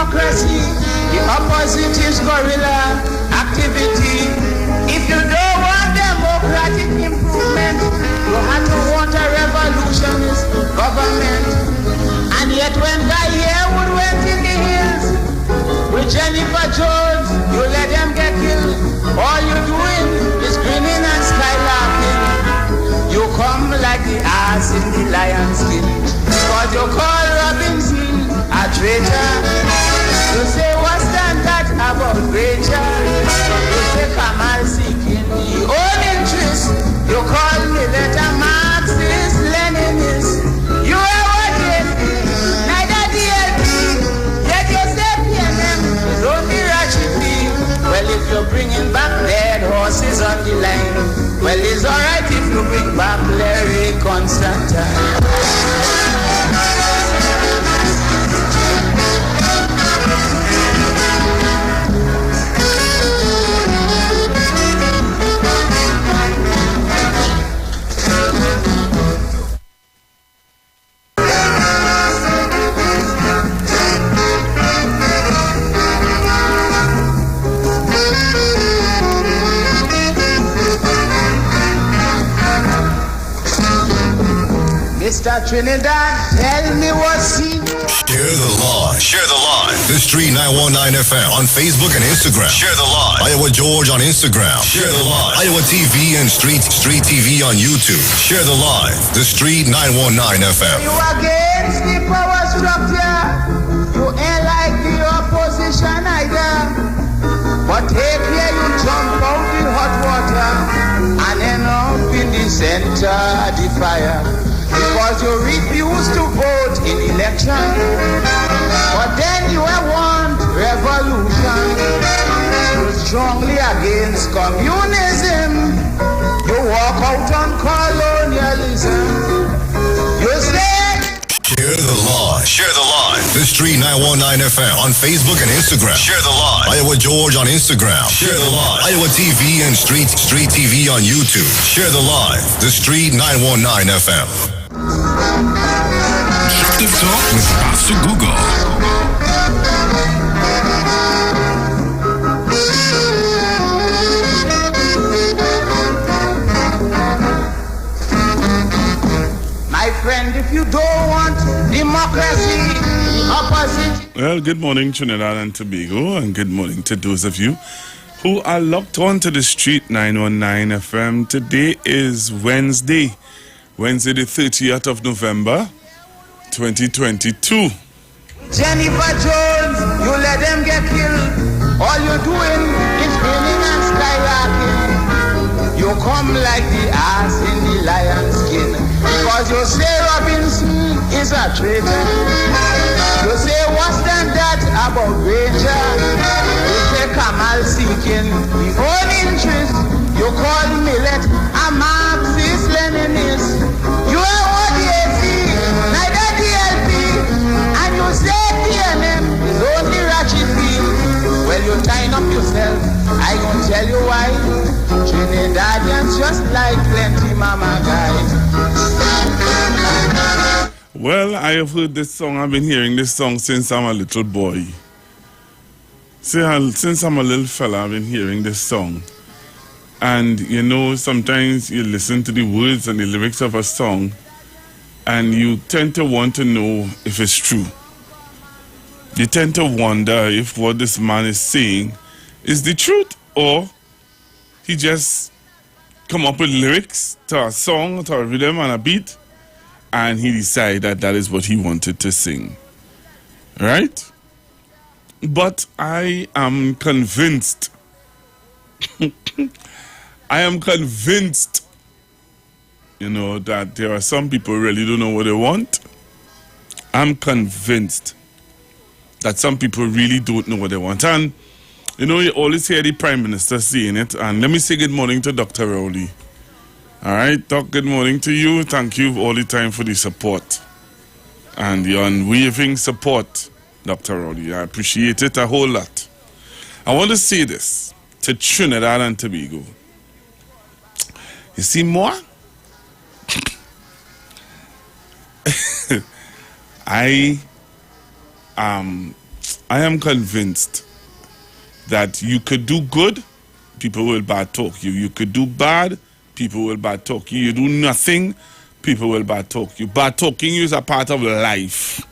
democracy. The opposite is guerrilla activity. If you don't want democratic improvement, you have to want a revolutionist government. And yet when Guy Iwer went in the hills with Jennifer Jones, you let them get killed. All you're doing is grinning and skylarking. You come like the ass in the lion's skin. But you call Robinson a traitor. You say what's that about Rachel? You say Kamal seeking the own interest. You call me later Marxist, Leninist. You are what DLP, neither DLP. Yet you say PNM is only Rachipi. Well, if you're bringing back dead horses on the line, well, it's alright if you bring back Larry Constantine. Mr. Trinidad, tell me what's he. Share the line. Share the line. The Street 919 FM on Facebook and Instagram. Share the line. Iowa George on Instagram. Share the line. Iowa TV and Street TV on YouTube. Share the line. The Street 919 FM. You against the power structure. You ain't like the opposition either. But take care, you jump out the hot water and end up in the center of the fire. Because you refuse to vote in election, but then you want revolution. You're strongly against communism. You walk out on colonialism. You say share the line. Share the line. The Street 919 FM on Facebook and Instagram. Share the line. Iowa George on Instagram. Share the line. Iowa TV and Street TV on YouTube. Share the line. The Street 919 FM. Shop the Talk with Pastor Google. my friend, if you don't want democracy, the opposite. Well, good morning, Trinidad and Tobago, and good morning to those of you who are locked on to the Street 919 FM. Today is Wednesday the 30th of November, 2022. Jennifer Jones, you let them get killed. All you're doing is grinning and skylarking. You come like the ass in the lion's skin. Because you say Robinson is a traitor. You say what's that about Rachel? You say Kamal seeking his own interest. You call Millet a Marxist Leninist. You are ODAC, neither DLP. And you say PNM is only Rachipi. Well, you tying up yourself. I gonna tell you why. Trinidadians just like plenty mama guys. Well, I have heard this song. I've been hearing this song since I'm a little boy. Since I'm a little fella, I've been hearing this song. And, you know, sometimes you listen to the words and the lyrics of a song and you tend to want to know if it's true. You tend to wonder if what this man is saying is the truth, or he just come up with lyrics to a song, to a rhythm and a beat, and he decided that that is what he wanted to sing. Right? But I am convinced, you know, that there are some people who really don't know what they want. I'm convinced that some people really don't know what they want. And, you know, you always hear the Prime Minister saying it. And let me say good morning to Dr. Rowley. All right, Doc, good morning to you. Thank you all the time for the support and the unwavering support, Dr. Rowley. I appreciate it a whole lot. I want to say this to Trinidad and Tobago. You see more? I am convinced that you could do good, people will bad talk you. You could do bad, people will bad talk you. You do nothing, people will bad talk you. Bad talking you is a part of life.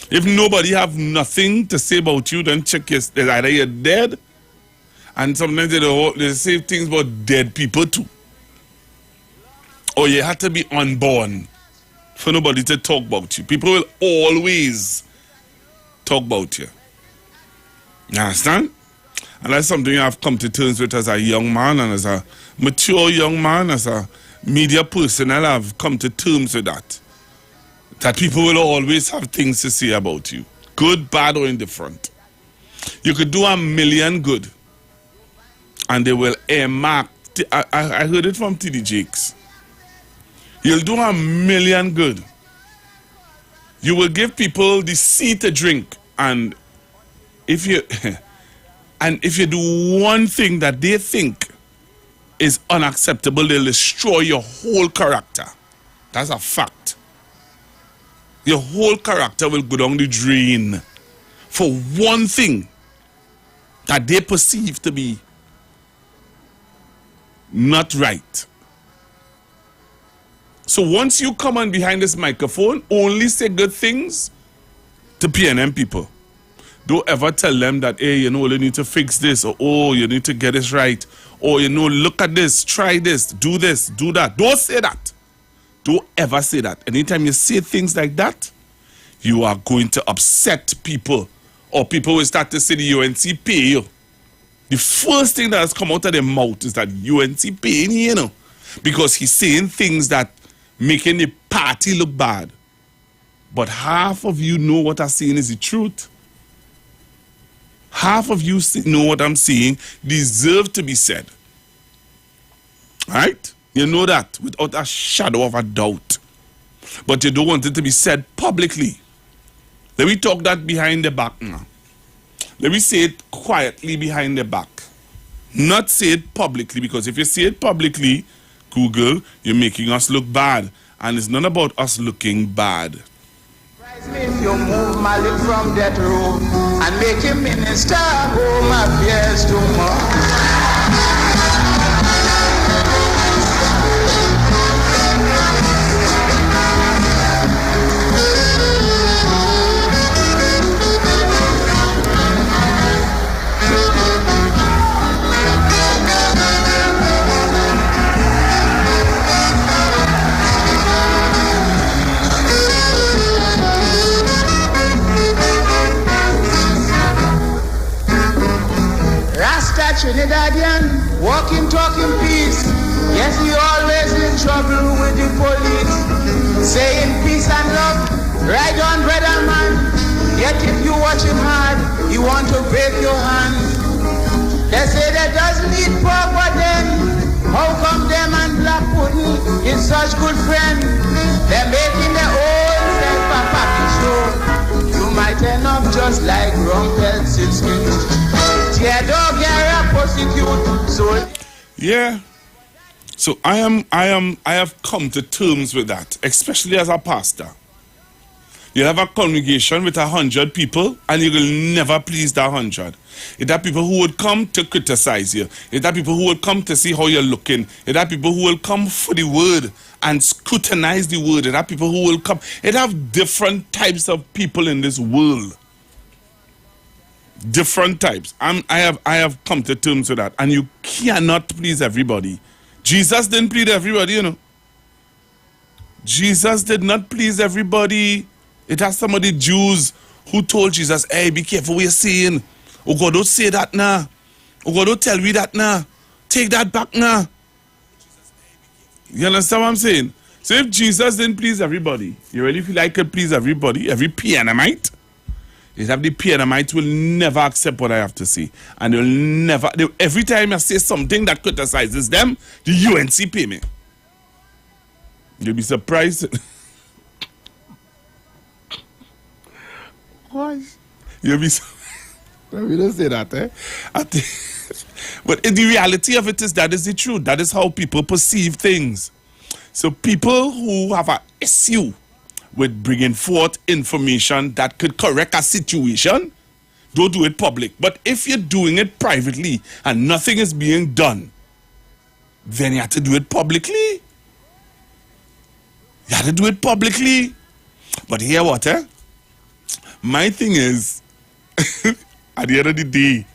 If nobody have nothing to say about you, then check either you're dead, and sometimes they say things about dead people too. Or you have to be unborn for nobody to talk about you. People will always talk about you. You understand? And that's something I've come to terms with as a young man and as a mature young man, as a media personnel. I've come to terms with that. That people will always have things to say about you. Good, bad, or indifferent. You could do a million good, and they will earmark. I heard it from T.D. Jakes. You'll do a million good. You will give people the sea to drink, and if you do one thing that they think is unacceptable, they'll destroy your whole character. That's a fact. Your whole character will go down the drain for one thing that they perceive to be not right. So once you come on behind this microphone, only say good things to PNM people. Don't ever tell them that, hey, you know, you need to fix this, or oh, you need to get this right, or you know, look at this, try this, do that. Don't say that. Don't ever say that. Anytime you say things like that, you are going to upset people, or people will start to say the UNC pay you. The first thing that has come out of their mouth is that UNC paying you know, because he's saying things that making the party look bad. But half of you know what I'm saying is the truth. Half of you know what I'm saying deserve to be said. Right? You know that without a shadow of a doubt. But you don't want it to be said publicly. Let me talk that behind the back now. Let me say it quietly behind the back. Not say it publicly, because if you say it publicly, Google, you're making us look bad. And it's not about us looking bad. If you move Malik from that room and make him minister, home affairs tomorrow. Trinidadian, walking, talking peace. Yes, he always in trouble with the police. Saying peace and love, right on, brother man. Yet if you watch him hard, he want to break your hand. They say that doesn't eat pork, but then how come them and black pudding is such good friends? They're making their own self a papi show. You might end up just like Rumpelstiltskin. Yeah. So I have come to terms with that, especially as a pastor. You have a congregation with 100 people, and you will never please the 100. It are people who would come to criticize you. It are people who would come to see how you're looking. It are people who will come for the word and scrutinize the word. It are people who will come. It have different types of people in this world. Different types. I have come to terms with that. And you cannot please everybody. Jesus didn't please everybody, you know. Jesus did not please everybody. It has some of the Jews who told Jesus, hey, be careful what you're saying. Oh God, don't say that now. Oh God, don't tell me that now. Take that back now. You understand what I'm saying? So if Jesus didn't please everybody, you really feel like he could please everybody, every PNMite? Is that the PNMites will never accept what I have to say. And they'll never, every time I say something that criticizes them, the UNC pay me. You'll be surprised. What? You'll be surprised. We don't say that, eh? But the reality of it is that is the truth. That is how people perceive things. So people who have an issue with bringing forth information that could correct a situation, don't do it public. But if you're doing it privately and nothing is being done, then you have to do it publicly. You have to do it publicly. But hear what, my thing is, at the end of the day,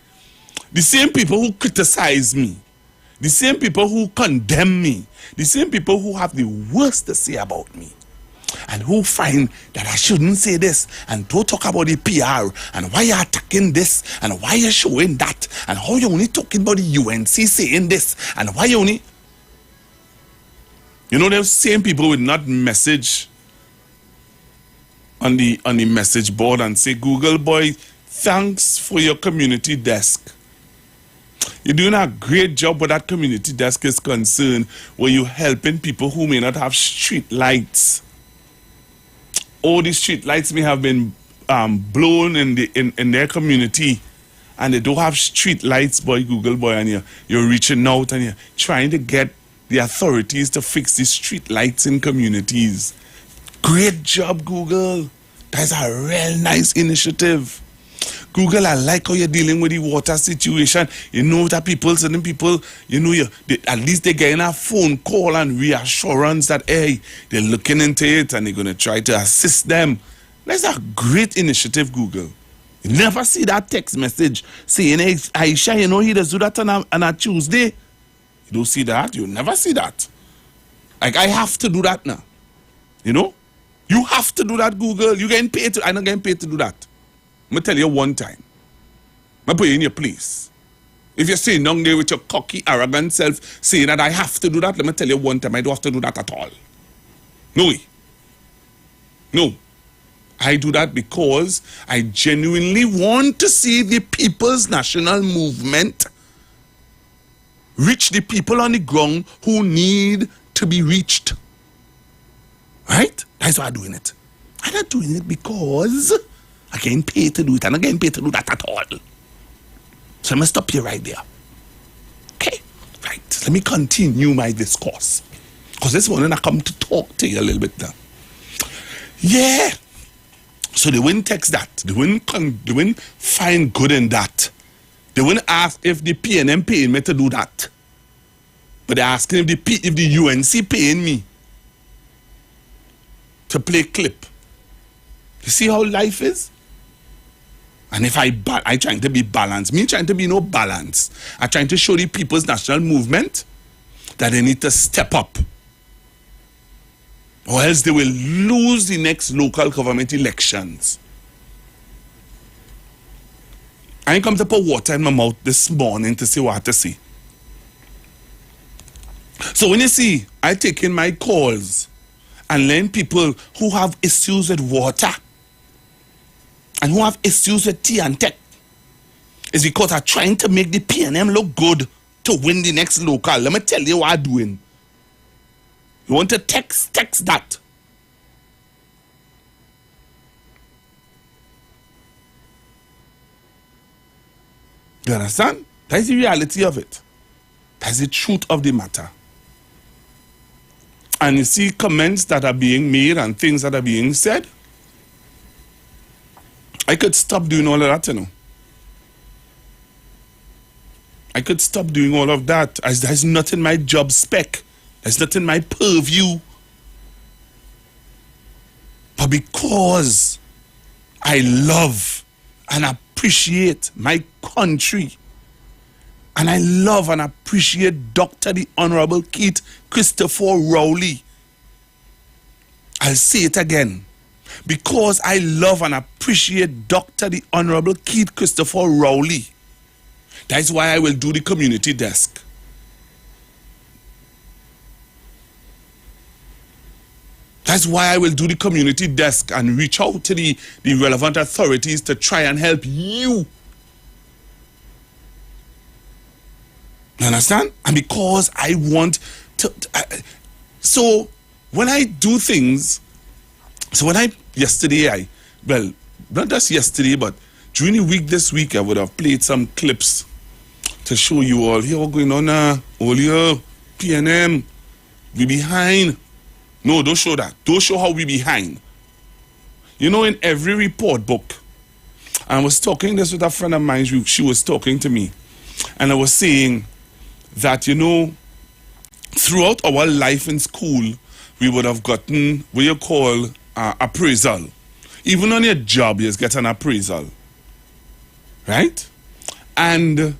the same people who criticize me, the same people who condemn me, the same people who have the worst to say about me, and who find that I shouldn't say this, and don't talk about the PR, and why you're attacking this, and why you're showing that, and how you're only talking about the UNC saying this, and why you only... You know, those same people would not message on the message board and say, Google boy, thanks for your community desk. You're doing a great job where that community desk is concerned, where you're helping people who may not have street lights. All these street lights may have been blown in their community, and they don't have street lights, boy, Google boy, and you're reaching out and you're trying to get the authorities to fix the street lights in communities. Great job, Google. That's a real nice initiative. Google, I like how you're dealing with the water situation. You know that certain people, you know, at least they're getting a phone call and reassurance that, hey, they're looking into it and they're going to try to assist them. That's a great initiative, Google. You never see that text message saying, hey, Aisha, you know, he does do that on a Tuesday. You don't see that. You never see that. Like, I have to do that now. You know? You have to do that, Google. You're getting paid to... I'm not getting paid to do that. I'm going to tell you one time. I'm going to put you in your place. If you're sitting down there with your cocky, arrogant self saying that I have to do that, let me tell you one time, I don't have to do that at all. No way. No. I do that because I genuinely want to see the People's National Movement reach the people on the ground who need to be reached. Right? That's why I'm doing it. I'm not doing it because I'm getting paid to do it. I'm not getting paid to do that at all. So I'm going to stop you right there. Okay? Right. Let me continue my discourse. Because this morning I come to talk to you a little bit now. Yeah. So they wouldn't text that. They wouldn't find good in that. They wouldn't ask if the PNM paying me to do that. But they're asking if the UNC paying me to play clip. You see how life is? And if I trying to be balanced. Me trying to be no balance. I'm trying to show the People's National Movement that they need to step up. Or else they will lose the next local government elections. I ain't come to put water in my mouth this morning to see what to say. So when you see, I take in my calls and learn people who have issues with water and who have issues with tea and tech, it's because I'm trying to make the PNM look good to win the next local. Let me tell you what I'm doing. You want to text that. You understand? That's the reality of it. That's the truth of the matter. And you see comments that are being made and things that are being said. I could stop doing all of that, you know. I could stop doing all of that. There's not in my job spec. There's not in my purview. But because I love and appreciate my country, and I love and appreciate Dr. the Honorable Keith Christopher Rowley, I'll say it again. Because I love and appreciate Dr. the Honorable Keith Christopher Rowley, that's why I will do the community desk. That's why I will do the community desk and reach out to the relevant authorities to try and help you. You understand? And because I want to... so when I do things... So when yesterday, well, not just yesterday, but during the week this week, I would have played some clips to show you all, here what's going on now, all here, PNM, we behind. No, don't show that. Don't show how we behind. You know, in every report book, I was talking this with a friend of mine. She was talking to me. And I was saying that, throughout our life in school, we would have gotten what you call appraisal. Even on your job, you get an appraisal. Right? And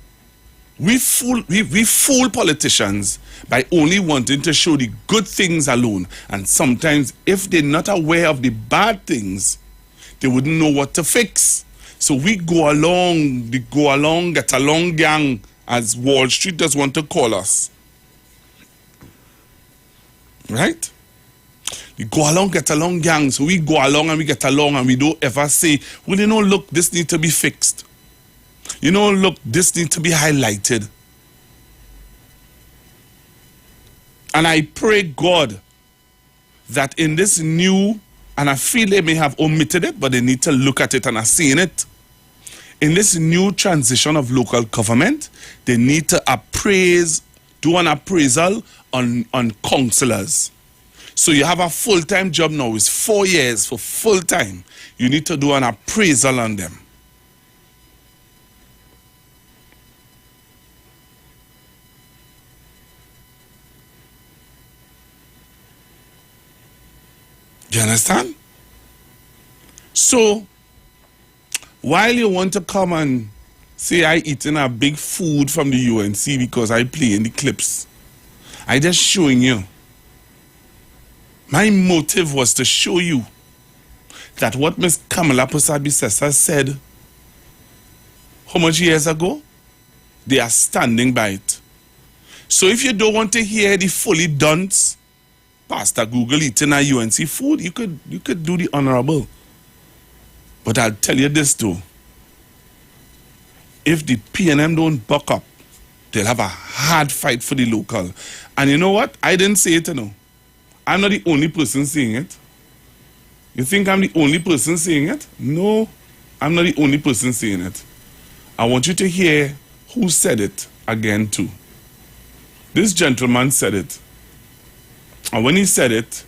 we fool politicians by only wanting to show the good things alone. And sometimes, if they're not aware of the bad things, they wouldn't know what to fix. So we go along, get along gang, as Wall Street does want to call us. Right? We go along, get along gang. So we go along and we get along and we don't ever say, well, look, this needs to be fixed. Look, this needs to be highlighted. And I pray God that in this new, and I feel they may have omitted it, but they need to look at it and are seeing it. In this new transition of local government, they need to do an appraisal on councillors. So you have a full-time job now, it's 4 years for full-time. You need to do an appraisal on them. Do you understand? So, while you want to come and say I eating a big food from the UNC because I play in the clips, I just showing you. My motive was to show you that what Miss Kamala Persad-Bissessar said how much years ago, they are standing by it. So if you don't want to hear the fully dunce Pastor Google eating a UNC food, you could do the honorable. But I'll tell you this though. If the PNM don't buck up, they'll have a hard fight for the local. And you know what? I didn't say it, I'm not the only person saying it. You think I'm the only person saying it? No, I'm not the only person saying it. I want you to hear who said it again too. This gentleman said it. And when he said it,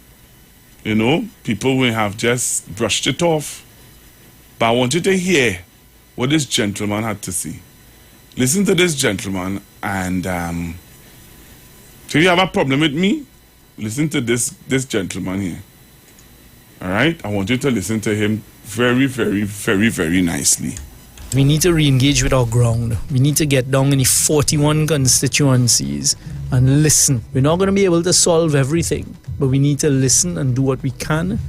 people will have just brushed it off. But I want you to hear what this gentleman had to say. Listen to this gentleman, and if you have a problem with me, listen to this gentleman here. All right? I want you to listen to him very, very, very, very nicely. We need to re-engage with our ground. We need to get down in the 41 constituencies and listen. We're not going to be able to solve everything, but we need to listen and do what we can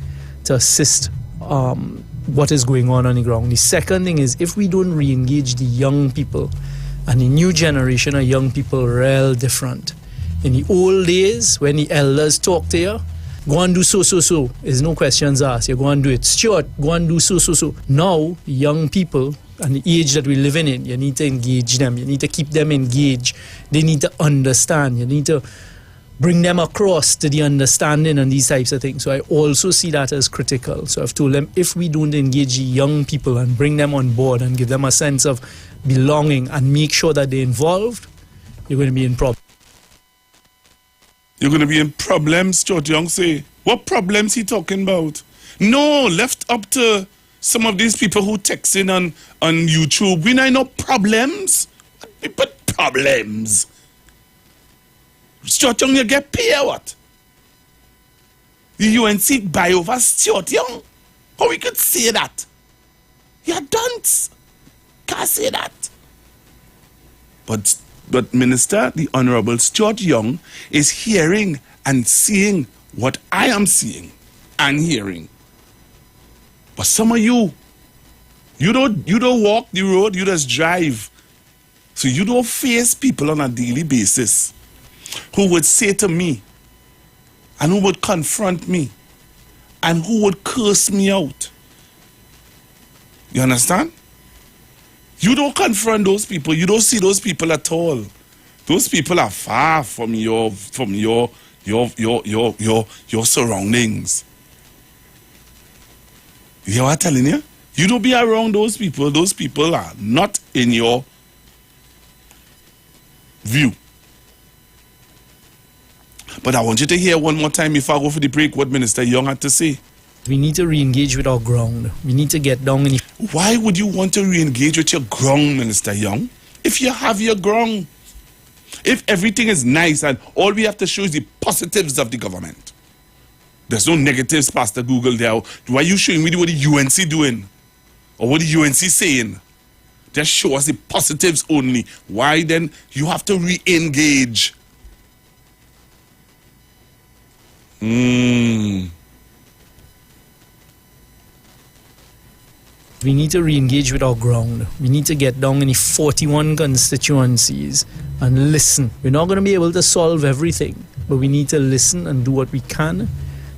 to assist what is going on the ground. The second thing is, if we don't re-engage the young people, and the new generation of young people are real different. In the old days, when the elders talk to you, go and do so. There's no questions asked. You go and do it. Stuart, go and do so. Now, the young people and the age that we're living in, you need to engage them. You need to keep them engaged. They need to understand. You need to bring them across to the understanding and these types of things. So I also see that as critical. So I've told them, if we don't engage the young people and bring them on board and give them a sense of belonging and make sure that they're involved, you're going to be in problems. You're going to be in problems, George Young say. What problems he talking about? No, left up to some of these people who text in on YouTube. We know problems. But problems. Stuart Young, you get paid or what? The UNC buy over Stuart Young? How we could say that? You're dunce. Can't say that. But Minister, the Honorable Stuart Young is hearing and seeing what I am seeing and hearing. But some of you don't walk the road, you just drive. So you don't face people on a daily basis who would say to me and who would confront me and who would curse me out. You understand? You don't confront those people. You don't see those people at all. Those people are far from your surroundings. You hear what I'm telling you? You don't be around those people. Those people are not in your view. But I want you to hear one more time before I go for the break what Minister Young had to say. We need to re-engage with our ground. We need to get down in the... Why would you want to re-engage with your ground, Minister Young, if you have your ground? If everything is nice and all we have to show is the positives of the government. There's no negatives, Pastor Google there. Why are you showing me what the UNC doing? Or what the UNC saying? Just show us the positives only. Why then you have to re-engage? We need to re-engage with our ground. We need to get down in the 41 constituencies and listen. We're not going to be able to solve everything, but we need to listen and do what we can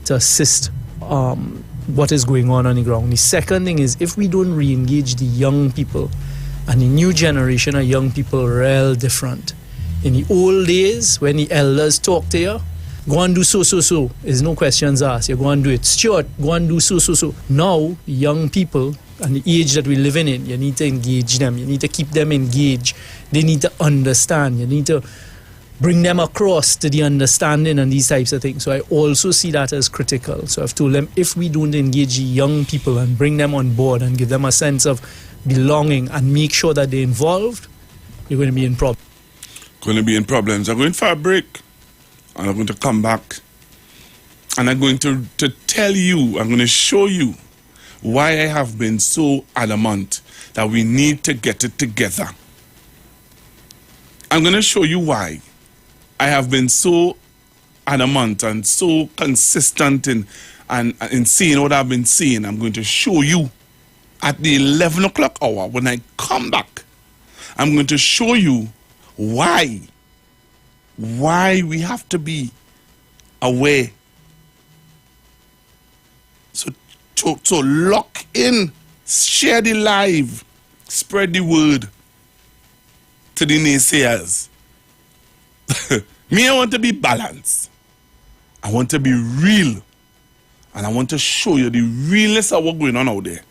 to assist what is going on the ground. The second thing is, if we don't re-engage the young people, and the new generation of young people are real different. In the old days, when the elders talk to you, go and do so. There's no questions asked. You go and do it. Stuart, go and do so. Now, the young people and the age that we're living in, you need to engage them. You need to keep them engaged. They need to understand. You need to bring them across to the understanding and these types of things. So I also see that as critical. So I've told them, if we don't engage the young people and bring them on board and give them a sense of belonging and make sure that they're involved, you're going to be in problems. I'm going for a break. And I'm going to come back. And I'm going to tell you, I'm going to show you why I have been so adamant that we need to get it together. I'm going to show you why I have been so adamant and so consistent in seeing what I've been seeing. I'm going to show you at the 11 o'clock hour when I come back. I'm going to show you why we have to be aware. So lock in, share the live, spread the word to the naysayers. Me, I want to be balanced. I want to be real. And I want to show you the realness of what's going on out there.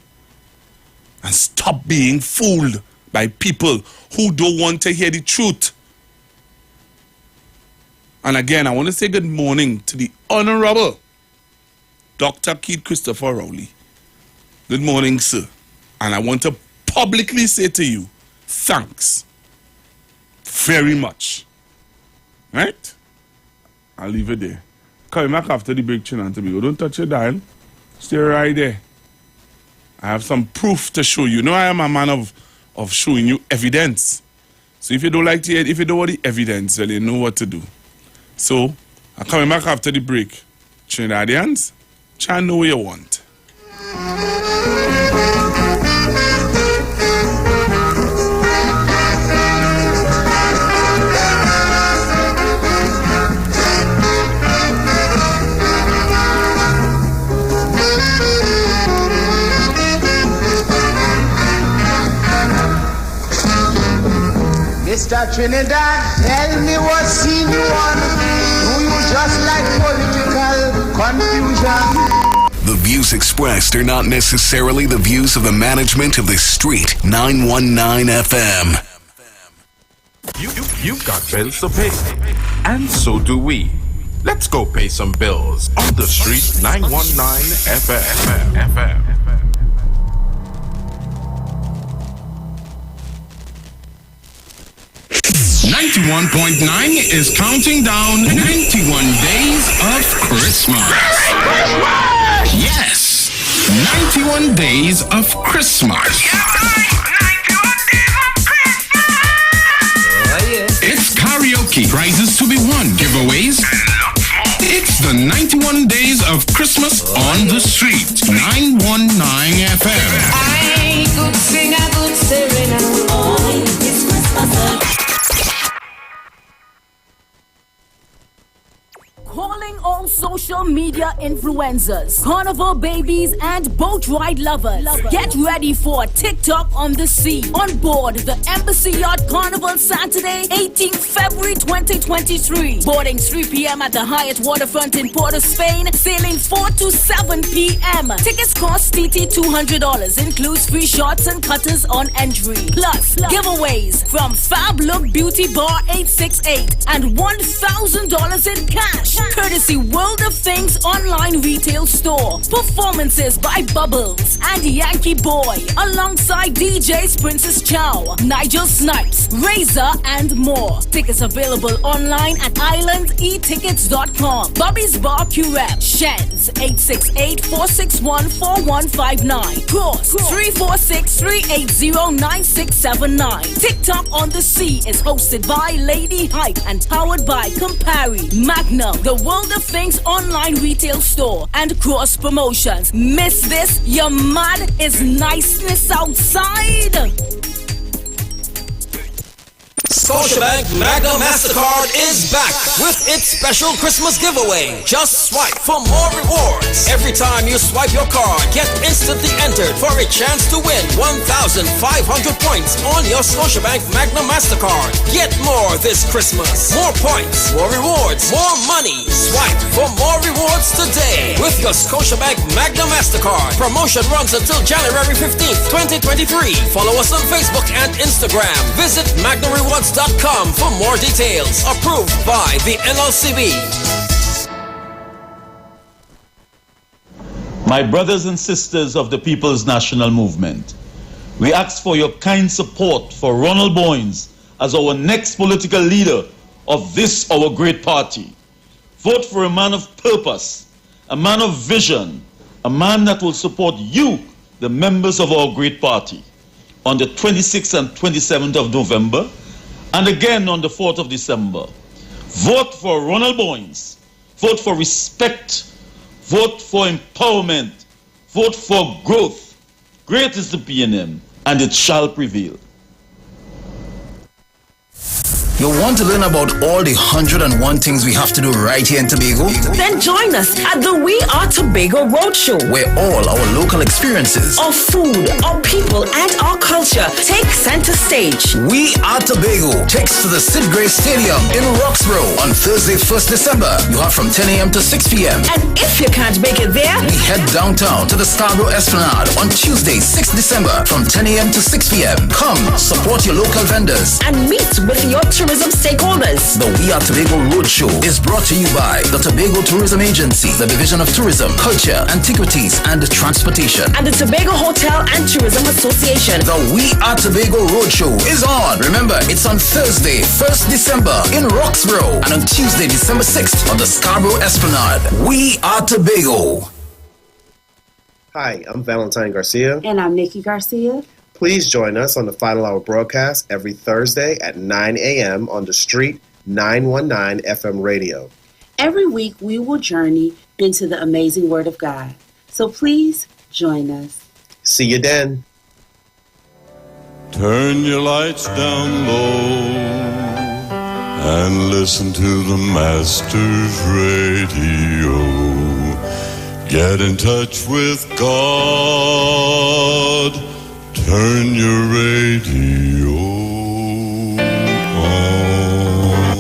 And stop being fooled by people who don't want to hear the truth. And again, I want to say good morning to the Honorable Dr. Keith Christopher Rowley. Good morning, sir. And I want to publicly say to you, thanks very much. Right? I'll leave it there. Come back after the break, Chinan, to me. Don't touch your dial. Stay right there. I have some proof to show you. I am a man of showing you evidence. So if you don't like to hear it, if you don't want the evidence, well, you know what to do. So, I'm coming back after the break. Trinidadians, try and know what you want. Mr. Trinidad, tell me what scene you on. Do you just like political confusion? The views expressed are not necessarily the views of the management of the Street 919 FM. You've got bills to pay, and so do we. Let's go pay some bills on the Street 919 FM. 91.9 is counting down 91 days of Christmas. Yes, 91 days of Christmas. It's karaoke, prizes to be won, giveaways. It's the 91 days of Christmas on the Street 919 FM. I could sing a good serenade. Oh, it's Christmas. Calling all social media influencers, carnival babies, and boat ride lovers. Get ready for TikTok on the sea. On board the Embassy Yacht Carnival Saturday, 18th February 2023. Boarding 3 p.m. at the Hyatt Waterfront in Port of Spain. Sailing 4 to 7 p.m. Tickets cost TT $200. Includes free shots and cutters on entry. Plus, giveaways from Fab Look Beauty Bar 868 and $1,000 in cash. Courtesy World of Things online retail store. Performances by Bubbles and Yankee Boy alongside DJs Princess Chow, Nigel Snipes, Razor and more. Tickets available online at islandetickets.com. Bobby's Bar Curep, Shens 868-461-4159. Cross 346-380-9679. TikTok on the Sea is hosted by Lady Hype and powered by Campari, Magnum, the World of Things online retail store, and Cross Promotions. Miss this? Your mad is niceness outside. Scotiabank Magna MasterCard is back with its special Christmas giveaway. Just swipe for more rewards. Every time you swipe your card, get instantly entered for a chance to win 1,500 points on your Scotiabank Magna MasterCard. Get more this Christmas. More points, more rewards, more money. Swipe for more rewards today with your Scotiabank Magna MasterCard. Promotion runs until January 15th, 2023. Follow us on Facebook and Instagram. Visit MagnaRewards.com for more details. Approved by the NLCB. My brothers and sisters of the People's National Movement, we ask for your kind support for Ronald Boynes as our next political leader of this our great party. Vote for a man of purpose, a man of vision, a man that will support you, the members of our great party, on the 26th and 27th of November, and again on the 4th of December. Vote for Ronald Boynes. Vote for respect. Vote for empowerment. Vote for growth. Great is the PNM, and it shall prevail. You want to learn about all the 101 things we have to do right here in Tobago? Then join us at the We Are Tobago Roadshow, where all our local experiences, our food, our people, and our culture take center stage. We Are Tobago takes to the Sid Gray Stadium in Roxborough on Thursday, 1st December. You have from 10 a.m. to 6 p.m. And if you can't make it there, we head downtown to the Scarborough Esplanade on Tuesday, 6th December from 10 a.m. to 6 p.m. Come, support your local vendors and meet with your tourism stakeholders. The We Are Tobago Roadshow is brought to you by the Tobago Tourism Agency, the Division of Tourism, Culture, Antiquities, and Transportation, and the Tobago Hotel and Tourism Association. The We Are Tobago Roadshow is on. Remember, it's on Thursday, 1st December in Roxborough, and on Tuesday, December 6th on the Scarborough Esplanade. We Are Tobago. Hi, I'm Valentine Garcia. And I'm Nikki Garcia. Please join us on the Final Hour broadcast every Thursday at 9 a.m. on the Street 919 FM radio. Every week we will journey into the amazing Word of God. So please join us. See you then. Turn your lights down low and listen to the Master's radio. Get in touch with God. Turn your radio on.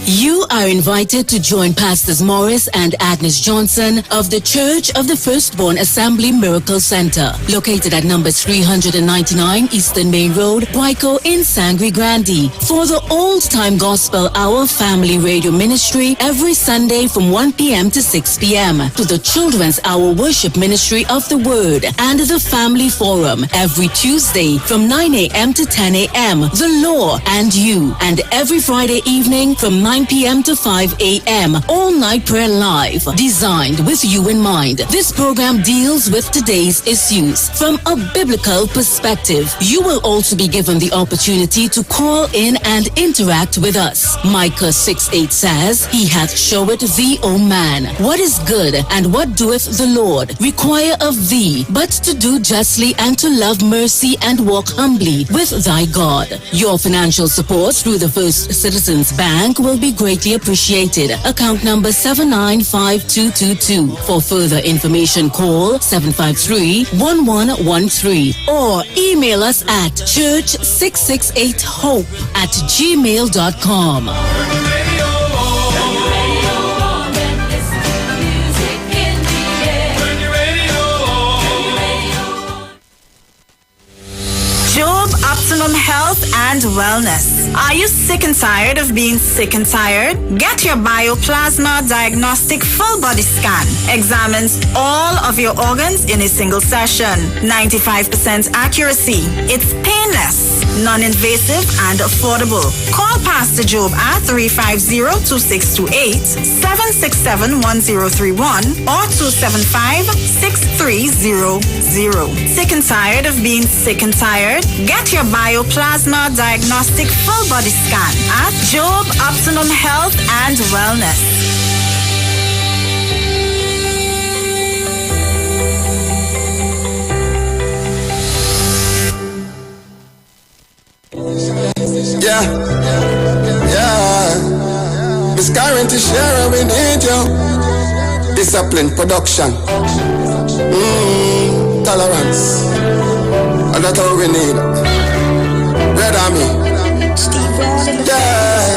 You are invited to join Pastors Morris and Agnes Johnson of the Church of the Firstborn Assembly Miracle Center, located at number 399 Eastern Main Road, Waiko in Sangre Grande, for the Old Time Gospel Hour Family Radio Ministry every Sunday from 1 p.m. to 6 p.m. to the Children's Hour Worship Ministry of the Word and the Family Forum every Tuesday from 9 a.m. to 10 a.m. The Law and You, and every Friday evening from 9 p.m. to 5 a.m. All Night Prayer Live, designed with you in mind. This program deals with today's issues from a biblical perspective. You will also be given the opportunity to call in and interact with us. Micah 6:8 says, He hath showed thee, O man, what is good, and what doeth the Lord require of thee, but to do justly and to love mercy and walk humbly with thy God. Your financial support through the First Citizens Bank will be greatly appreciated. Account number 795222. For further information, call 753-1113 or email us at church668hope@gmail.com. Job Optimum Health and and Wellness. Are you sick and tired of being sick and tired? Get your Bioplasma Diagnostic Full Body Scan. Examines all of your organs in a single session. 95% accuracy. It's painless, non-invasive, and affordable. Call Pastor Job at 350-2628, 767-1031, or 275-6300. Sick and tired of being sick and tired? Get your Bioplasma Diagnostic Full Body Scan at Job Optimum Health and Wellness. Yeah. Miss Karen to share, we need you. Discipline, production. Tolerance. And that's all we need. Red Army. Yeah.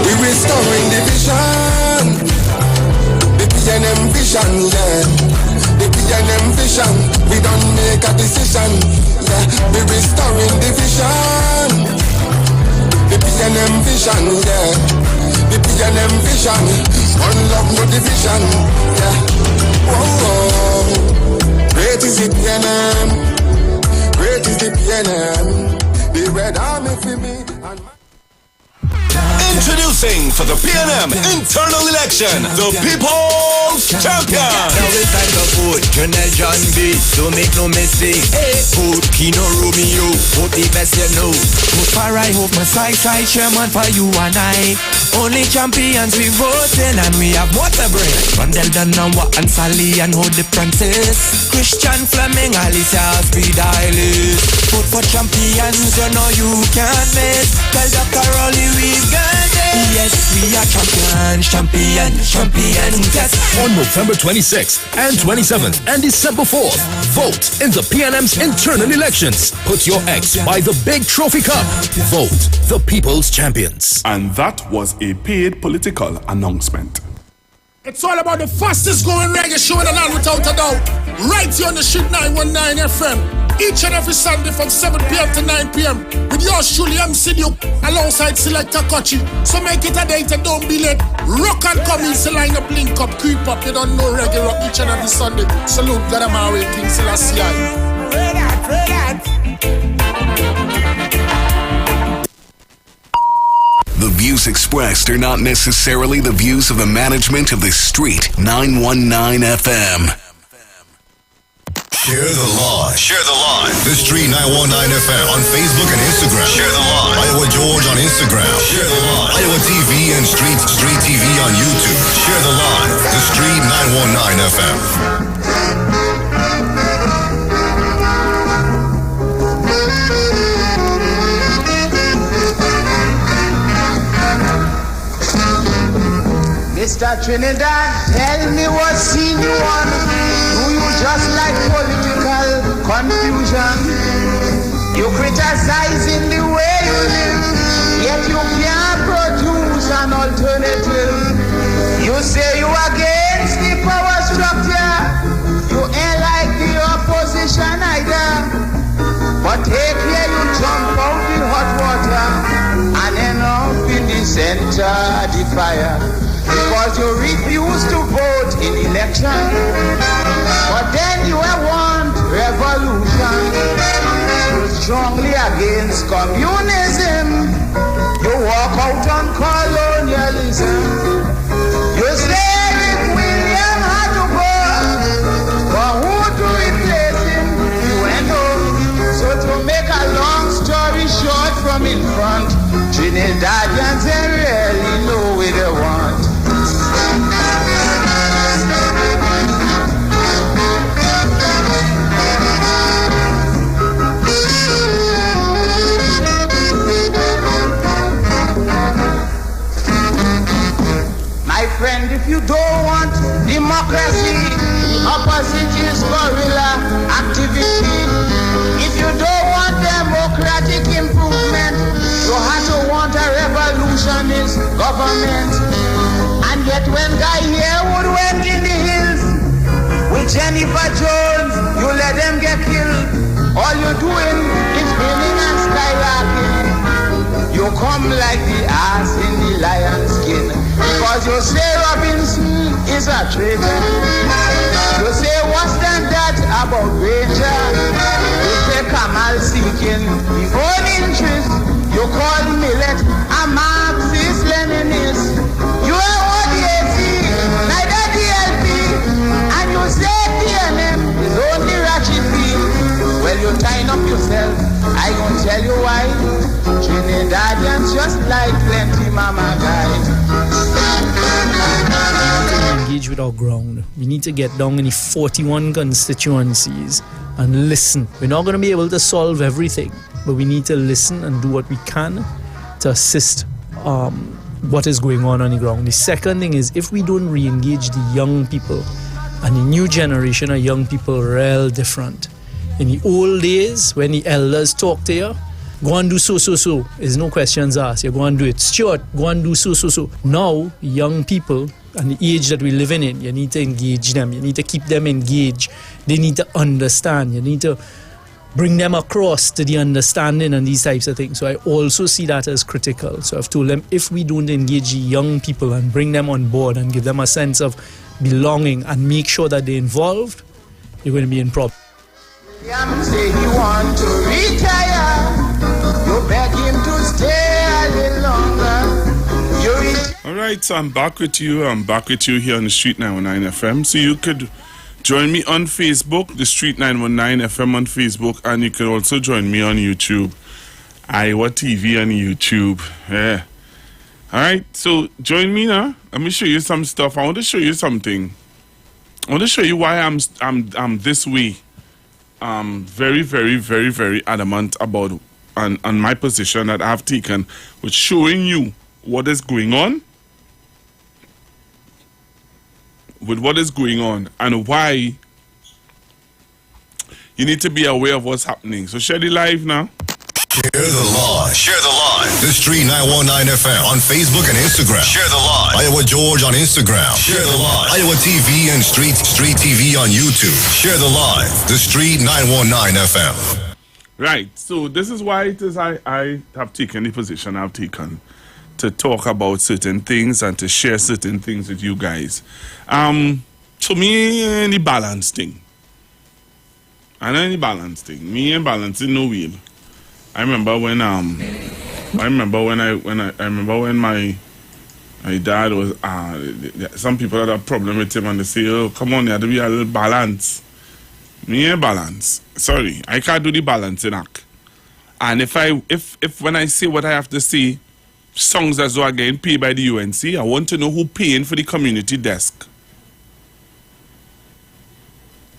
We restoring the vision. The PNM vision, yeah. The PNM vision. We don't make a decision. Yeah. We restoring the vision. The PNM vision, yeah. The PNM vision. One love, no division, yeah. Whoa. Great is the PNM. Great is the PNM. The Red Army for me. Introducing for the PNM internal election, the People's Champion. Now it's time to vote Colonel John B. Don't make no mistake. Hey, vote Pino Romeo. Vote the best you know. Vote for I hope my side chairman for you and I. Only champions we voting and we have what to bring. Rondell Dunnawa and Sally and Hold the Princess. Christian Fleming, Alicia Speed Island. Vote for champions, you know you can't miss. Tell Dr. Rolly we've got it. Yes, we are champions, yes. On November 26th and 27th and December 4th, vote in the PNM's internal elections. Put your X by the big trophy cup. Vote the People's Champions. And that was a paid political announcement. It's all about the fastest growing reggae show in the land without a doubt. Right here on the Street 919 FM. Each and every Sunday from 7 p.m. to 9 p.m. with yours truly, MC Duke, alongside Selector Kochi. So make it a date and don't be late. Rock and come in, so line up, link up, creep up. You don't know reggae rock each and every Sunday. Salute God Amari, King Selassie. Pray that. The views expressed are not necessarily the views of the management of the Street 919 FM. Share the line. Share the line. The Street 919 FM on Facebook and Instagram. Share the line. Iowa George on Instagram. Share the line. Iowa TV and Street TV on YouTube. Share the line. The Street 919 FM. Mr. Trinidad, tell me what scene you on. Do you just like political confusion? You criticizing the way you live, yet you can't produce an alternative. You say you against the power structure, you ain't like the opposition either. But take care, you jump out the hot water and end up in the center of the fire. Because you refuse to vote in election, but then you want revolution. You're strongly against communism. You walk out on colonialism. You say if William had to go, but who to replace him? You went home. So to make a long story short from in front, Trinidadians they really know what they want. My friend, if you don't want democracy, the opposite is guerrilla activity. If you don't want democratic improvement, you have to want a revolutionist government. And yet when Guy Harewood went in the hills with Jennifer Jones, you let them get killed. All you're doing is winning and skyrocketing. You come like the ass in the lion's skin. Because you say Robinson is a traitor. You say what's that about Ranger? You say Kamal seeking the own interest. You call Millet a Marxist Leninist. You are ODAC, neither DLP. And you say PNM is only ratchet beat. Well, you tying up yourself. I gonna tell you why. Trinidadians just like plenty mama guys. Engage with our ground. We need to get down in the 41 constituencies and listen. We're not going to be able to solve everything, but we need to listen and do what we can to assist what is going on the ground. The second thing is, if we don't re-engage the young people, and the new generation of young people are real different. In the old days, when the elders talk to you, go and do so. There's no questions asked. You go and do it. Stuart, go and do so. Now, young people and the age that we're living in, you need to engage them. You need to keep them engaged. They need to understand. You need to bring them across to the understanding and these types of things. So I also see that as critical. So I've told them, if we don't engage the young people and bring them on board and give them a sense of belonging and make sure that they're involved, you're going to be in problem. William say he want to retire. You beg him to stay a little longer. All right, so I'm back with you. I'm back with you here on the Street 919 FM. So you could join me on Facebook, the Street 919 FM on Facebook, and you could also join me on YouTube, Iwer TV on YouTube. Yeah. All right, so join me now. Let me show you some stuff. I want to show you something. I want to show you why I'm this way. Very, very, very, very adamant about on my position that I've taken with showing you what is going on, and why you need to be aware of what's happening. So share the live now. Share the live. Share the live. The Street 919 FM on Facebook and Instagram. Share the live. Iwer George on Instagram. Share the live. Iwer TV and Street TV on YouTube. Share the live. The Street 919 FM. Right. So this is why it is I have taken the position I've taken to talk about certain things and to share certain things with you guys. To me, the balance thing. Me and balancing no will. I remember when my dad was some people had a problem with him and they say, oh, come on, there had to be a little balance. Me ain't balance. Sorry, I can't do the balancing act. And if when I say what I have to say, songs as though are getting paid by the UNC, I want to know who paying for the community desk.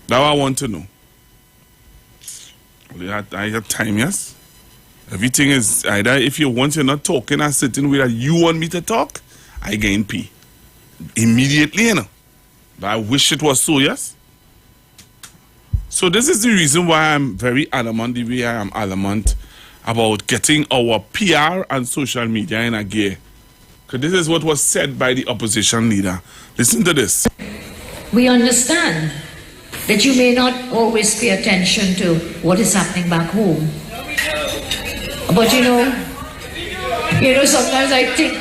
That's what I want to know. I have time, yes? Everything is either if you want, you're not talking a certain way that you want me to talk, I gain pay. Immediately, you know. But I wish it was so, yes? So this is the reason why I'm very adamant, the way I am adamant about getting our PR and social media in a gear. Because this is what was said by the opposition leader. Listen to this. We understand that you may not always pay attention to what is happening back home. But you know, sometimes I think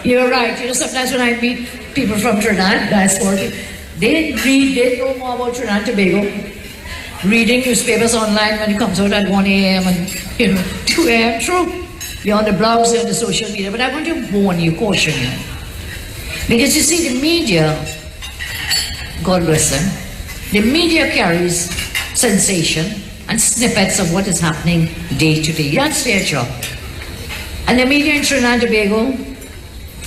you're right. Sometimes when I meet people from Trinidad, diaspora, they know more about Trinidad and Tobago. Reading newspapers online when it comes out at 1 a.m. and 2 a.m. True. You're on the blogs, you're on the social media, but I want to warn you, caution you. Because you see, the media, God bless them, the media carries sensation and snippets of what is happening day to day. That's their job. And the media in Trinidad and Tobago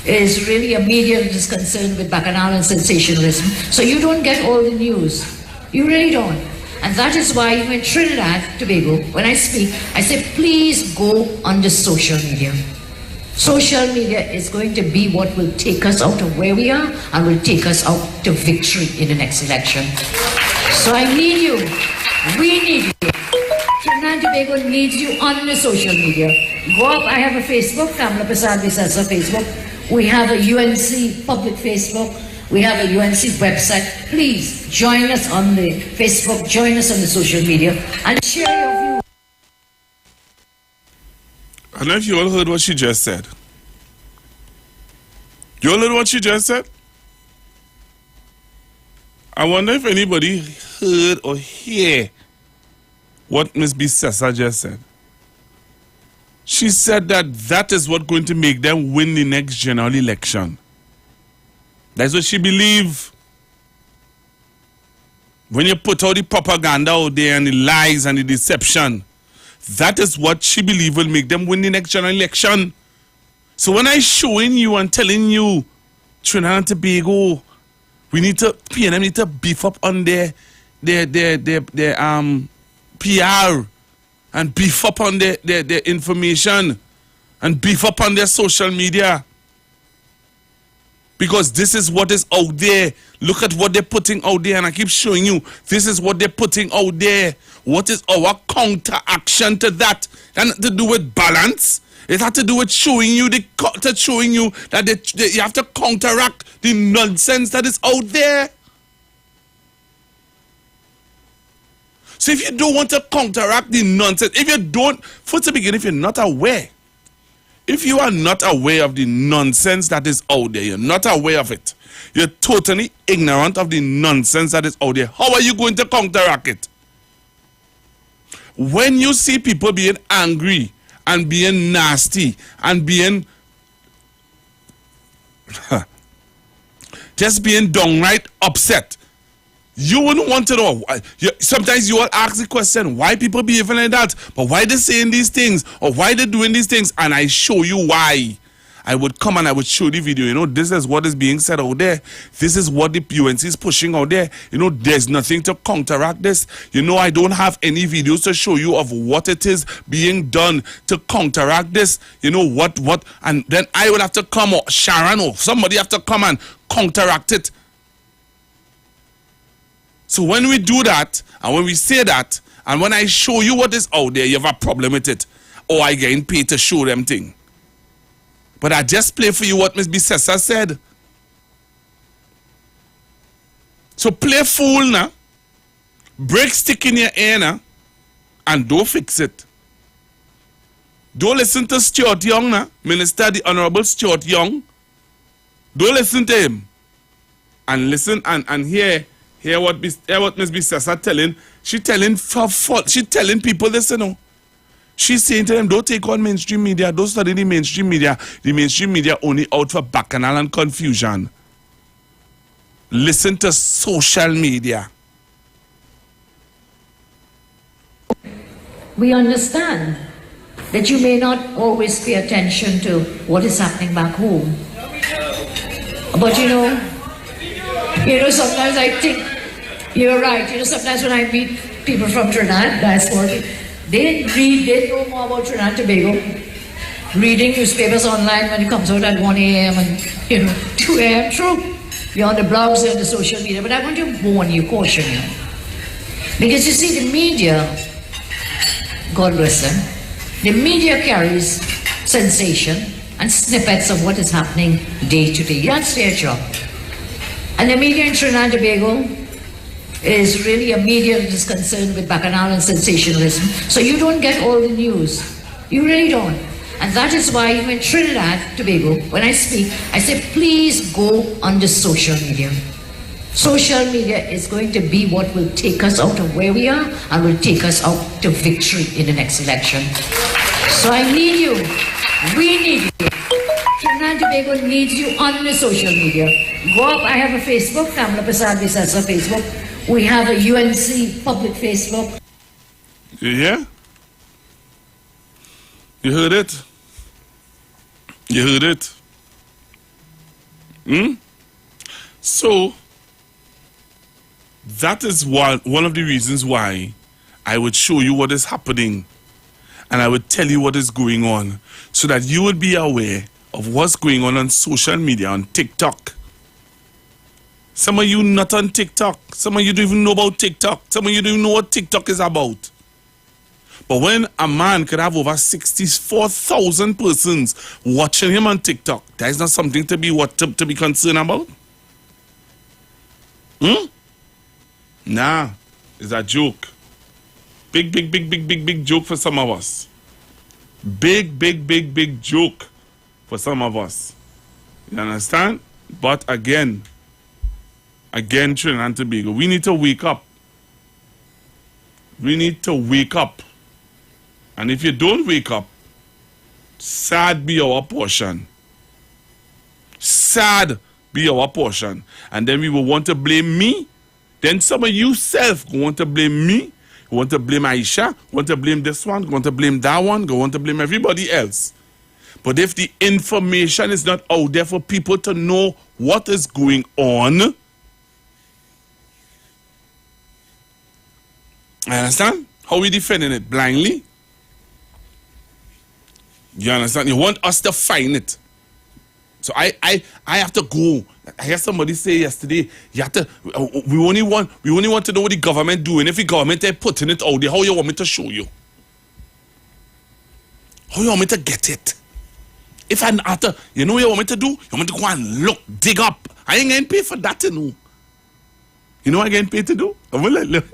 is really a media that is concerned with bacchanal and sensationalism. So you don't get all the news. You really don't. And that is why in Trinidad and Tobago, when I speak, I say, please go on the social media. Social media is going to be what will take us out of where we are and will take us out to victory in the next election. So I need you. We need you. Trinidad and Tobago needs you on the social media. Go up. I have a Facebook. Kamala Prasad has a Facebook. We have a UNC public Facebook. We have a UNC website. Please join us on the Facebook. Join us on the social media and share your views. don't know if you all heard what she just said. You all heard what she just said? I wonder if anybody heard or hear what Miss Bissessa just said. She said that is what's going to make them win the next general election. That's what she believes. When you put all the propaganda out there and the lies and the deception, that is what she believes will make them win the next general election. So when I showing you and telling you, Trinidad and Tobago, PNM need to beef up on their PR and beef up on their information and beef up on their social media. Because this is what is out there. Look at what they're putting out there, and I keep showing you, this is what they're putting out there. What is our counteraction to that? And to do with balance. It had to do with showing you that you have to counteract the nonsense that is out there. So if you don't want to counteract the nonsense, if you're not aware, if you are not aware of the nonsense that is out there, you're not aware of it, you're totally ignorant of the nonsense that is out there, how are you going to counteract it? When you see people being angry and being nasty and being just being downright upset, you wouldn't want to know. Sometimes you will ask the question, why people behaving like that? But why they saying these things? Or why they doing these things? And I show you why. I would come and I would show the video. This is what is being said out there. This is what the UNC is pushing out there. There's nothing to counteract this. I don't have any videos to show you of what it is being done to counteract this. What? And then I will have to come, or Sharon, or somebody have to come and counteract it. So when we do that, and when we say that, and when I show you what is out there, you have a problem with it. Or I getting paid to show them thing. But I just play for you what Miss Bissessa said. So play fool now. Break stick in your ear now. And don't fix it. Don't listen to Stuart Young now. Minister, the Honorable Stuart Young. Don't listen to him. And listen and hear what Miss Bissessa telling. She telling people this, She's saying to them, don't take on mainstream media, don't study the mainstream media. The mainstream media only out for bacchanal and confusion. Listen to social media. We understand that you may not always pay attention to what is happening back home. But sometimes I think you're right. Sometimes when I meet people from Trinidad, diaspora, they know more about Trinidad and Tobago. Reading newspapers online when it comes out at 1 a.m. and 2 a.m. True. You're on the blogs and the social media. But I want to warn you, caution you. Because you see, the media, God bless them, the media carries sensation and snippets of what is happening day to day. That's their job. And the media in Trinidad and Tobago is really a media that is concerned with bacchanal and sensationalism. So you don't get all the news. You really don't. And that is why even in Trinidad, Tobago, when I speak, I say, please go on the social media. Social media is going to be what will take us out of where we are and will take us out to victory in the next election. So I need you. We need you. Trinidad and Tobago needs you on the social media. Go up. I have a Facebook, Kamala Prasad Bissessa Facebook. We have a UNC public Facebook. You hear? You heard it? You heard it? So, that is one of the reasons why I would show you what is happening and I would tell you what is going on so that you would be aware of what's going on social media, on TikTok. Some of you not on TikTok. Some of you don't even know about TikTok. Some of you don't even know what TikTok is about. But when a man could have over 64,000 persons watching him on TikTok, that is not something to be concerned about. Nah, it's a joke. Big joke for some of us. Big joke for some of us. You understand? But again, Trinidad and Tobago, we need to wake up. We need to wake up. And if you don't wake up, sad be our portion. Sad be our portion. And then we will want to blame me. Then some of you self want to blame me. You want to blame Aisha. Want to blame this one. Want to blame that one. Want to blame everybody else. But if the information is not out there for people to know what is going on, I understand? How we defending it? Blindly? You understand? You want us to find it. So I have to go. I heard somebody say yesterday, you have to, we only want to know what the government doing. If the government is putting it out there, how you want me to show you? How you want me to get it? If I'm after, you know what you want me to do? You want me to go and look, dig up. I ain't getting paid for that, you know. You know what I getting paid to do? I'm going to look.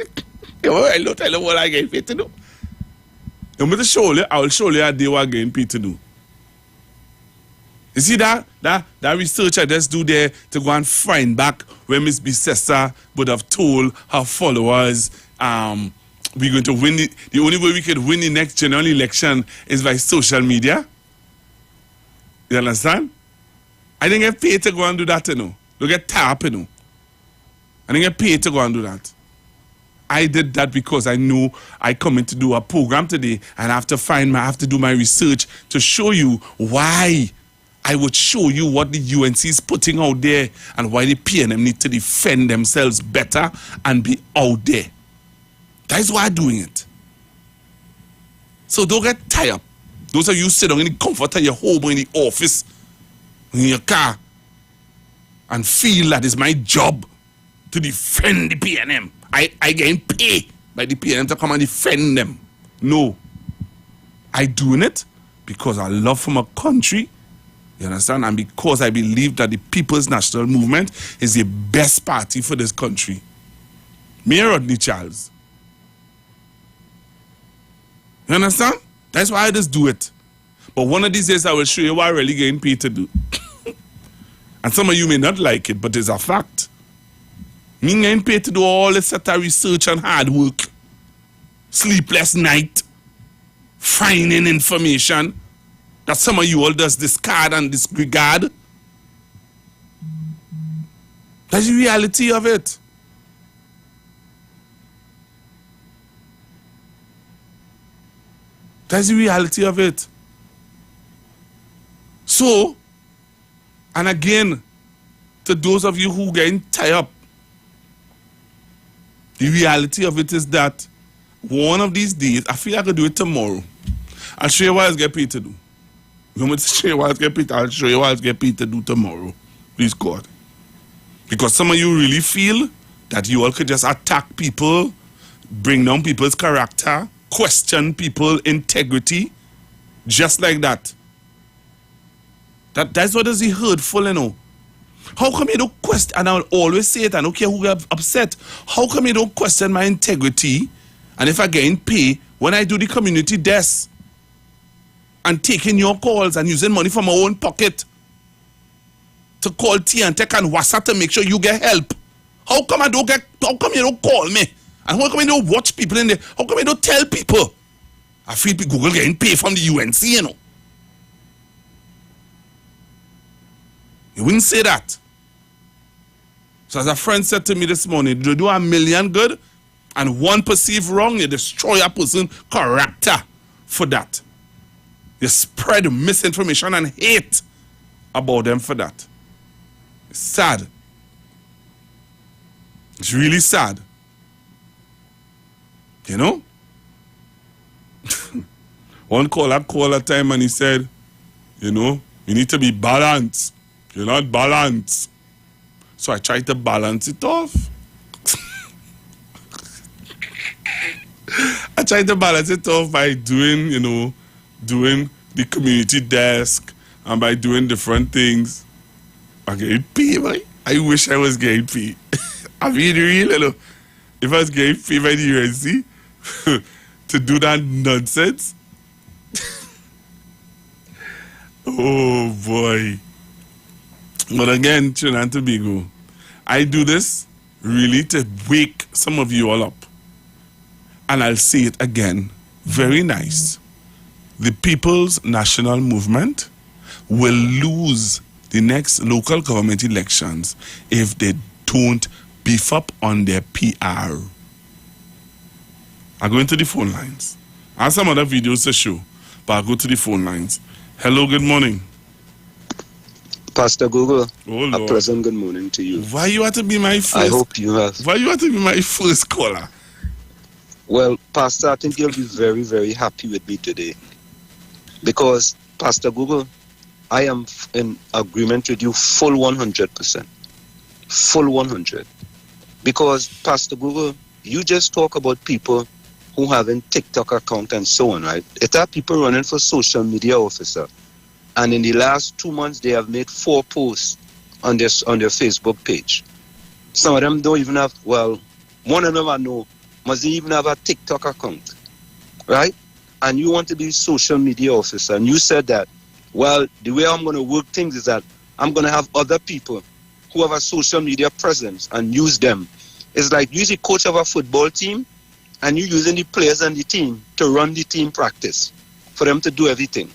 I tell you what I getting paid to do. You want me to show you? I will show you a day what I getting paid to do. You see that research I just do there to go and find back where Miss Bissessa would have told her followers we're going to win the only way we could win the next general election is by social media. You understand? I didn't get paid to go and do that, you know. Don't get tap, you know. I didn't get paid to go and do that. I did that because I knew I come in to do a program today and I have to do my research to show you why I would show you what the UNC is putting out there and why the PNM need to defend themselves better and be out there. That is why I'm doing it. So don't get tired up. Those of you sit down in the comfort of your home or in the office, in your car, and feel that it's my job to defend the PNM. I get paid by the PNM to come and defend them. No. I doing it because I love for my country. You understand? And because I believe that the People's National Movement is the best party for this country. Mayor Rodney Charles. You understand? That's why I just do it. But one of these days I will show you what I'm really getting paid to do. And some of you may not like it, but it's a fact. Me getting paid to do all this set of research and hard work. Sleepless night. Finding information that some of you all just discard and disregard. That's the reality of it. That's the reality of it. So, and again, to those of you who getting tied up, the reality of it is that one of these days, I feel I could do it tomorrow. I'll show you what I get paid to do. You want me to show you what I get paid? I'll show you what I get paid to do tomorrow. Please God. Because some of you really feel that you all could just attack people, bring down people's character, question people's integrity, just like that. That's what is hurtful, you know. How come you don't question, and I'll always say it, I don't care who get upset, how come you don't question my integrity, and if I get paid, when I do the community desk, and taking your calls and using money from my own pocket to call T and Tech and WhatsApp to make sure you get help. How come you don't call me? And how come you don't watch people in there? How come you don't tell people? I feel Google getting paid from the UNC, you know. You wouldn't say that. So as a friend said to me this morning, you do a million good and one perceive wrong, you destroy a person's character for that. You spread misinformation and hate about them for that. It's sad. It's really sad. You know? One caller called a time and he said, you know, you need to be balanced. You're not balanced. So I tried to balance it off. I tried to balance it off by doing the community desk and by doing different things. I'm getting paid, man. I wish I was getting paid. I mean, real, you know, if I was getting paid by the UNC to do that nonsense, Oh boy. But again, Trinidad and Tobago, I do this really to wake some of you all up. And I'll say it again, very nice. The People's National Movement will lose the next local government elections if they don't beef up on their PR. I go into the phone lines. I have some other videos to show, but I'll go to the phone lines. Hello, good morning. Pastor Google, a pleasant good morning to you. Why you have to be my first? I hope you have. Why you have to be my first caller? Well, Pastor, I think you'll be very, very happy with me today. Because, Pastor Google, I am in agreement with you full 100%. Full 100. Because, Pastor Google, you just talk about people who have a TikTok account and so on, right? It are people running for social media officer. And in the last 2 months, they have made 4 posts on their Facebook page. Some of them don't even have, well, one of them I know, must even have a TikTok account, right? And you want to be social media officer, and you said that, well, the way I'm going to work things is that I'm going to have other people who have a social media presence and use them. It's like you're the coach of a football team, and you're using the players and the team to run the team practice, for them to do everything.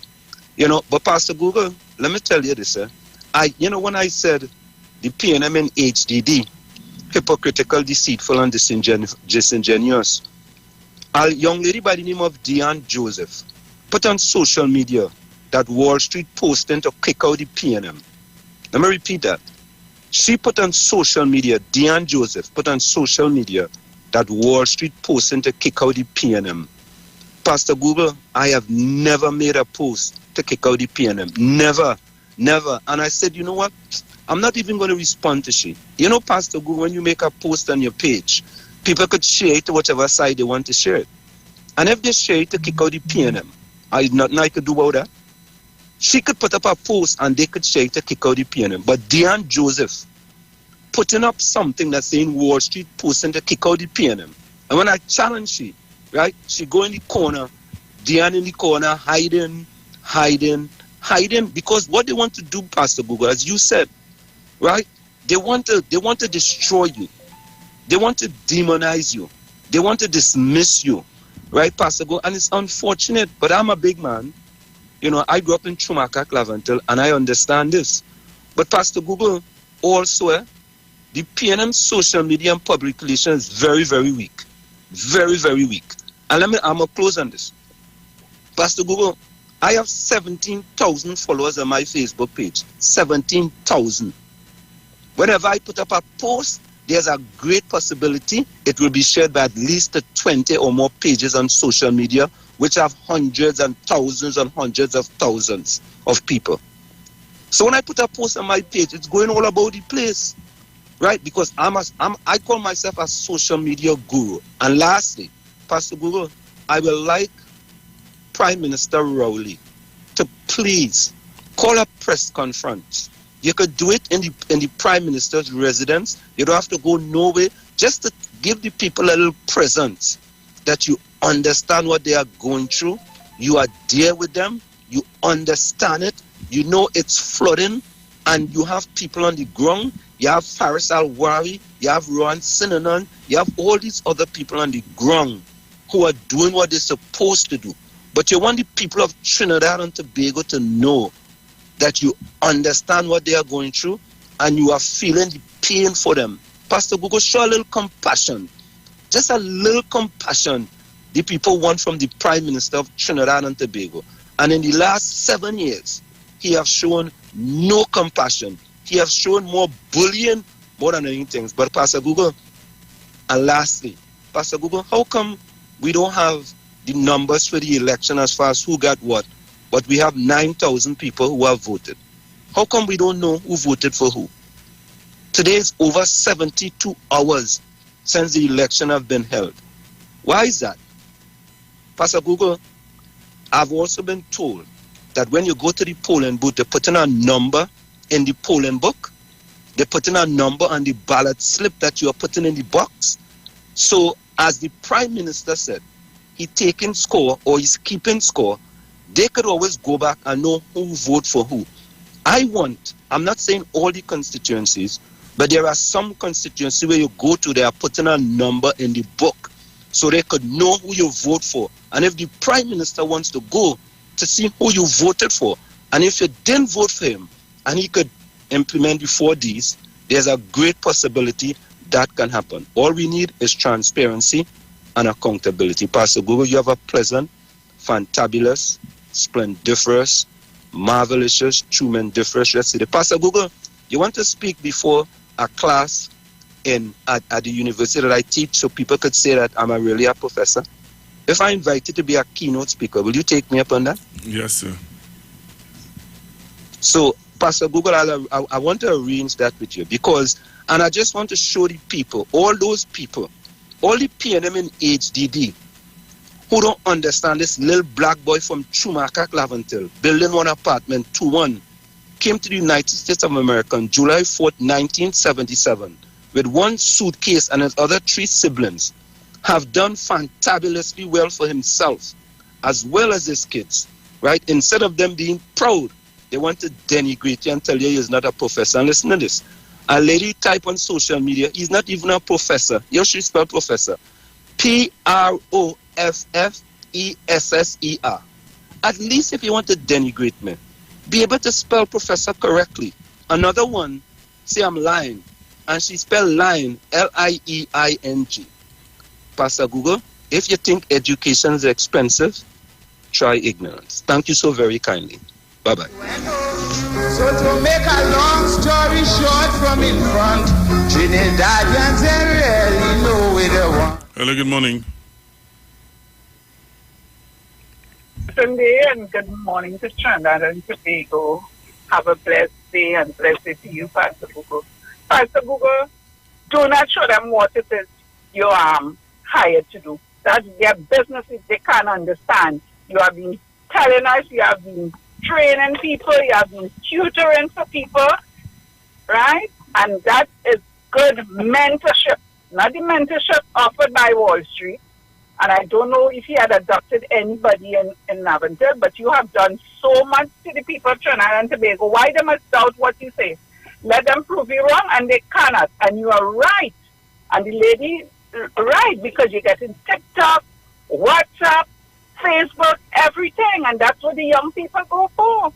You know, but Pastor Google, let me tell you this, when I said the PNM and HDD, hypocritical, deceitful, and disingenuous, a young lady by the name of Diane Joseph put on social media that Wall Street posting to kick out the PNM. Let me repeat that. She put on social media, Diane Joseph put on social media that Wall Street posting to kick out the PNM. Pastor Google, I have never made a post to kick out the PNM. Never, never. And I said, you know what? I'm not even going to respond to she. You know, Pastor Google, when you make a post on your page, people could share it to whichever side they want to share it. And if they share it to kick out the PNM, nothing I could do about that. She could put up a post and they could share it to kick out the PNM. But Diane Joseph putting up something that's saying Wall Street posting to kick out the PNM. And when I challenge she, right, she go in the corner, Diane in the corner, hiding, because what they want to do, Pastor Google, as you said, right, they want to destroy you. They want to demonize you. They want to dismiss you, right, Pastor Google? And it's unfortunate, but I'm a big man. You know, I grew up in Chumaka, Claventel, and I understand this. But Pastor Google, also, the PNM social media and public relations is very, very weak. Very, very weak. And I'm going to close on this. Pastor Google, I have 17,000 followers on my Facebook page. 17,000. Whenever I put up a post, there's a great possibility it will be shared by at least 20 or more pages on social media, which have hundreds and thousands and hundreds of thousands of people. So when I put a post on my page, it's going all about the place, right? Because I call myself a social media guru. And lastly, Pastor Google, I will like Prime Minister Rowley to please call a press conference. You could do it in the Prime Minister's residence. You don't have to go nowhere. Just to give the people a little presence that you understand what they are going through. You are there with them. You understand it. You know it's flooding. And you have people on the ground. You have Faris Al-Wari. You have Rohan Sinanan. You have all these other people on the ground who are doing what they're supposed to do. But you want the people of Trinidad and Tobago to know that you understand what they are going through and you are feeling the pain for them. Pastor Google, show a little compassion. Just a little compassion the people want from the Prime Minister of Trinidad and Tobago. And in the last 7 years, he has shown no compassion. He has shown more bullying more than anything. But Pastor Google, and lastly, Pastor Google, how come we don't have the numbers for the election as far as who got what? But we have 9,000 people who have voted. How come we don't know who voted for who? Today is over 72 hours since the election have been held. Why is that? Pastor Google, I've also been told that when you go to the polling booth, they put in a number in the polling book. They put in a number on the ballot slip that you are putting in the box. So, as the Prime Minister said, he's taking score or he's keeping score they could always go back and know who vote for who. I'm not saying all the constituencies, but there are some constituencies where you go to, they are putting a number in the book so they could know who you vote for. And if the Prime Minister wants to go to see who you voted for, and if you didn't vote for him, and he could implement the 4Ds, there's a great possibility that can happen. All we need is transparency and accountability. Pastor Google, you have a pleasant, fantabulous, splendiferous, marvelous, tremendous yesterday. Pastor Google, you want to speak before a class at the university that I teach so people could say that I'm really a professor? If I invite you to be a keynote speaker, will you take me up on that? Yes, sir. So, Pastor Google, I want to arrange that with you because, and I just want to show the people, all those people, all the PNM and HDD who don't understand this little black boy from Chumaka, Claventil, building one apartment, 2-1, came to the United States of America on July 4th, 1977, with one suitcase and his other 3 siblings, have done fantabulously well for himself, as well as his kids, right? Instead of them being proud, they want to denigrate you and tell you he's not a professor. And listen to this. A lady type on social media, he's not even a professor. You should spell professor. Professor. At least if you want to denigrate me, be able to spell professor correctly. Another one, say I'm lying, and she spelled lying, L-I-E-I-N-G. Pastor Google, if you think education is expensive, try ignorance. Thank you so very kindly. Bye-bye. So to make a long story short from in front, Trinidadians they really know where they want. Hello, good morning. Sunday and good morning to Trinidad and Tobago. Have a blessed day and blessed day to you, Pastor Google. Pastor Google, do not show them what it is you are hired to do. That's their business if they can't understand. You have been telling us, you have been training people, you have been tutoring for people, right? And that is good mentorship, not the mentorship offered by Wall Street. And I don't know if he had adopted anybody in Laventille, but you have done so much to the people of Trinidad and Tobago. Why they must doubt what you say? Let them prove you wrong, and they cannot. And you are right. And the lady, right, because you get in TikTok, WhatsApp, Facebook, everything, and that's what the young people go for.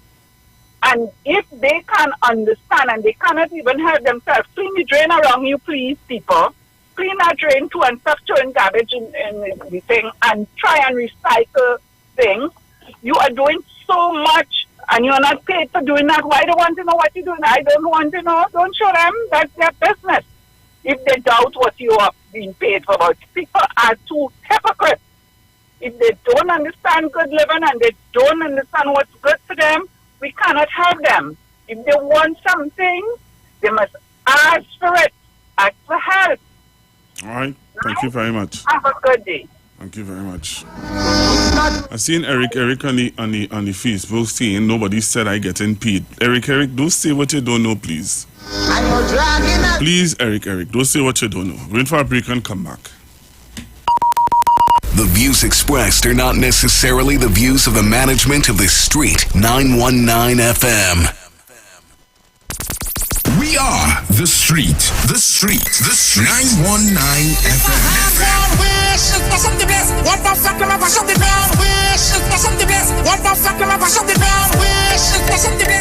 And if they can't understand and they cannot even help themselves, clean the drain around you, please, people. Clean that drain too and stop throwing garbage in the thing and try and recycle things. You are doing so much and you're not paid for doing that. Why do you want to know what you're doing? I don't want to know. Don't show them. That's their business. If they doubt what you are being paid for, but people are too hypocrites. If they don't understand good living and they don't understand what's good for them, we cannot help them. If they want something, they must ask for it. Ask for help. All right. Thank you very much. Have a good day. Thank you very much. I've seen Eric on the Facebook saying nobody said I getting paid. Eric, don't say what you don't know, please. Please, Eric, don't say what you don't know. Wait for a break and come back. The views expressed are not necessarily the views of the management of the Street 919 FM. We are the Street. The Street. The Street. 919 FM.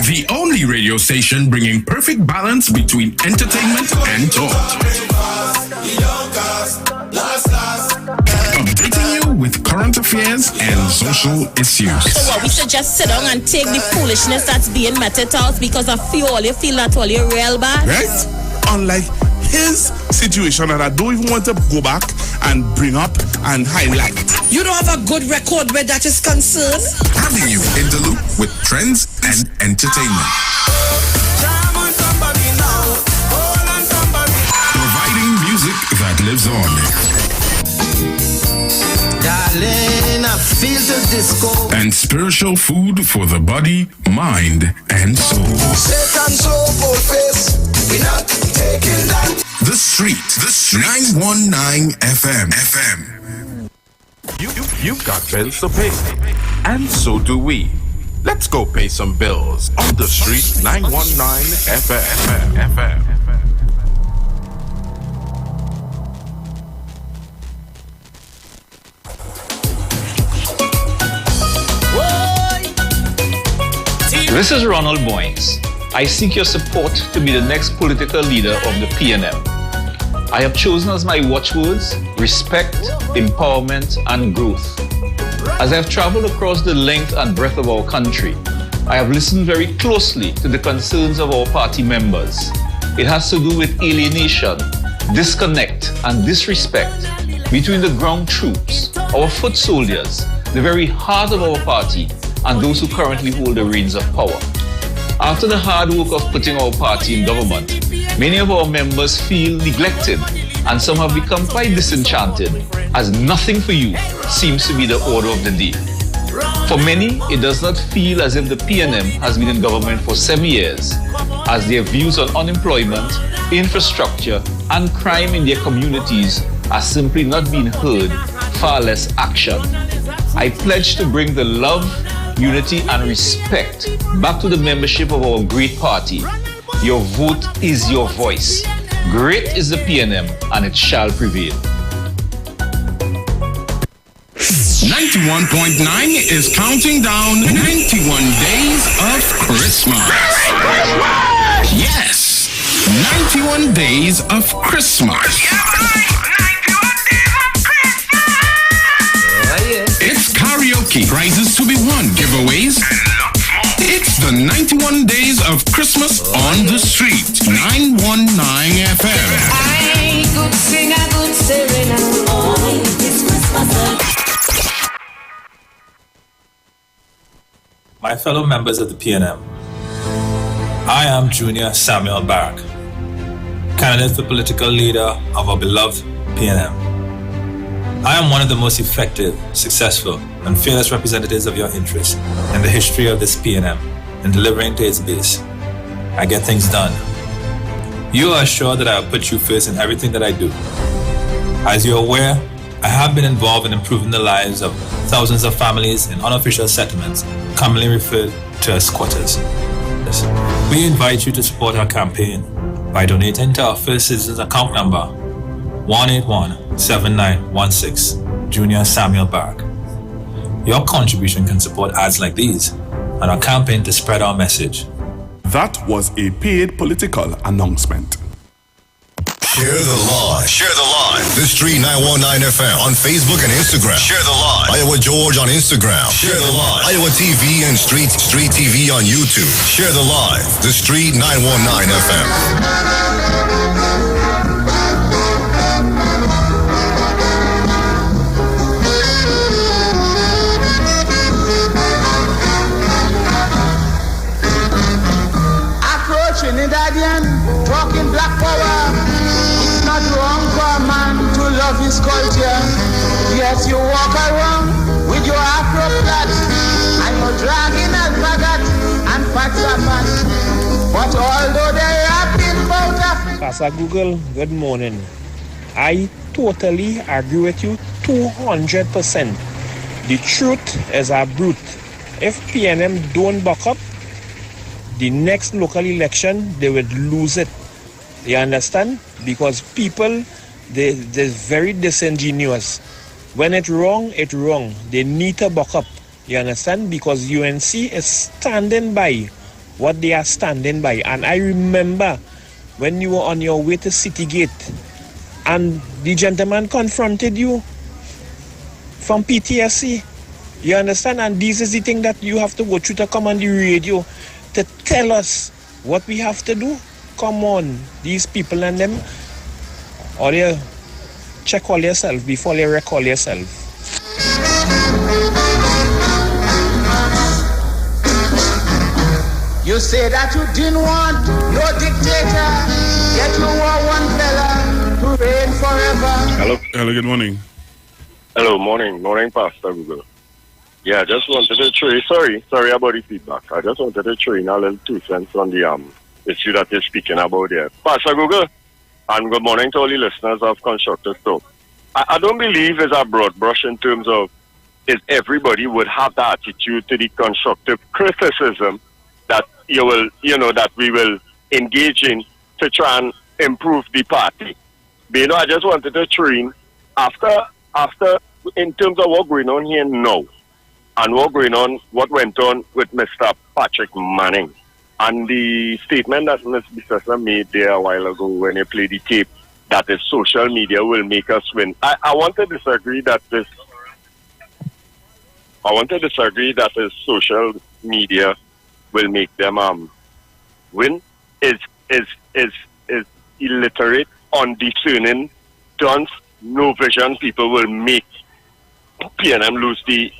The only radio station bringing perfect balance between entertainment and talk. Updating you with current affairs and social issues. So what, we should just sit down and take the foolishness that's being meted out because of all you feel that all you're real bad? Right? Unlike his situation that I don't even want to go back and bring up and highlight. You don't have a good record where that is concerned? Having you in the loop with trends and entertainment. Providing music that lives on. Darling, I feel the disco. And spiritual food for the body, mind, and soul. We're not taking that. The Street. 919 FM. You've got bills to pay. And so do we. Let's go pay some bills on the street 919 FM. This is Ronald Boynes. I seek your support to be the next political leader of the PNM. I have chosen as my watchwords respect, empowerment, and growth. As I have traveled across the length and breadth of our country, I have listened very closely to the concerns of our party members. It has to do with alienation, disconnect, and disrespect between the ground troops, our foot soldiers, the very heart of our party, and those who currently hold the reins of power. After the hard work of putting our party in government, many of our members feel neglected, and some have become quite disenchanted, as nothing for you seems to be the order of the day. For many, it does not feel as if the PNM has been in government for 7 years, as their views on unemployment, infrastructure, and crime in their communities are simply not being heard, far less action. I pledge to bring the love, unity, and respect back to the membership of our great party. Your vote is your voice. Great is the PNM, and it shall prevail. 91.9 is counting down 91 days of Christmas. Yes, 91 days of Christmas. It's karaoke, prizes to be won, giveaways. It's the 91 days of Christmas on the street. 919 FM. I could sing a good serenade. Oh, it's Christmas. My fellow members of the PNM, I am Junior Samuel Barrack, candidate for political leader of our beloved PNM. I am one of the most effective, successful, and fearless representatives of your interests in the history of this PNM in delivering to its base. I get things done. You are assured that I will put you first in everything that I do. As you are aware, I have been involved in improving the lives of thousands of families in unofficial settlements, commonly referred to as squatters. We invite you to support our campaign by donating to our First Citizens account number 181-7916, Junior Samuel Barrack. Your contribution can support ads like these and our campaign to spread our message. That was a paid political announcement. Share the live. Share the live. The Street 919 FM on Facebook and Instagram. Share the live. Iowa George on Instagram. Share the live. Iowa TV and Street TV on YouTube. Share the live. The Street 919 FM. Trinidadian, talking black power. It's not wrong for a man to love his culture. Yes, you walk around with your afro flat and you're dragging alpagat and fatsapat. But although they're rapping about Africa. Pastor Google, good morning. I totally agree with you 200%. The truth is a brute. If PNM don't back up, the next local election, they would lose it. You understand? Because people, they're very disingenuous. When it's wrong, it's wrong. They need to back up. You understand? Because UNC is standing by what they are standing by. And I remember when you were on your way to City Gate and the gentleman confronted you from PTSC. You understand? And this is the thing that you have to go through to come on the radio to tell us what we have to do. Come on, these people and them, or you check all yourself before you recall yourself. You say that you didn't want no dictator, yet you want one fella to reign forever. Hello, good morning. Hello, morning, Pastor Google. Yeah, I just wanted to throw, sorry about the feedback. I just wanted to throw in a little 2 cents on the issue that you're speaking about there. Pastor Google, and good morning to all the listeners of Constructive Talk. I don't believe it's a broad brush in terms of is everybody would have the attitude to the constructive criticism that that we will engage in to try and improve the party. But, I just wanted to train after in terms of what's going on here now and what went on with Mr. Patrick Manning and the statement that Ms. Bissessa made there a while ago when he played the tape that is social media will make us win. I want to disagree that this social media will make them win is illiterate, undiscerning, dunce, no vision people will make PNM lose the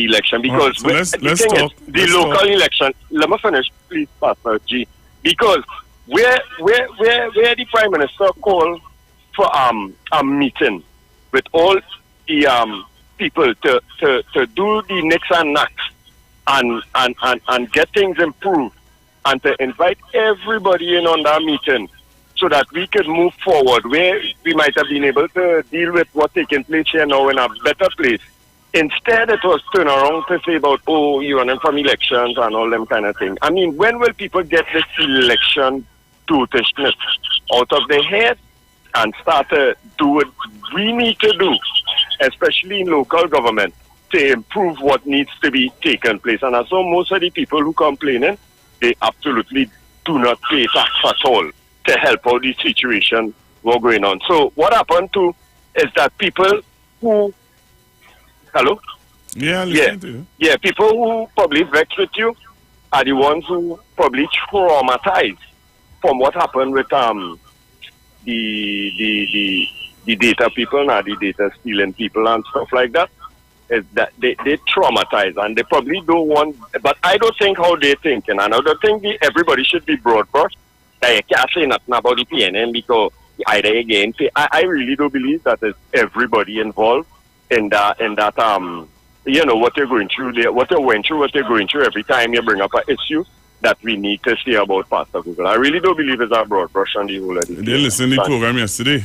election because the local election. Let me finish, please, Pastor G. Because where the Prime Minister called for a meeting with all the people to do the nicks and knacks and get things improved and to invite everybody in on that meeting so that we could move forward where we might have been able to deal with what's taking place here now in a better place. Instead, it was turned around to say about, you're running from elections and all them kind of thing. I mean, when will people get this election dotishness out of their head and start to do what we need to do, especially in local government, to improve what needs to be taken place? And I saw most of the people who complaining, they absolutely do not pay tax at all to help out the situation what's going on. So what happened too is that people who hello? Yeah, listen to you. Yeah, people who probably vex with you are the ones who probably traumatized from what happened with the data people and the data stealing people and stuff like that. Is that they traumatize and they probably don't want, but I don't think how they're thinking, and I don't think everybody should be broad brushed. I can't say nothing about the PNM because either again, I really do believe that there's everybody involved in that what you're going through there, what they're going through every time you bring up an issue that we need to say about Pastor Google. I really do believe it's a broad brush on the whole of You didn't listen to the program yesterday?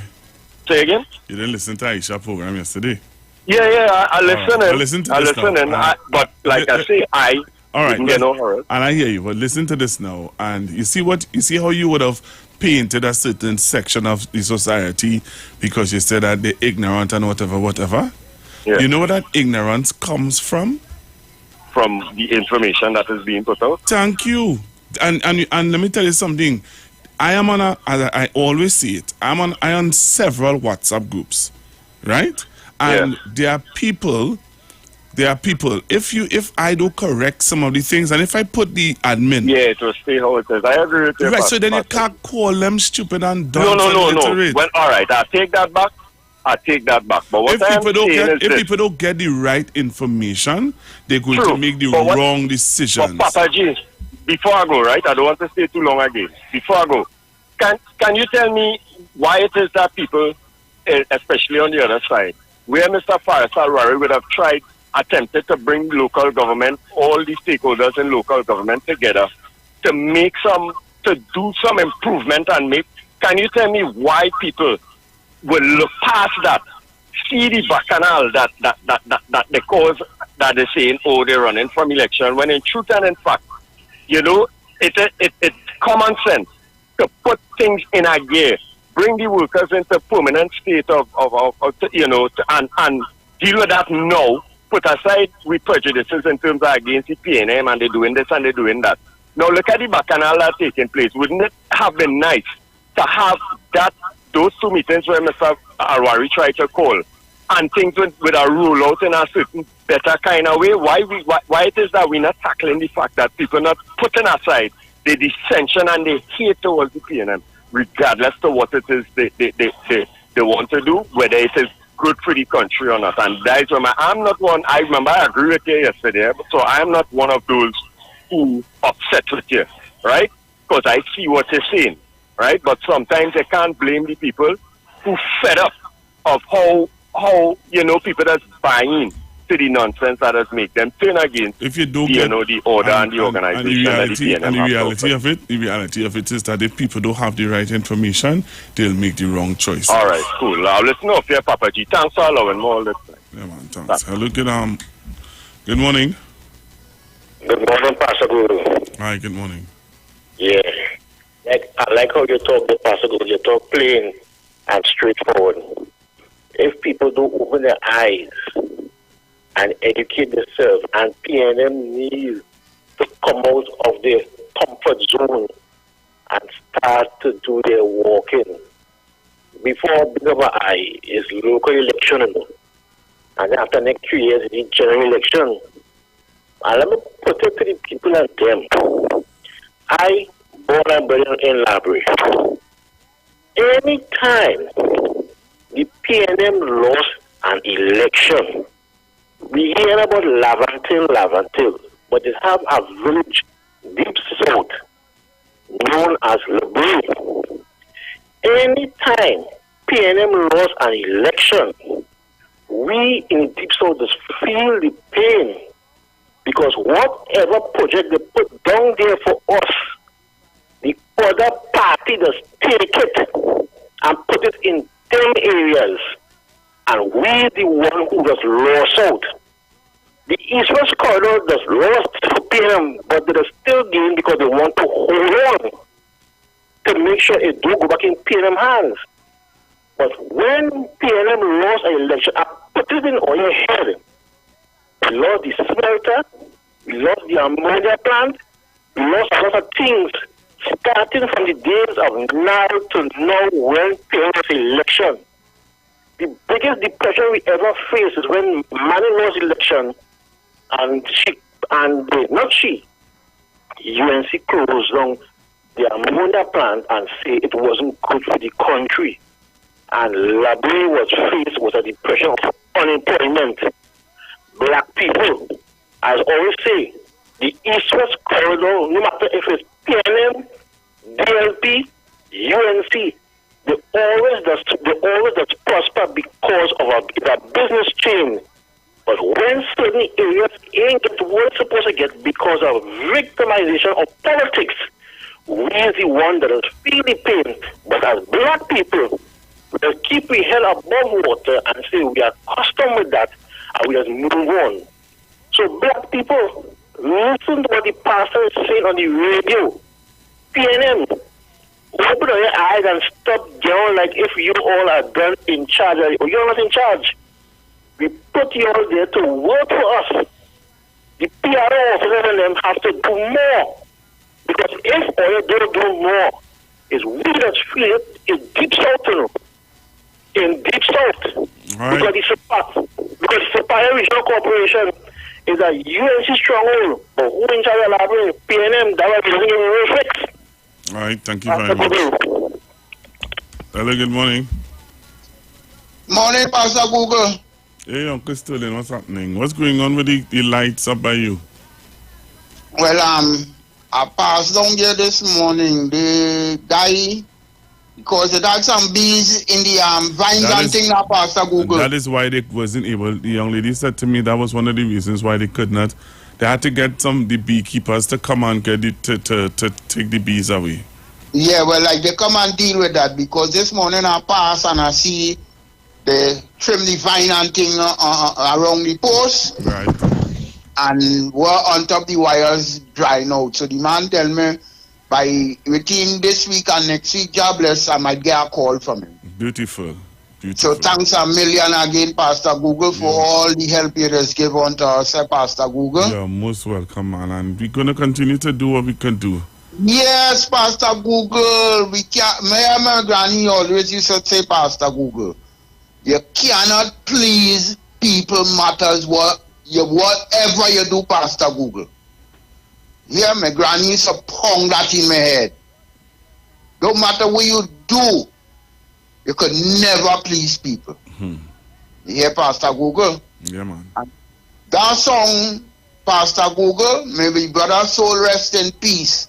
Say again? You didn't listen to Aisha program yesterday? Yeah, I listen. I listen to this now. But like I say, all right, didn't get no hurry. And I hear you, but listen to this now. And you see how you would have painted a certain section of the society because you said that they're ignorant and whatever. Yeah. You know where that ignorance comes from? From the information that is being put out. Thank you. And let me tell you something. I am as I always say it, I am on several WhatsApp groups, right? And there are people. If I do correct some of the things, and if I put the admin, it will stay how it is. I agree with you. Right, so then you can't call them stupid and dumb. No. Well, all right, I take that back. But what if people don't get the right information, they're going to make the wrong decisions. But Papa G, before I go, right? I don't want to stay too long again. Before I go, can you tell me why it is that people, especially on the other side, where Mr. Faisal Rari would have attempted to bring local government, all the stakeholders in local government together to do some improvement and can you tell me why people will look past that, see the bacchanal that they cause, that they're saying, they're running from election, when in truth and in fact, it's common sense to put things in a gear, bring the workers into permanent state and deal with that now, put aside with prejudices in terms of against the PNM and they're doing this and they're doing that. Now look at the bacchanal that's taking place. Wouldn't it have been nice to have those two meetings where Mr. Arwari tried to call and things with a rule out in a certain better kind of way? Why it is that we're not tackling the fact that people not putting aside the dissension and the hate towards the PNM, regardless of what it is they want to do, whether it is good for the country or not. And that is why I'm not one. I remember I agree with you yesterday, so I'm not one of those who upset with you, right? Because I see what you're saying, right? But sometimes I can't blame the people who fed up of how people that's buying to the nonsense that has made them turn against if you do the order and the organization. And the reality of it is that if people don't have the right information, they'll make the wrong choice. All right, cool. Now listen up here, Papa G. Thanks for allowing more all this time. Yeah, man, thanks. I look at Good morning. Good morning, Pastor Guru. Hi, good morning. Yeah. I like how you talk, the Pastor Guru. You talk plain and straightforward. If people don't open their eyes and educate themselves, and PNM needs to come out of their comfort zone and start to do their walking. Before big of an eye is local election, and after next 3 years is general election. And let me put it to the people and them. I born and bred in Library. Anytime the PNM lost an election, we hear about Lavantil, but it have a village deep south known as Lebrun. Anytime PNM lost an election, we in deep south just feel the pain because whatever project they put down there for us, the other party just take it and put it in them areas, and we the one who just lost out. The East-West corridor just lost to PNM, but they are still gaining because they want to hold on to make sure it don't go back in PNM hands. But when PNM lost an election, I put it in on your head. We lost the smelter, we lost the ammonia plant, we lost a lot of things, starting from the days of now to now when PNM election. The biggest depression we ever faced is when Manny lost election and UNC closed down the ammonia plant and say it wasn't good for the country. And Labrie was faced with a depression of unemployment. Black people, as I always say, the East-West corridor, no matter if it's PNM, DLP, UNC, they always just prosper because of a business chain. But when certain areas ain't get what it's supposed to get because of victimization of politics, we is the one that is feeling pain. But as black people, we keep we head above water and say we are accustomed with that and we just move on. So black people, listen to what the pastor is saying on the radio. PNM, open your eyes and stop yelling like if you all are done in charge or you're not in charge. We put you all there to work for us. The PRO officers and them have to do more. Because if oil don't do more, it's we that feel it in deep south, you know. In deep south. Right. Because Superior Regional Corporation is a UNC stronghold, but who in charge of Library? PNM, that was doesn't get a fix. All right, thank you very much. Hello, good morning. Morning, Pastor Google. Hey, Uncle Sterling, what's happening? What's going on with the lights up by you? Well, I passed down here this morning. The guy, because it had some bees in the vines and thing now, Pastor Google. That is why they wasn't able. The young lady said to me that was one of the reasons why they could not. They had to get the beekeepers to come and get it to take the bees away. Yeah, well, like they come and deal with that because this morning I pass and I see they trim the vine and thing around the post. Right. And we're on top the wires drying out. So the man tell me within this week and next week, God bless, I might get a call from him. Beautiful. So thanks a million again, Pastor Google, for all the help you just give unto us, Pastor Google. You're most welcome, man. And we're going to continue to do what we can do. Yes, Pastor Google. We can't. My granny always used to say, Pastor Google, you cannot please people matters whatever you do, Pastor Google. Yeah, my granny used to pound that in my head. No matter what you do, you could never please people. You hear, Pastor Google? Yeah, man. That song, Pastor Google, maybe brother soul rest in peace.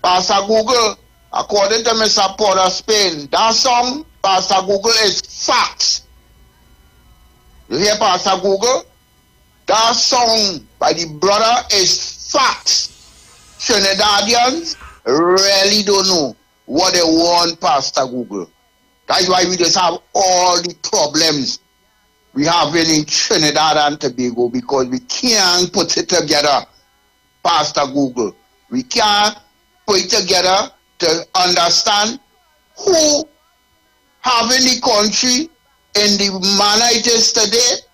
Pastor Google, according to Mr. Porter Spain, that song, Pastor Google, is facts. You hear, Pastor Google? That song by the brother is facts. Trinidadians really don't know what they want, Pastor Google. That's why we just have all the problems. we have in Trinidad and Tobago because we can't put it together, Pastor Google. We can't put it together to understand who having the country in the manner it is today,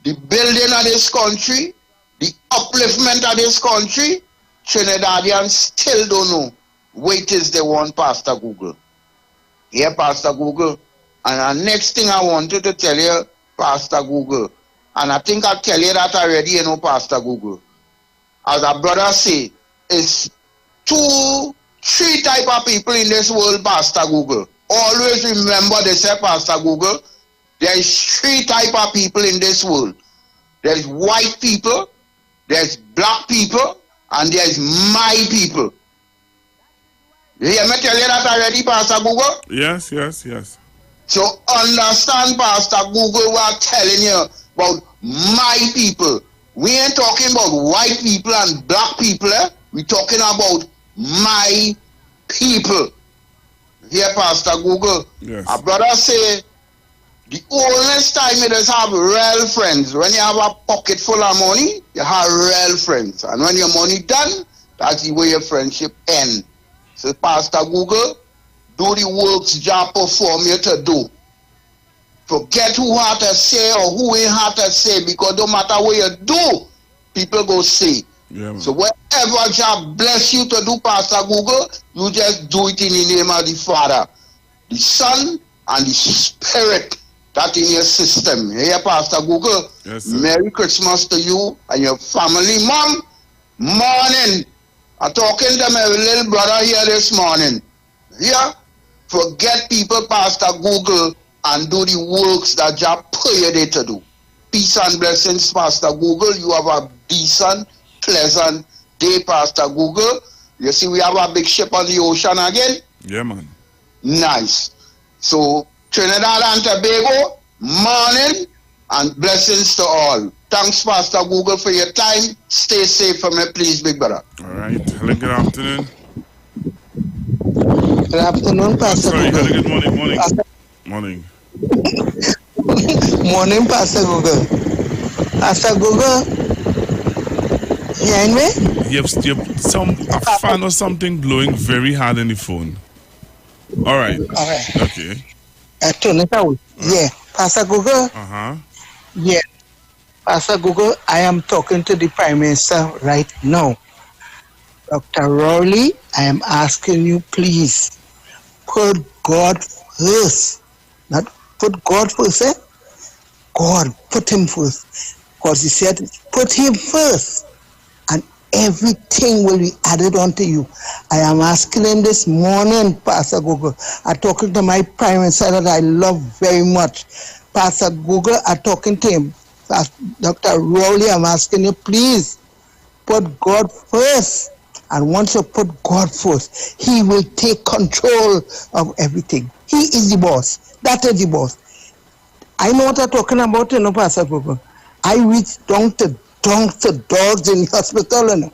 the building of this country, the upliftment of this country. Trinidadians still don't know what it is they want, Pastor Google. Yeah, Pastor Google. And the next thing I wanted to tell you, Pastor Google, and I think I tell you that already, you know, Pastor Google. As a brother say, it's 3 type of people in this world, Pastor Google. Always remember they say, Pastor Google, there is 3 type of people in this world. There is white people, there's black people, and there's my people. You hear me tell you that already, Pastor Google? Yes, yes, yes. So understand, Pastor Google, what I'm telling you about my people. We ain't talking about white people and black people, eh? We're talking about my people. Here, Pastor Google. Yes. A brother say, the only time you just have real friends, when you have a pocket full of money, you have real friends. And when your money done, that's the way your friendship end. So, Pastor Google, do the works job perform you to do. Forget who had to say or who ain't had to say, because no matter what you do, people go say. Yeah, so whatever job bless you to do, Pastor Google, you just do it in the name of the Father, the Son, and the Spirit that in your system. Here, Pastor Google, yes, sir. Merry Christmas to you and your family. Mom, morning. I'm talking to my little brother here this morning. Yeah? Forget people, Pastor Google, and do the works that Jah put you there to do. Peace and blessings, Pastor Google. You have a decent, pleasant day, Pastor Google. You see, we have a big ship on the ocean again. Yeah, man. Nice. So, Trinidad and Tobago, morning, and blessings to all. Thanks, Pastor Google, for your time. Stay safe for me, please, big brother. All right. Hello, good afternoon. Good afternoon, Pastor Sorry, Google. hello, good morning, morning. Morning. Morning, Pastor Google. Pastor Google, you hearing me? You have a fan or something blowing very hard in the phone. All right. Okay. Turn it out. Yeah, Pastor Google. Uh-huh. Yeah, Pastor Google, I am talking to the Prime Minister right now. Dr. Rowley, I am asking you, please, put God first. Not put God first, eh? God, put him first. Because he said, put him first. And everything will be added onto you. I am asking him this morning, Pastor Google. I'm talking to my Prime Minister that I love very much. Pastor Google, I'm talking to him. Dr. Rowley, I'm asking you, please, put God first. And once you put God first, he will take control of everything. He is the boss. That is the boss. I know what I'm talking about, you know, Pastor Google. I reach down to dogs in the hospital, you know.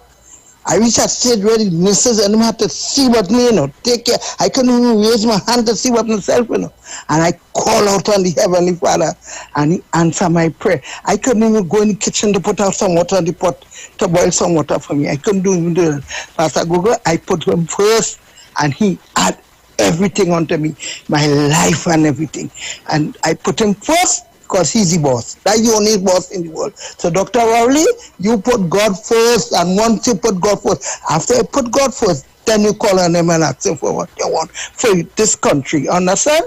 I reach a stage where the nurses and them have to see what me, you know, take care. I couldn't even raise my hand to see what myself, you know. And I call out on the Heavenly Father and he answer my prayer. I couldn't even go in the kitchen to put out some water in the pot to boil some water for me. I couldn't even do that. Pastor Google, I put him first and he add everything onto me, my life and everything. And I put him first because he's the boss. That's the only boss in the world. So Dr. Rowley, you put God first, and once you put God first, after you put God first, then you call on him and ask him for what you want for this country. Understand?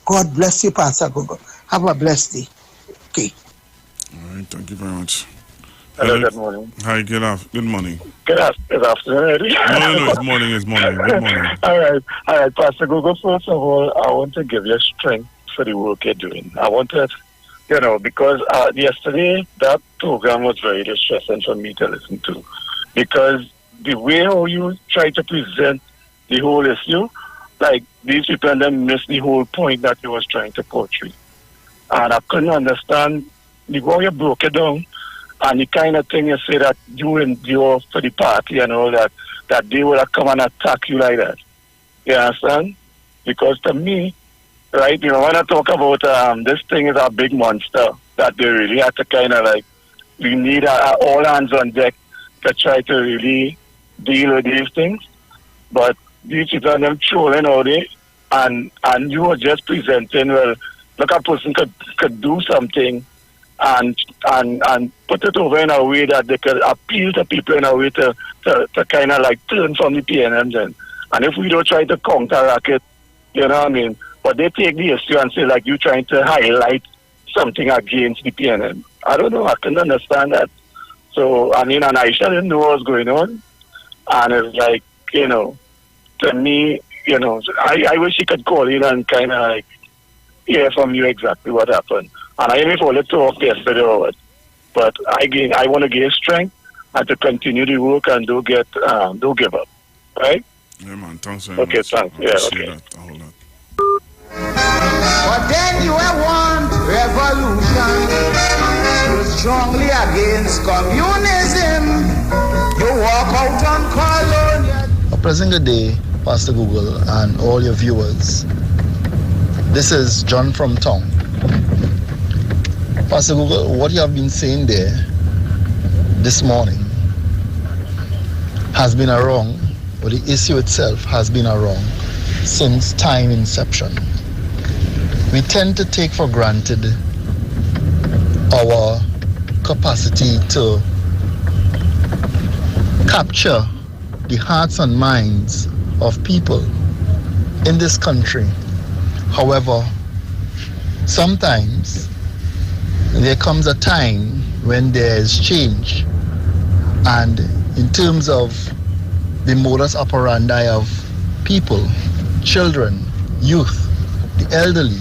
God bless you, Pastor Google. Have a blessed day. Okay. All right, thank you very much. Hello, good morning. Hi, good morning. Good afternoon, Eddie. No, it's morning. Good morning. All right, Pastor Google, first of all, I want to give you strength for the work you're doing. I wanted, you know, because yesterday that program was very distressing for me to listen to, because the way how you try to present the whole issue, like these people and them missed the whole point that you was trying to portray. And I couldn't understand the way you broke it down and the kind of thing you say that you endure for the party and all that, that they would have come and attack you like that. You understand? Because to me, right, you know, when I talk about this thing is a big monster, that they really had to kind of like, we need all hands on deck to try to really deal with these things. But these people are them trolling all day, and you were just presenting, well, look, a person could do something and put it over in a way that they could appeal to people in a way to kind of like turn from the PNM then. And if we don't try to counteract it, you know what I mean? But they take the issue and say, like, you trying to highlight something against the PNM. I don't know. I can understand that. So, I mean, and Aisha didn't know what was going on. And it's like, you know, to me, you know, I wish she could call in and kind of like hear from you exactly what happened. And I even followed talk yesterday or what. But I want to give strength and to continue the work and don't give up. Right? Yeah, man. Thanks very much. Okay, thanks. Yeah, okay. That, a whole lot. But then you want revolution. You're strongly against communism. You walk out on colonial. A pleasant good day, Pastor Google, and all your viewers. This is John from town. Pastor Google, what you have been saying there this morning has been a wrong, but the issue itself has been a wrong since time inception. We tend to take for granted our capacity to capture the hearts and minds of people in this country. However, sometimes there comes a time when there is change, and in terms of the modus operandi of people, children, youth, the elderly,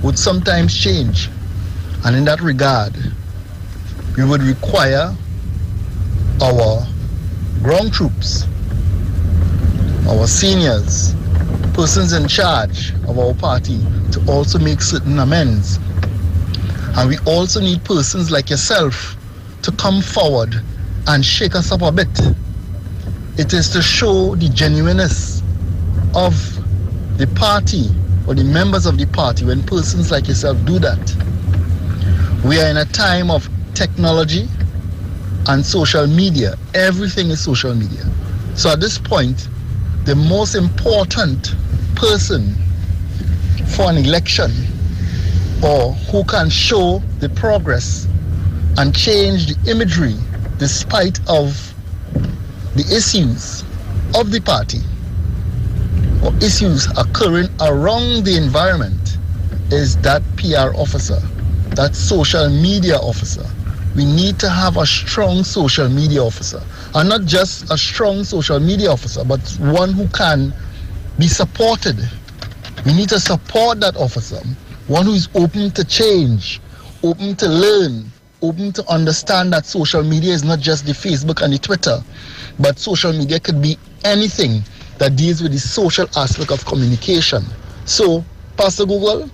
would sometimes change. And in that regard, we would require our ground troops, our seniors, persons in charge of our party to also make certain amends. And we also need persons like yourself to come forward and shake us up a bit. It is to show the genuineness of the party or the members of the party when persons like yourself do that. We are in a time of technology and social media. Everything is social media. So at this point, the most important person for an election, or who can show the progress and change the imagery despite of the issues of the party or issues occurring around the environment, is that PR officer, that social media officer. We need to have a strong social media officer, and not just a strong social media officer, but one who can be supported. We need to support that officer, one who is open to change, open to learn, open to understand that social media is not just the Facebook and the Twitter, but social media could be anything that deals with the social aspect of communication. So, Pastor Google,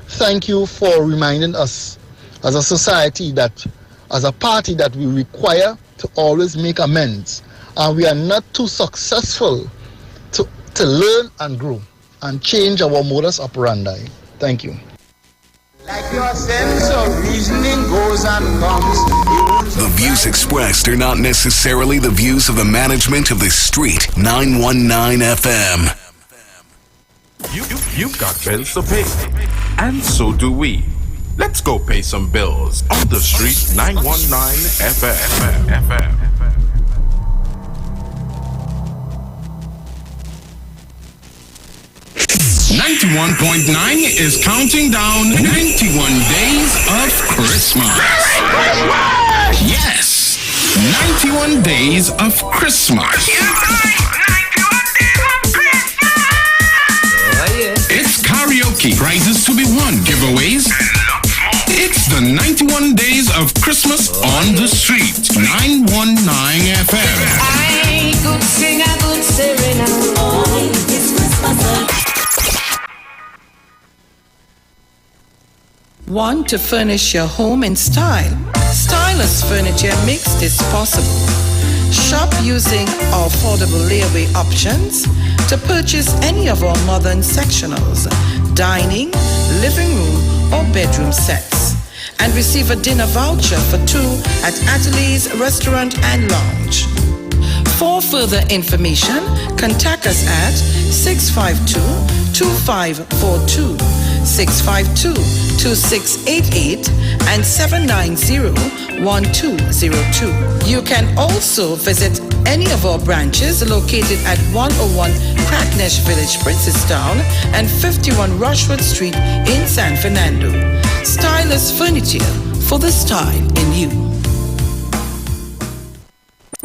thank you for reminding us as a society that, as a party, that we require to always make amends, and we are not too successful to learn and grow and change our modus operandi. Thank you. Like your sense of reasoning goes and comes. The views expressed are not necessarily the views of the management of the Street 919 FM. You've got bills to pay, and so do we. Let's go pay some bills on the Street 919 FM. 91.9 is counting down 91 days of Christmas. Yes, 91 days of Christmas. It's karaoke, prizes to be won, giveaways. It's the 91 days of Christmas on the Street 919 FM. I could sing a good serenade. Oh, it's Christmas. Want to furnish your home in style? Stylus Furniture makes this possible. Shop using our affordable layaway options to purchase any of our modern sectionals, dining, living room, or bedroom sets. and receive a dinner voucher for 2 at Atelier's Restaurant and Lounge. For further information, contact us at 652-2542, 652-2688, and 790-1202. You can also visit any of our branches located at 101 Crackness Village, Princestown, and 51 Rushwood Street in San Fernando. Stylus Furniture, for the style in you.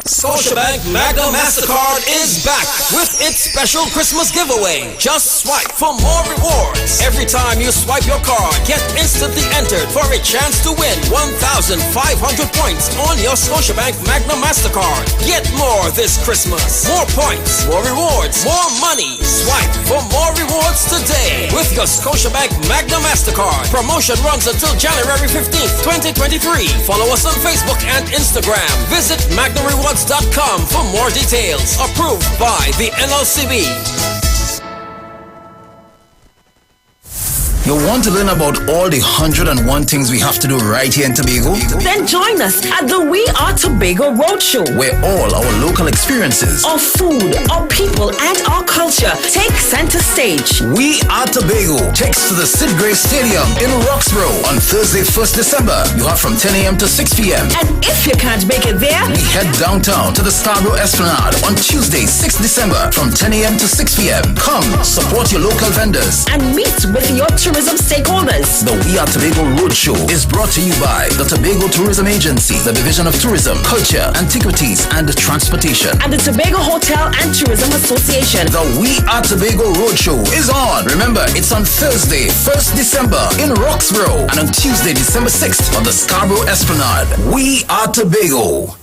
Scotiabank Magna MasterCard is back with its special Christmas giveaway. Just swipe for more rewards. Every time you swipe your card, get instantly entered for a chance to win 1,500 points on your Scotiabank Magna MasterCard. Get more this Christmas. More points, more rewards, more money. Swipe for more rewards today with your Scotiabank Magna MasterCard. Promotion runs until January 15th, 2023. Follow us on Facebook and Instagram. Visit MagnaRewards.com for more details. Approved by the NLCB. You want to learn about all the 101 things we have to do right here in Tobago? Then join us at the We Are Tobago Roadshow, where all our local experiences, our food, our people, and our culture take center stage. We Are Tobago takes to the Sid Gray Stadium in Roxborough on Thursday, 1st December. You have from 10 a.m. to 6 p.m. And if you can't make it there, we head downtown to the Scarborough Esplanade on Tuesday, 6th December from 10 a.m. to 6 p.m. Come, support your local vendors and meet with your tourism stakeholders. The We Are Tobago Roadshow is brought to you by the Tobago Tourism Agency, the Division of Tourism, Culture, Antiquities, and Transportation, and the Tobago Hotel and Tourism Association. The We Are Tobago Roadshow is on. Remember, it's on Thursday, 1st December in Roxborough, and on Tuesday, December 6th on the Scarborough Esplanade. We Are Tobago.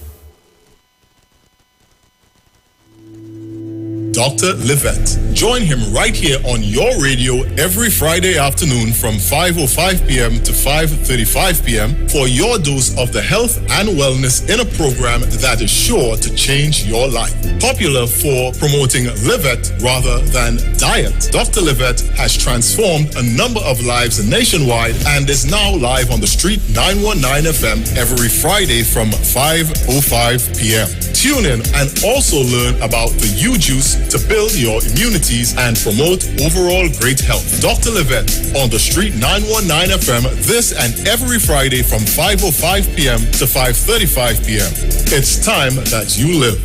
Dr. Livette. Join him right here on your radio every Friday afternoon from 5:05 p.m. to 5:35 p.m. for your dose of the health and wellness in a program that is sure to change your life. Popular for promoting Livette rather than diet, Dr. Livette has transformed a number of lives nationwide and is now live on the Street 919 FM every Friday from 5:05 p.m. Tune in and also learn about the U-Juice to build your immunities and promote overall great health. Dr. Livette on the Street 919 FM this and every Friday from 5:05 p.m. to 5:35 p.m. It's time that you live.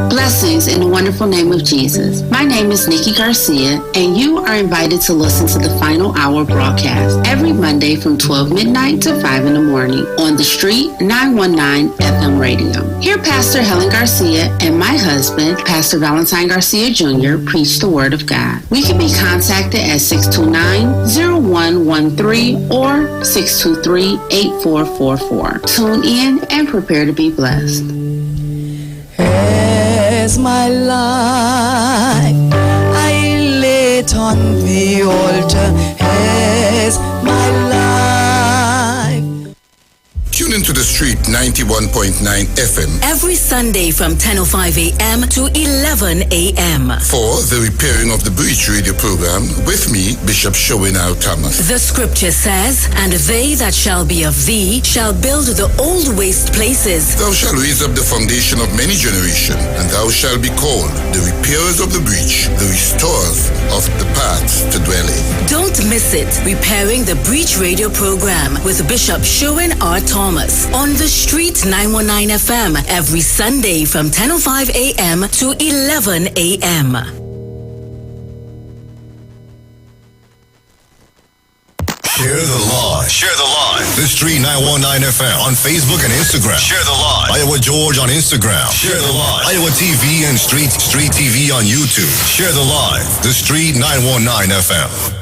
Blessings in the wonderful name of Jesus. My name is Nikki Garcia, and you are invited to listen to the Final Hour broadcast every Monday from 12 midnight to 5 in the morning on the Street 919 FM radio. Here, Pastor Helen Garcia and my husband, Pastor Valentine Garcia Jr., preach the Word of God. We can be contacted at 629-0113 or 623-8444. Tune in and prepare to be blessed. As my life I lay it on the altar, as my life. Tune into the Street 91.9 FM every Sunday from 10:05 a.m. to 11 a.m. for the Repairing of the Breach radio program with me, Bishop Showin R. Thomas. The scripture says, and they that shall be of thee shall build the old waste places. Thou shalt raise up the foundation of many generations, and thou shalt be called the repairers of the breach, the restorers of the paths to dwell in. Don't miss it. Repairing the Breach radio program with Bishop Showin R. Thomas on the Street 919 FM every Sunday from 10:05 a.m. to 11 a.m. Share the Live. Share the Live. The Street 919 FM on Facebook and Instagram. Share the Live. Iowa George on Instagram. Share the Live. Iowa TV and Street TV on YouTube. Share the Live. The Street 919 FM.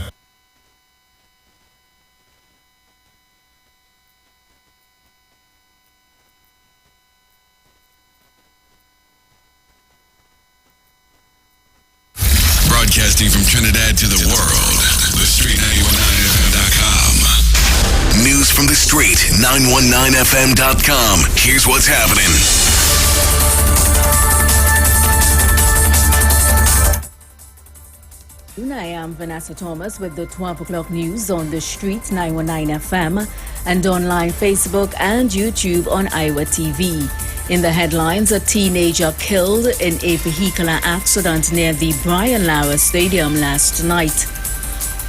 Broadcasting from Trinidad to the world, the Street919FM.com. News from the Street, 919FM.com. Here's what's happening. I am Vanessa Thomas with the 12 o'clock news on the street 919 FM and online Facebook and YouTube on Iwer TV. In the headlines, a teenager killed in a vehicular accident near the Brian Lara Stadium last night.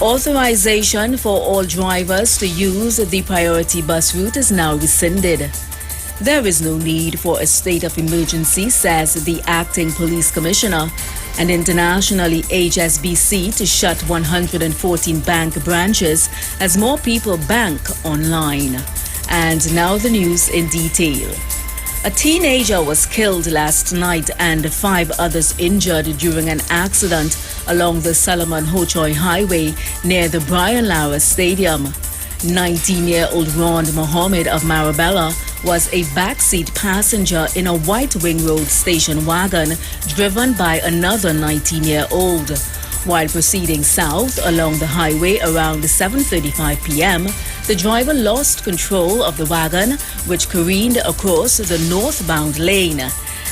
Authorization for all drivers to use the priority bus route is now rescinded. There is no need for a state of emergency, says the acting police commissioner, and internationally HSBC to shut 114 bank branches as more people bank online. And now the news in detail. A teenager was killed last night and 5 others injured during an accident along the Solomon Hochoy Highway near the Brian Lara Stadium. 19-year-old Rond Mohammed of Marabella was a backseat passenger in a White Wing Road station wagon driven by another 19-year-old. While proceeding south along the highway around 7:35 p.m., the driver lost control of the wagon, which careened across the northbound lane.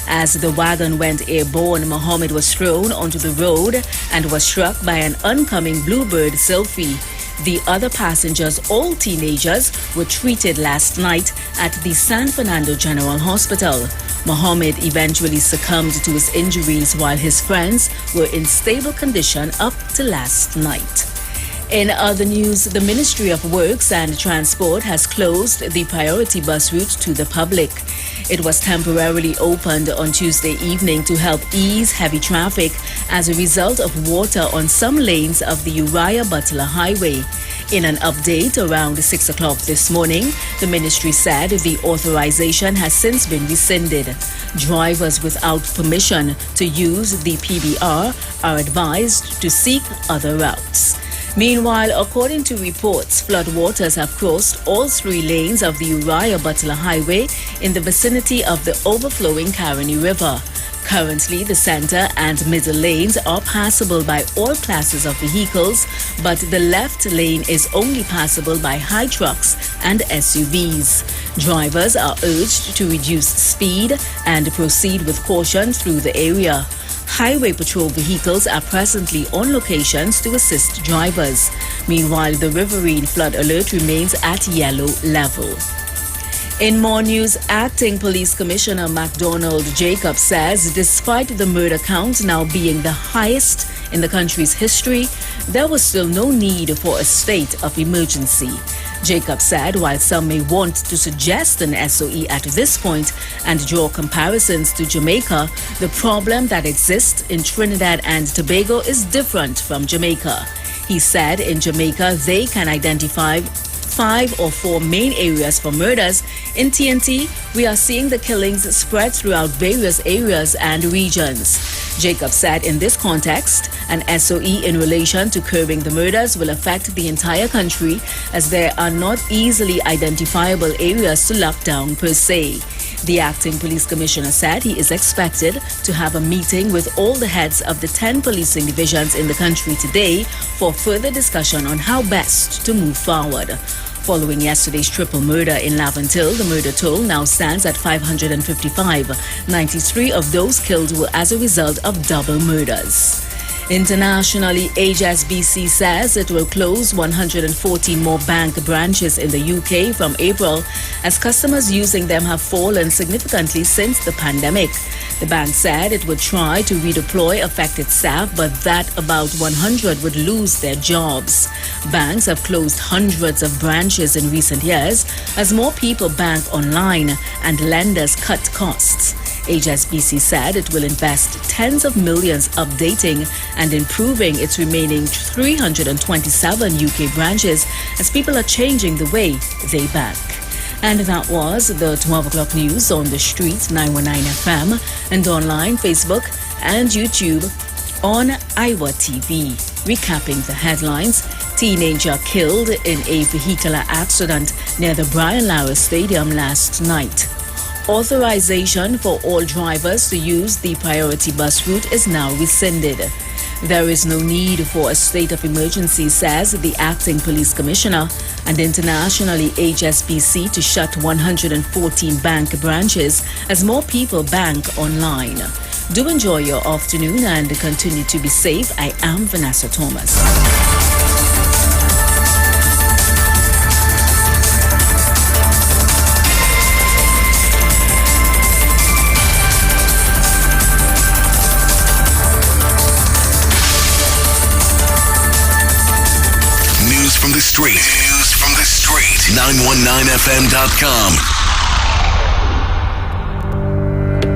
As the wagon went airborne, Mohammed was thrown onto the road and was struck by an oncoming Bluebird Sylphy. The other passengers, all teenagers, were treated last night at the San Fernando General Hospital. Mohammed eventually succumbed to his injuries while his friends were in stable condition up to last night. In other news, the Ministry of Works and Transport has closed the priority bus route to the public. It was temporarily opened on Tuesday evening to help ease heavy traffic as a result of water on some lanes of the Uriah Butler Highway. In an update around 6 o'clock this morning, the ministry said the authorization has since been rescinded. Drivers without permission to use the PBR are advised to seek other routes. Meanwhile, according to reports, floodwaters have crossed all 3 lanes of the Uriah Butler Highway in the vicinity of the overflowing Caroni River. Currently, the center and middle lanes are passable by all classes of vehicles, but the left lane is only passable by high trucks and SUVs. Drivers are urged to reduce speed and proceed with caution through the area. Highway patrol vehicles are presently on locations to assist drivers. Meanwhile, the riverine flood alert remains at yellow level. In more news, Acting Police Commissioner MacDonald Jacob says despite the murder count now being the highest in the country's history, there was still no need for a state of emergency. Jacob said while some may want to suggest an SOE at this point and draw comparisons to Jamaica, the problem that exists in Trinidad and Tobago is different from Jamaica. He said in Jamaica they can identify 5 or 4 main areas for murders. In TNT, we are seeing the killings spread throughout various areas and regions. Jacob said in this context, an SOE in relation to curbing the murders will affect the entire country as there are not easily identifiable areas to lock down per se. The acting police commissioner said he is expected to have a meeting with all the heads of the 10 policing divisions in the country today for further discussion on how best to move forward. Following yesterday's triple murder in Laventille, the murder toll now stands at 555. 93 of those killed were as a result of double murders. Internationally, HSBC says it will close 114 more bank branches in the UK from April as customers using them have fallen significantly since the pandemic. The bank said it would try to redeploy affected staff, but that about 100 would lose their jobs. Banks have closed hundreds of branches in recent years as more people bank online and lenders cut costs. HSBC said it will invest tens of millions updating and improving its remaining 327 UK branches as people are changing the way they bank. And that was the 12 o'clock news on the street 919 FM and online Facebook and YouTube on Iwer TV. Recapping the headlines, teenager killed in a vehicular accident near the Brian Lara Stadium last night. Authorization for all drivers to use the priority bus route is now rescinded. There is no need for a state of emergency, says the acting police commissioner, and internationally HSBC to shut 114 bank branches as more people bank online. Do enjoy your afternoon and continue to be safe. I am Vanessa Thomas. News from the street. News from the street. 919fm.com.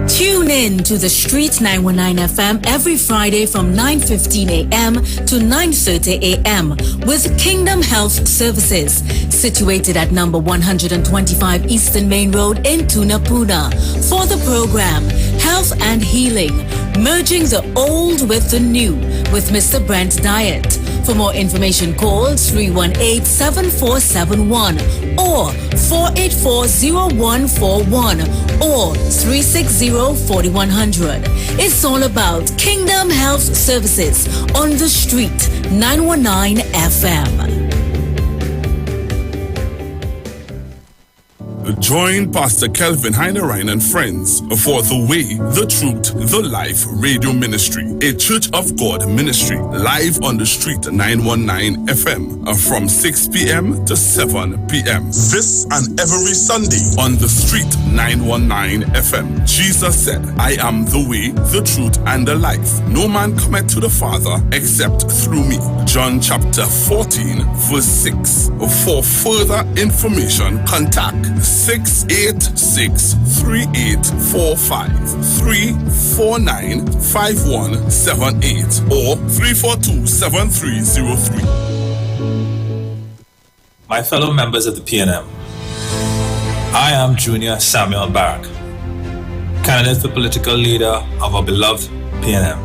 Tune in to the Street 919 FM every Friday from 9:15 a.m. to 9:30 a.m. with Kingdom Health Services, situated at number 125 Eastern Main Road in Tunapuna. For the program, Health and Healing, merging the old with the new with Mr. Brent Diet. For more information, call 318-7471 or 484-0141 or 360-4100. It's all about Kingdom Health Services on the Street 919 FM. Join Pastor Kelvin Heinerine and friends for The Way, The Truth, The Life Radio Ministry, a Church of God ministry, live on the Street 919 FM from 6 p.m. to 7 p.m. This and every Sunday on the Street 919 FM. Jesus said, I am the way, the truth, and the life. No man cometh to the Father except through me. John chapter 14, verse 6. For further information, contact 686-3845, 349-5178, or 342-7303. My fellow members of the PNM, I am Junior Samuel Barrack, candidate for political leader of our beloved PNM.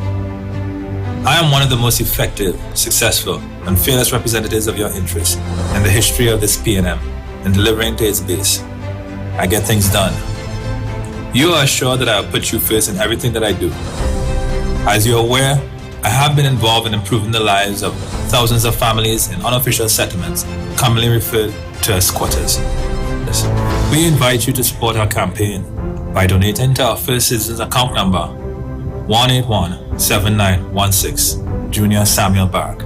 I am one of the most effective, successful, and fearless representatives of your interests in the history of this PNM in delivering to its base. I get things done. You are assured that I will put you first in everything that I do. As you're aware, I have been involved in improving the lives of thousands of families in unofficial settlements, commonly referred to as squatters. We invite you to support our campaign by donating to our First Citizens account number 181-7916, Junior Samuel Barrack.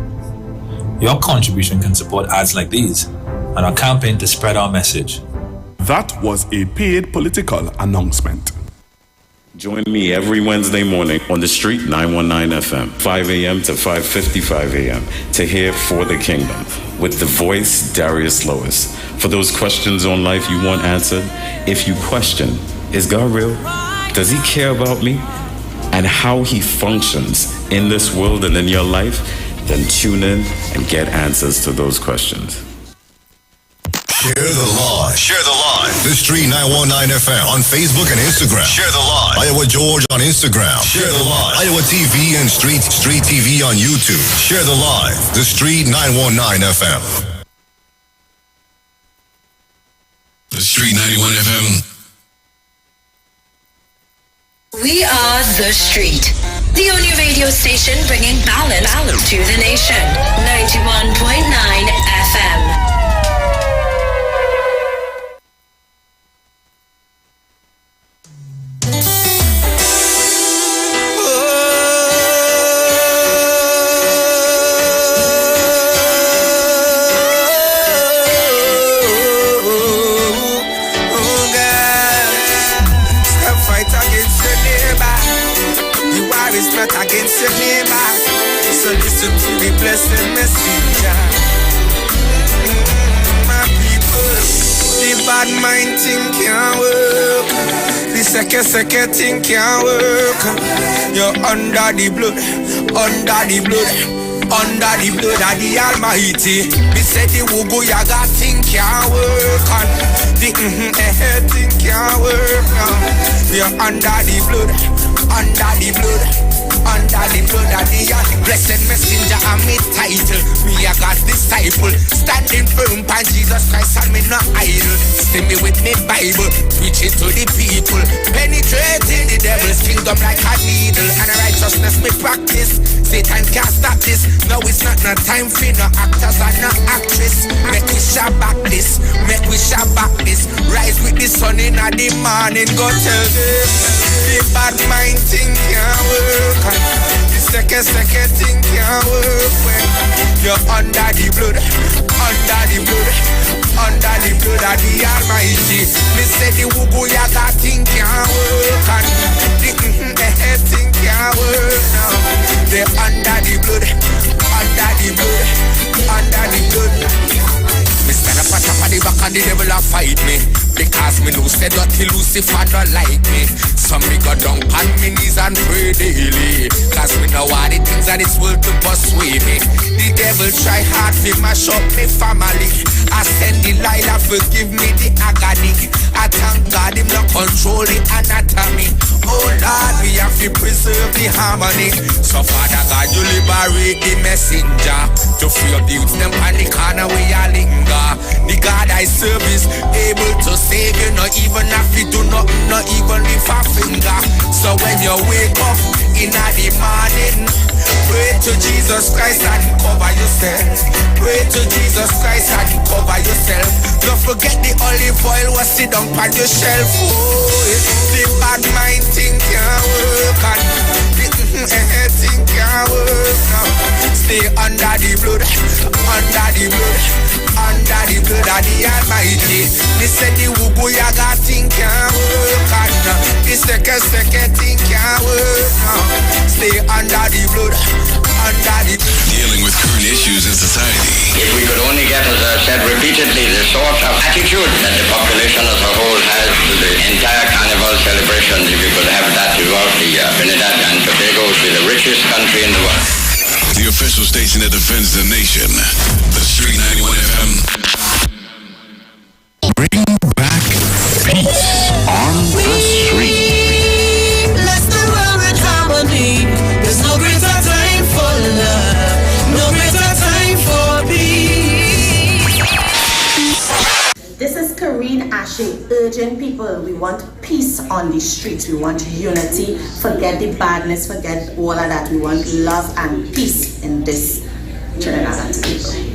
Your contribution can support ads like these and our campaign to spread our message. That was a paid political announcement. Join me every Wednesday morning on the Street 919 FM, 5 a.m. to 5:55 a.m. to hear For the Kingdom with the voice Darius Lois. For those questions on life you want answered, if you question, is God real? Does he care about me? And how he functions in this world and in your life? Then tune in and get answers to those questions. Share the Live. Share the Live. The Street 919 FM on Facebook and Instagram. Share the Live. Iowa George on Instagram. Share the Live. Iowa TV and Street TV on YouTube. Share the Live. The Street 919 FM. The Street 91 FM. We are The Street, the only radio station bringing balance to the nation. 91.9 FM. Against your neighbor, so listen to the blessed messenger. My people, the bad mind thing can't work. The second thing can't work. You're under the blood of the Almighty. Me said the Wugo Yaga thing can't work. And the thing can't work now. You're under the blood of the blessed messenger and me title. Me a God disciple, standing firm by Jesus Christ and me not idle. Stay me with me Bible, preach it to the people. Penetrating the devil's kingdom like a needle. And righteousness me practice. Satan can't stop this. No, it's not No time for no actors and no actress. Make we shop back this, make we shop back this. Rise with the sun in the morning, go tell them. The bad mind thing can't work. The second thing can't work when you're under the blood, under the blood, under the blood of the Almighty. Me say the wugu yaga thing can't work and the head thing can't work now. They under the blood, under the blood, under the blood. Me stand up on top of the back and the devil a fight me. Because me know say dirty Lucifer don't like me. So me go down on me knees and pray daily. Cause me know all the things that this world to persuade me. The devil try hard to mash up me family. I send Delilah forgive me the agony. I thank God him not control the anatomy. Oh Lord, we have to preserve the harmony. So Father God, you liberate the messenger to free up the youths them on the corner where you linger. The God I serve is able to save you, not even if you do nothing, not even if a finger. So when you wake up in the morning, pray to Jesus Christ and cover yourself. Pray to Jesus Christ and cover yourself. Don't forget the olive oil was sit down on your shelf. Oh, the bad mind thing can't work and the head thing can't work now. Stay under the blood, under the blood, under the blood of the Almighty. Me say the wugu yaga thing can't work and the second thing can't work now. Stay under the blood, under the blood. Dealing with current issues in society. If we could only get, as I said repeatedly, the sort of attitude that the population as a whole has to the entire carnival celebrations, if we could have that throughout the year, Trinidad and Tobago would be the richest country in the world. The official station that defends the nation. The Street 91 FM. Bring back peace on the street. Bless the world with harmony. There's no greater time for love, no greater time for peace. This is Karine Ashe urging people. We want peace on the streets. We want unity. Forget the badness. Forget all of that. We want love and peace in this Trinidad and Tobago.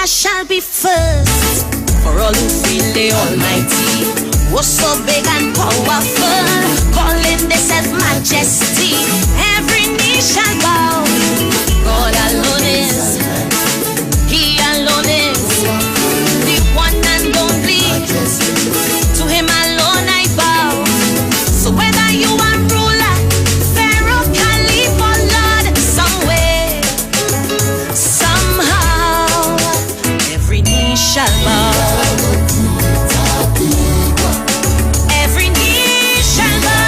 Shall be first for all who feel the Almighty was so big and powerful, calling themselves majesty. Every knee shall bow. God alone is, He alone is the one and only. To Him alone I bow. So whether you are ruler, Pharaoh, Caliph, or Lord, somewhere, somehow, every knee shall bow. Every knee shall bow.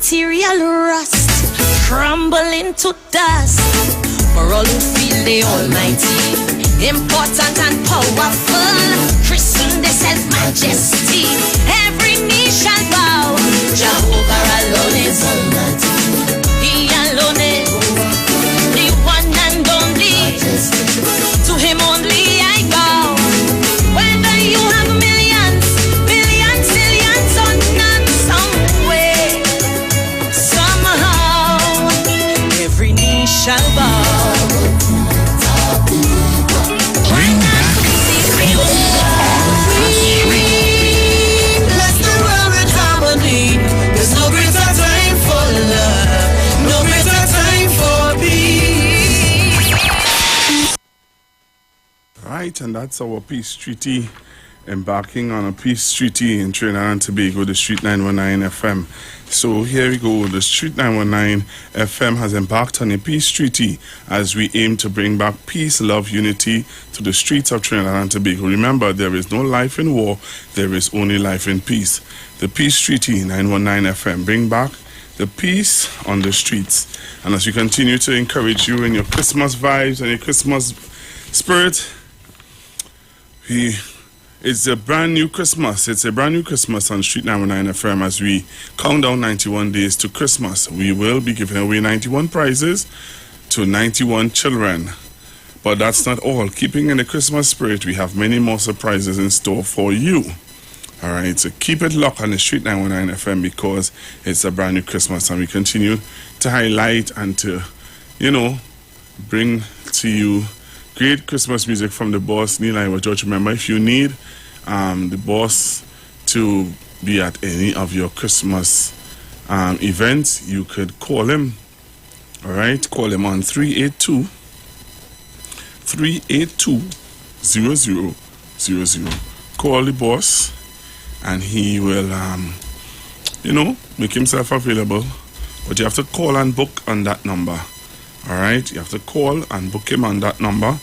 material rust, crumble into dust. For all who feel the Almighty, important and powerful, christen the self-majesty. Every knee shall bow. Jehovah alone is almighty. He alone is the one and only. To him only I go. Whether you have millions, billions, zillions, or none, some way, somehow, every knee shall bow. Right, and that's our peace treaty, embarking on a peace treaty in Trinidad and Tobago, the Street 919 FM. So here we go, the Street 919 FM has embarked on a peace treaty as we aim to bring back peace, love, unity to the streets of Trinidad and Tobago. Remember, there is no life in war, there is only life in peace. The peace treaty 919 FM, bring back the peace on the streets. And as we continue to encourage you in your Christmas vibes and your Christmas spirit, it's a brand new Christmas. It's a brand new Christmas on Street 919 FM as we count down 91 days to Christmas. We will be giving away 91 prizes to 91 children. But that's not all. Keeping in the Christmas spirit, we have many more surprises in store for you. All right, so keep it locked on the Street 919 FM because it's a brand new Christmas and we continue to highlight and to, bring to you great Christmas music from the boss, Neil Iwer George. Remember, if you need the boss to be at any of your Christmas events, you could call him. All right, call him on 382-0000. Call the boss and he will, make himself available. But you have to call and book on that number. All right, you have to call and book him on that number.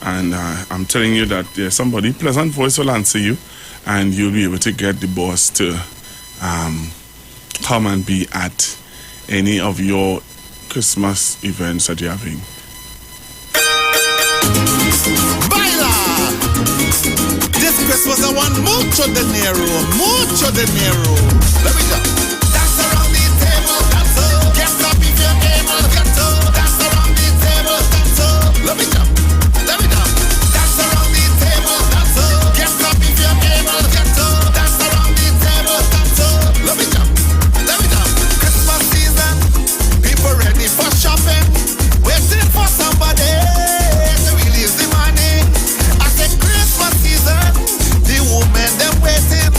And I'm telling you that there's somebody, pleasant voice will answer you, and you'll be able to get the boss to come and be at any of your Christmas events that you're having. Baila! This Christmas I want mucho dinero. Let me go. Dance around the table, dance up. Get up if you're able, get up. Dance around the table, dance up. Let me go. Dance around the table, dance up. Get up if you're able, get up. Dance around the table, dance up. Let me go. Christmas season, people ready for shopping, waiting for somebody to release the money. I said Christmas season, the women them waiting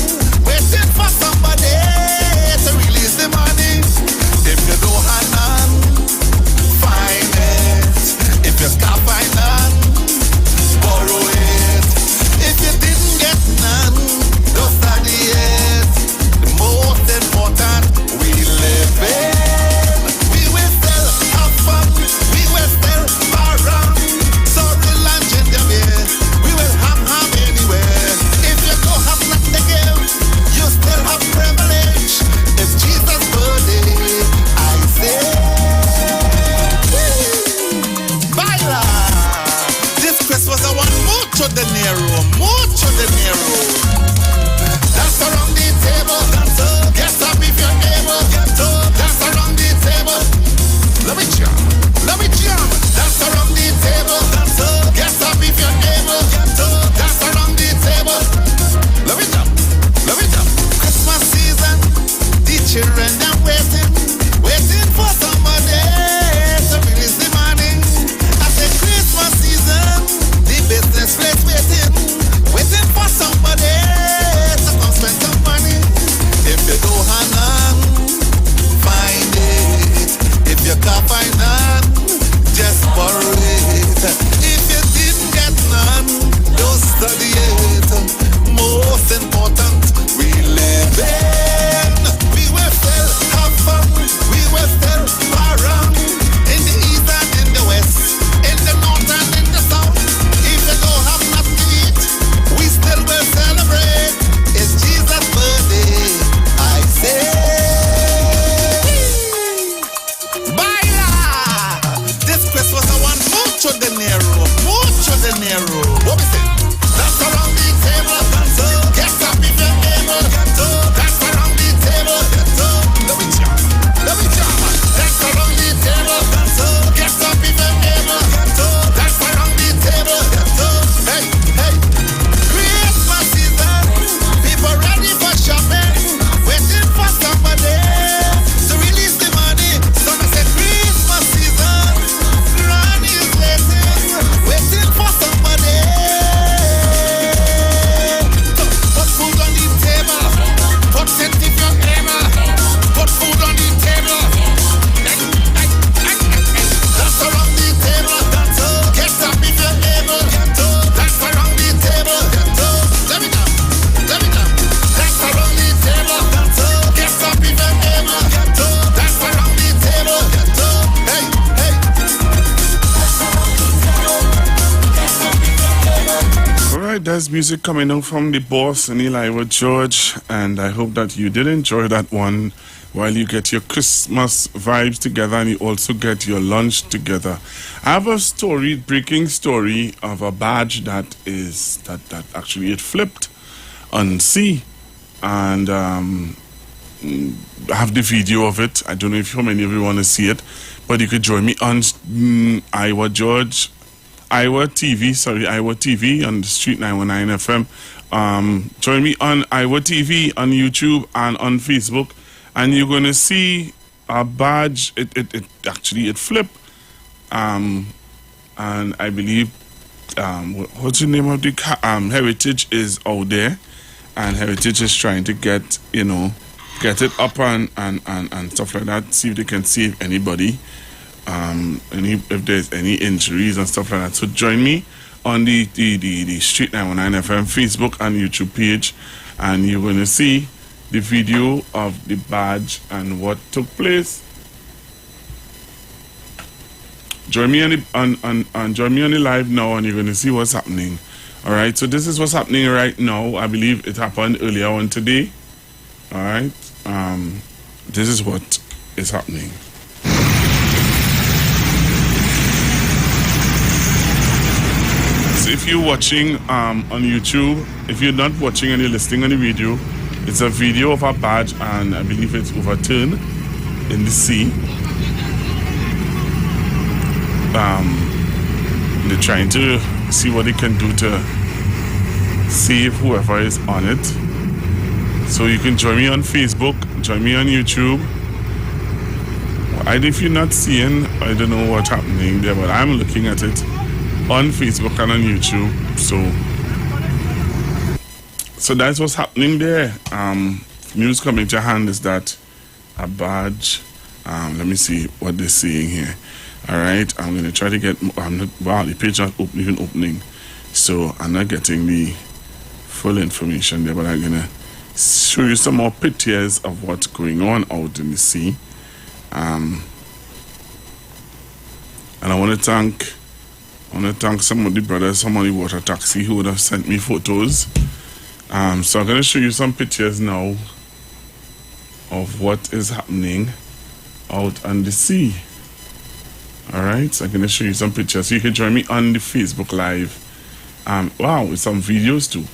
for somebody to there's music coming out from the boss and Iwer George, and I hope that you did enjoy that one while you get your Christmas vibes together and you also get your lunch together. I have a story, breaking story of a badge that actually it flipped on sea, and I have the video of it. I don't know if how many of you want to see it, but you could join me on Iwer TV on the Street 919 FM. Join me on Iwer TV on YouTube and on Facebook, and you're going to see a badge. It actually flipped, and I believe what's the name of the Heritage is out there, and Heritage is trying to get it up and stuff like that. See if they can save anybody. If there's any injuries and stuff like that. So join me on the Street 919 FM Facebook and YouTube page, and you're going to see the video of the badge and what took place. Join me on the live now, and you're going to see what's happening. All right. So this is what's happening right now. I believe it happened earlier on today. All right. This is what is happening. So if you're watching on YouTube, if you're not watching and you're listening on the video, it's a video of a badge, and I believe it's overturned in the sea. They're trying to see what they can do to save whoever is on it. So you can join me on Facebook, join me on YouTube. If you're not seeing, I don't know what's happening there, but I'm looking at it on Facebook and on YouTube. So that's what's happening there. News coming to hand is that a badge. Let me see what they're saying here. All right, I'm going to try to get. The page not even opening, so I'm not getting the full information there. But I'm going to show you some more pictures of what's going on out in the sea. And I want to thank some of the brothers, some of the water taxi who would have sent me photos. So I'm going to show you some pictures now of what is happening out on the sea. All right, so I'm going to show you some pictures. So you can join me on the Facebook Live. Wow, with some videos too.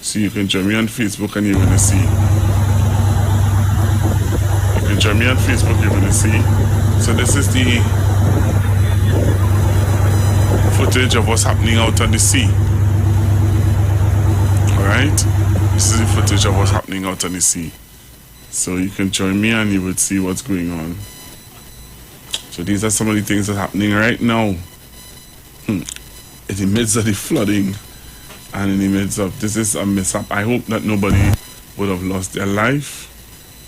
So you can join me on Facebook and you're going to see. You can join me on Facebook, you're going to see. So this is the footage of what's happening out on the sea. Alright, this is the footage of what's happening out on the sea. So you can join me and you would see what's going on. So these are some of the things that are happening right now. In the midst of the flooding and in the midst of this is a mishap. I hope that nobody would have lost their life.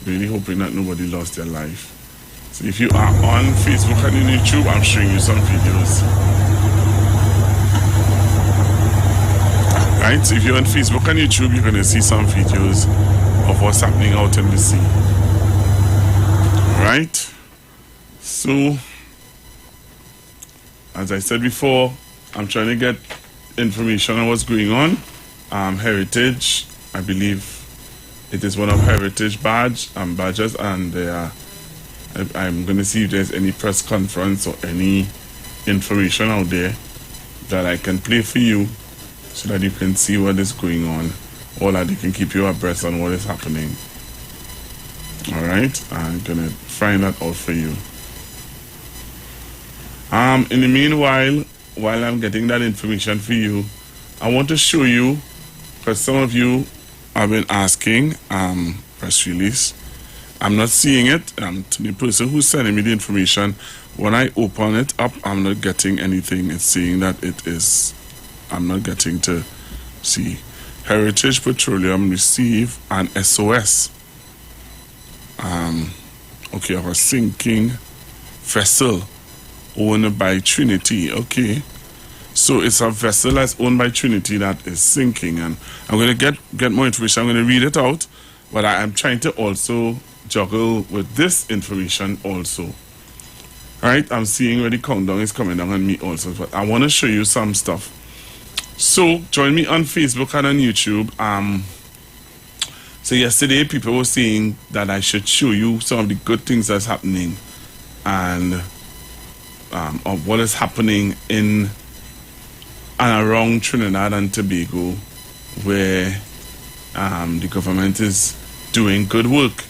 Really hoping that nobody lost their life. So if you are on Facebook and on YouTube, I'm showing you some videos. Right, so if you're on Facebook and YouTube, you're going to see some videos of what's happening out in the sea. Alright, so as I said before, I'm trying to get information on what's going on. Heritage, I believe it is one of Heritage badges, and I'm going to see if there's any press conference or any information out there that I can play for you, so that you can see what is going on, or that you can keep you abreast on what is happening. Alright, I'm gonna find that out for you. In the meanwhile, while I'm getting that information for you, I want to show you, because some of you have been asking, press release. I'm not seeing it. To the person who's sending me the information, when I open it up, I'm not getting anything. It's saying that it is. I'm not getting to see. Heritage Petroleum receive an SOS. Okay, of a sinking vessel owned by Trinity. Okay, so it's a vessel that's owned by Trinity that is sinking, and I'm going to get more information. I'm going to read it out, but I'm trying to also juggle with this information also. All right, I'm seeing where the countdown is coming down on me also, but I want to show you some stuff. So join me on Facebook and on YouTube. So yesterday people were saying that I should show you some of the good things that's happening and of what is happening in and around Trinidad and Tobago, where the government is doing good work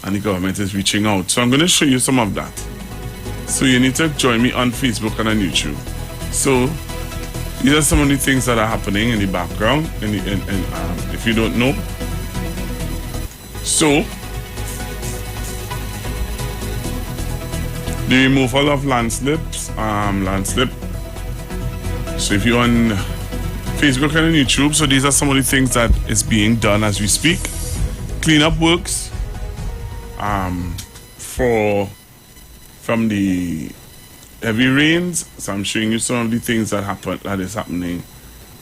and the government is reaching out. So I'm going to show you some of that. So you need to join me on Facebook and on YouTube. So these are some of the things that are happening in the background, if you don't know. So the removal of landslip. So if you're on Facebook and on YouTube, so these are some of the things that is being done as we speak. Cleanup works from the heavy rains. So I'm showing you some of the things that is happening.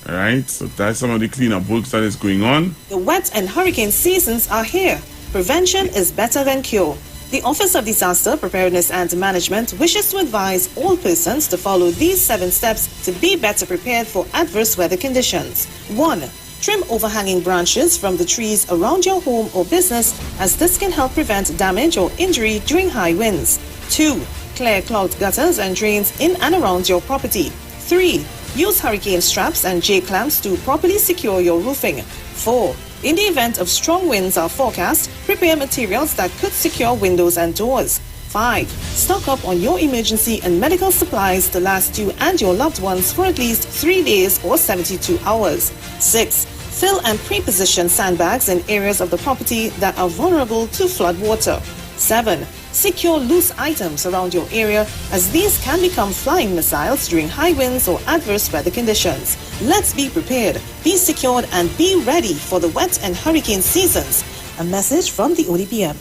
All right, so that's some of the cleanup works that is going on. The wet and hurricane seasons are here. Prevention is better than cure. The Office of Disaster Preparedness and Management wishes to advise all persons to follow these 7 steps to be better prepared for adverse weather conditions. 1. Trim overhanging branches from the trees around your home or business, as this can help prevent damage or injury during high winds. 2. Clear clogged gutters and drains in and around your property. 3. Use hurricane straps and J-clamps to properly secure your roofing. 4. In the event of strong winds are forecast, prepare materials that could secure windows and doors. 5. Stock up on your emergency and medical supplies to last you and your loved ones for at least 3 days or 72 hours. 6. Fill and pre-position sandbags in areas of the property that are vulnerable to flood water. 7. Secure loose items around your area, as these can become flying missiles during high winds or adverse weather conditions. Let's be prepared, be secured, and be ready for the wet and hurricane seasons. A message from the ODPM.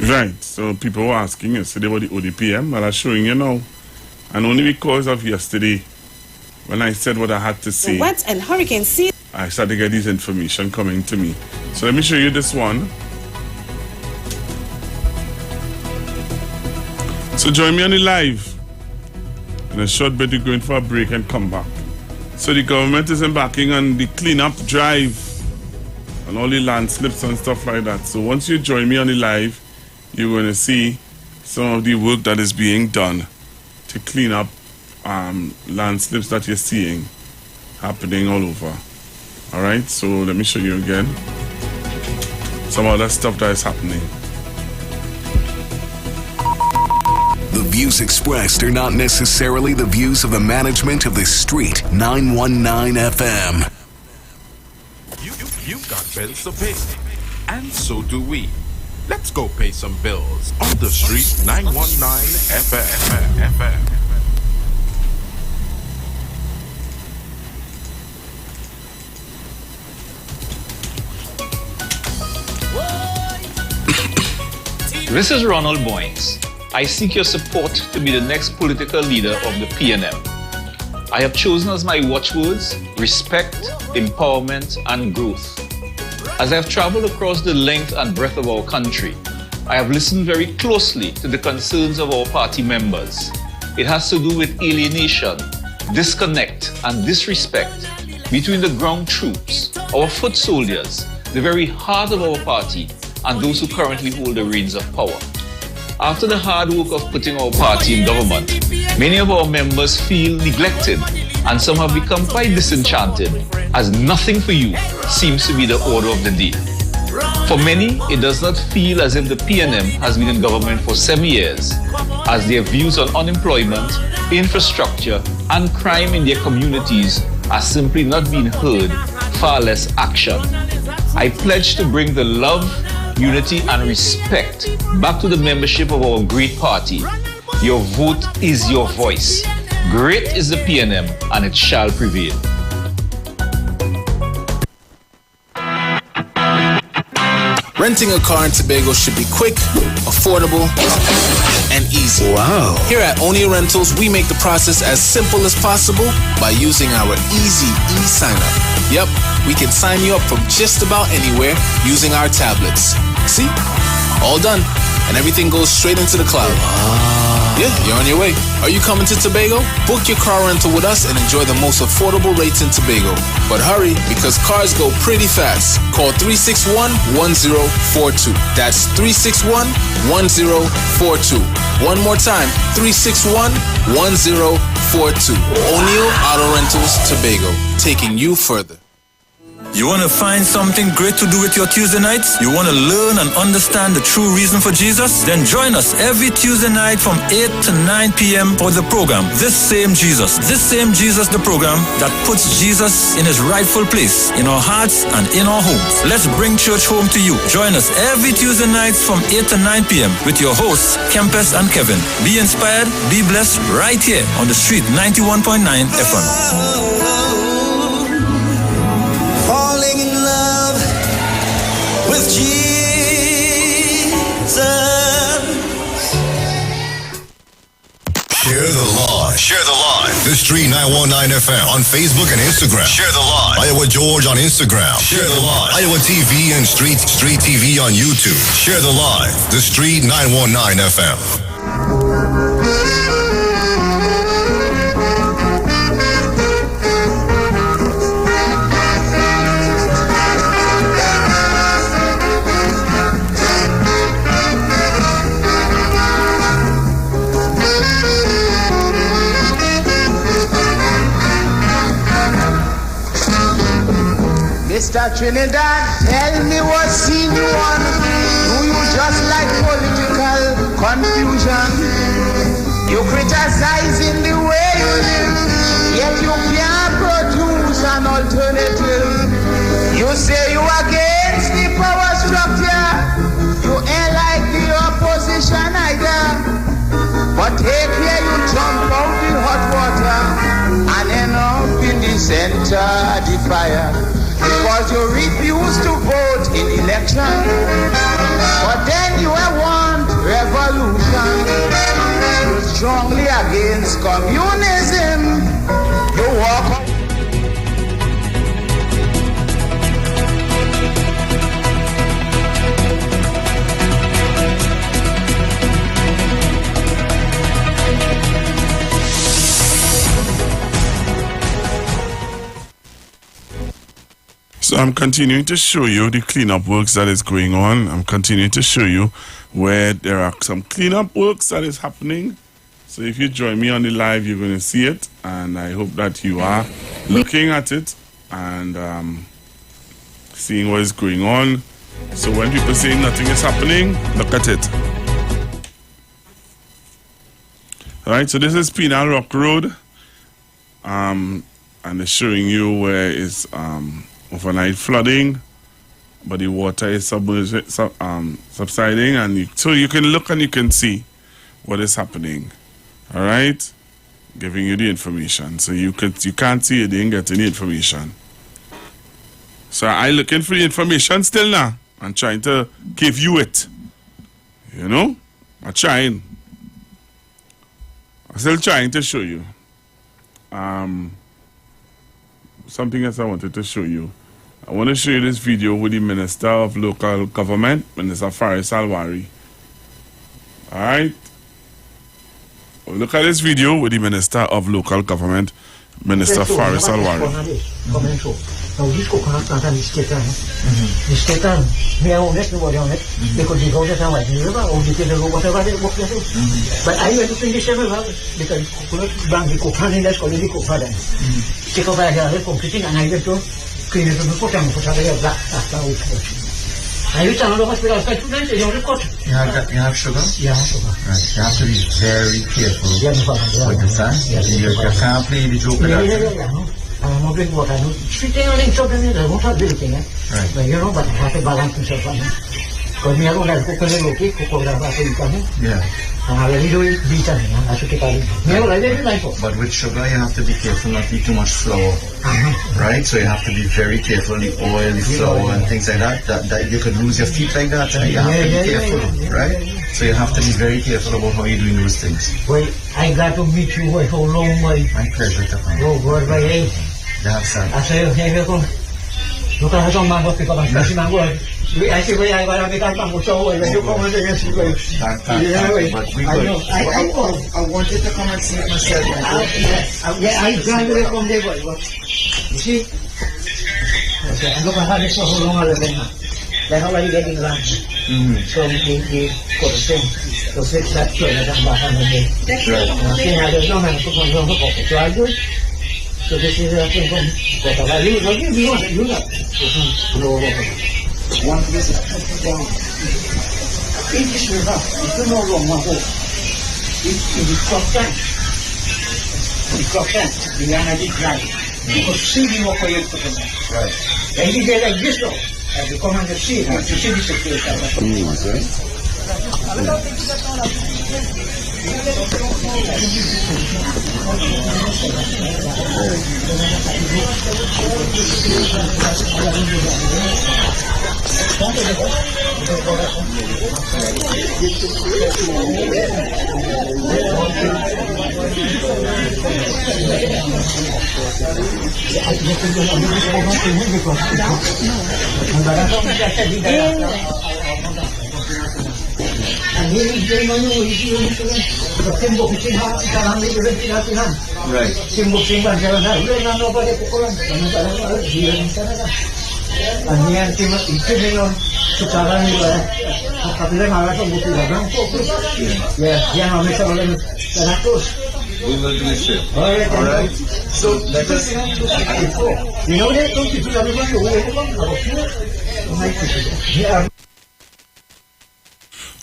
Right, so people were asking yesterday about the ODPM, but I'm showing you now. And only because of yesterday, when I said what I had to say, the wet and hurricane season, I started to get this information coming to me. So let me show you this one. So join me on the live. In a short bit, we're going for a break and come back. So the government is embarking on the cleanup drive and all the landslips and stuff like that. So once you join me on the live, you're going to see some of the work that is being done to clean up landslips that you're seeing happening all over. All right, so let me show you again some other stuff that is happening. The views expressed are not necessarily the views of the management of the Street 919 FM. You've got bills to pay, and so do we. Let's go pay some bills on the Street 919 FM. This is Ronald Boynes. I seek your support to be the next political leader of the PNM. I have chosen as my watchwords respect, empowerment, and growth. As I have traveled across the length and breadth of our country, I have listened very closely to the concerns of our party members. It has to do with alienation, disconnect, and disrespect between the ground troops, our foot soldiers, the very heart of our party, and those who currently hold the reins of power. After the hard work of putting our party in government, many of our members feel neglected, and some have become quite disenchanted, as nothing for you seems to be the order of the day. For many, it does not feel as if the PNM has been in government for 7 years, as their views on unemployment, infrastructure, and crime in their communities are simply not being heard, far less action. I pledge to bring the love, unity, and respect back to the membership of our great party. Your vote is your voice. Great is the PNM, and it shall prevail. Renting a car in Tobago should be quick, affordable, and easy. Wow. Here at Onia Rentals, we make the process as simple as possible by using our easy e-sign-up. Yep, we can sign you up from just about anywhere using our tablets. See? All done. And everything goes straight into the cloud. Wow. Yeah, you're on your way. Are you coming to Tobago? Book your car rental with us and enjoy the most affordable rates in Tobago. But hurry, because cars go pretty fast. Call 361-1042. That's 361-1042. One more time, 361-1042. O'Neill Auto Rentals, Tobago, taking you further. You want to find something great to do with your Tuesday nights? You want to learn and understand the true reason for Jesus? Then join us every Tuesday night from 8 to 9 p.m. for the program, This Same Jesus, the program that puts Jesus in his rightful place in our hearts and in our homes. Let's bring church home to you. Join us every Tuesday nights from 8 to 9 p.m. with your hosts, Kempes and Kevin. Be inspired, be blessed right here on the street 91.9 FM. Falling in love with Jesus. Share the live. Share the live. The Street 919 FM on Facebook and Instagram. Share the live. Iowa George on Instagram. Share the live. Iowa TV and Street TV on YouTube. Share the live. The Street 919 FM. Mr. Trinidad, tell me what scene you on. Do you just like political confusion? You criticizing the way you live, yet you can't produce an alternative. You say you against the power structure, you ain't like the opposition either. But take care, you jump out the hot water and end up in the center of the fire. Because you refuse to vote in election, but then you want revolution. You're strongly against communism. You walk on. So I'm continuing to show you the cleanup works that is going on. I'm continuing to show you where there are some cleanup works that is happening. So if you join me on the live, you're going to see it. And I hope that you are looking at it and seeing what is going on. So when people say nothing is happening, look at it. All right, so this is Penal Rock Road. And it's showing you where it's overnight flooding, but the water is subsiding, and so you can look and you can see what is happening. All right, giving you the information, so you can't see it, you didn't get any information. So I looking for the information still now. I'm trying to give you it. You know, I'm trying. I'm still trying to show you. Something else I wanted to show you. I want to show you this video with the Minister of Local Government, Minister Faris Alwari. Alright? Look at this video with the Minister of Local Government, Minister Faris Alwari. Now this coconut plant and this ketan, me I honest nobody on it because the goes are white river or the people whatever they work there. But I went to finish every because coconut bank the coconut in that's called the coconut. Check over here, they're completing and I went to clean it to the coconut for the black after we watch. I used to know what we are going to do. You have sugar? Yeah, sugar. Right. You have to be very careful with the sun. You can't play the joke with that. I'm not doing what I know. Sitting on the top of it, I won't have building it. Right. But you know, but I have to balance myself on it. Because me, I don't like coconut roti, coconut roti. Yeah. And I really do it beat on it. I should take a look. But with sugar, you have to be careful not to eat too much flour. Right? So you have to be very careful, the oil, the flour, and things like that. That you could lose your teeth like that. You have to be careful, right? So you have to be very careful about how you're doing those things. Well, I got to meet you for a long way. My pleasure to come. Oh, God, my age. That's right. I say, here you go. Look at some mango, pick up and smash mango. I see where I got to become a show when you come to this. I wanted to come and see it myself. I drive it from there, but you see? Okay, I'm looking at this for how long I've been now. They're already getting lunch. So we got the thing. So fix that show that I'm back on the day. Okay, I don't know how to put my own pocket. So I do it. So this is a thing from Kota. You want to do that? One visit. English river, if you know wrong, in the crop tank. The crop tank, the energy drive. You could see the work you put in there. Right. And you get like this though, as you come on the sea, you see the situation. We will do it sure. Alright. So let us. You know that? Don't you do everyone?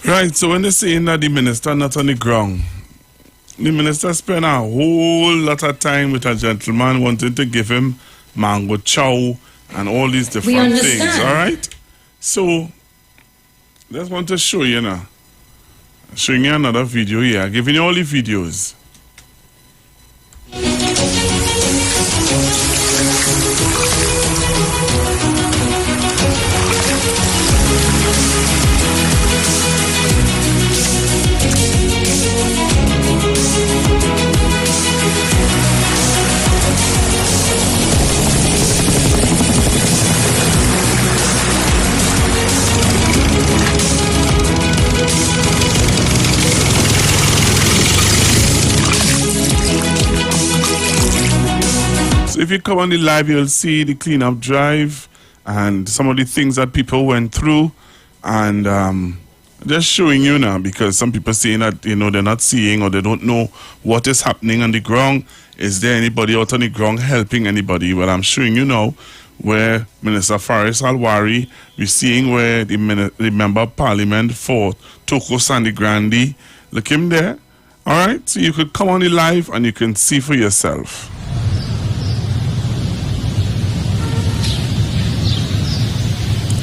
Right, so when they're saying that the minister not on the ground, the minister spent a whole lot of time with a gentleman wanting to give him mango chow and all these different things, all right? So, just want to show you now. Showing you another video here, giving you all the videos. So if you come on the live, you'll see the cleanup drive and some of the things that people went through, and just showing you now, because some people saying that, you know, they're not seeing or they don't know what is happening on the ground. Is there anybody out on the ground helping anybody? Well, I'm showing you now where Minister Faris Alwari, we're seeing where the Member of Parliament for Toko Sandy Grandi, look him there. All right, so you could come on the live and you can see for yourself.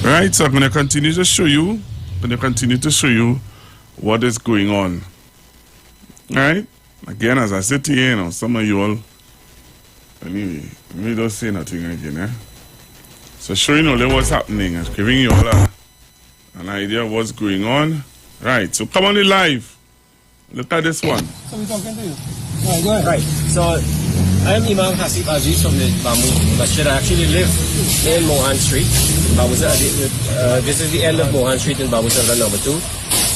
Right, so I'm going to continue to show you. What is going on. All right, again, as I said to you, you know, some of you all, anyway, we don't say nothing again, eh? So showing you all what's happening and giving you all an idea of what's going on. Right, so come on the live. Look at this one. So we're talking to you. Right, go ahead. Right, so I'm Imam Hasib Aziz from the Bamboo Masjid. I actually live in Mohan Street. This is the end of Mohan Street in Babu Sarkar number 2.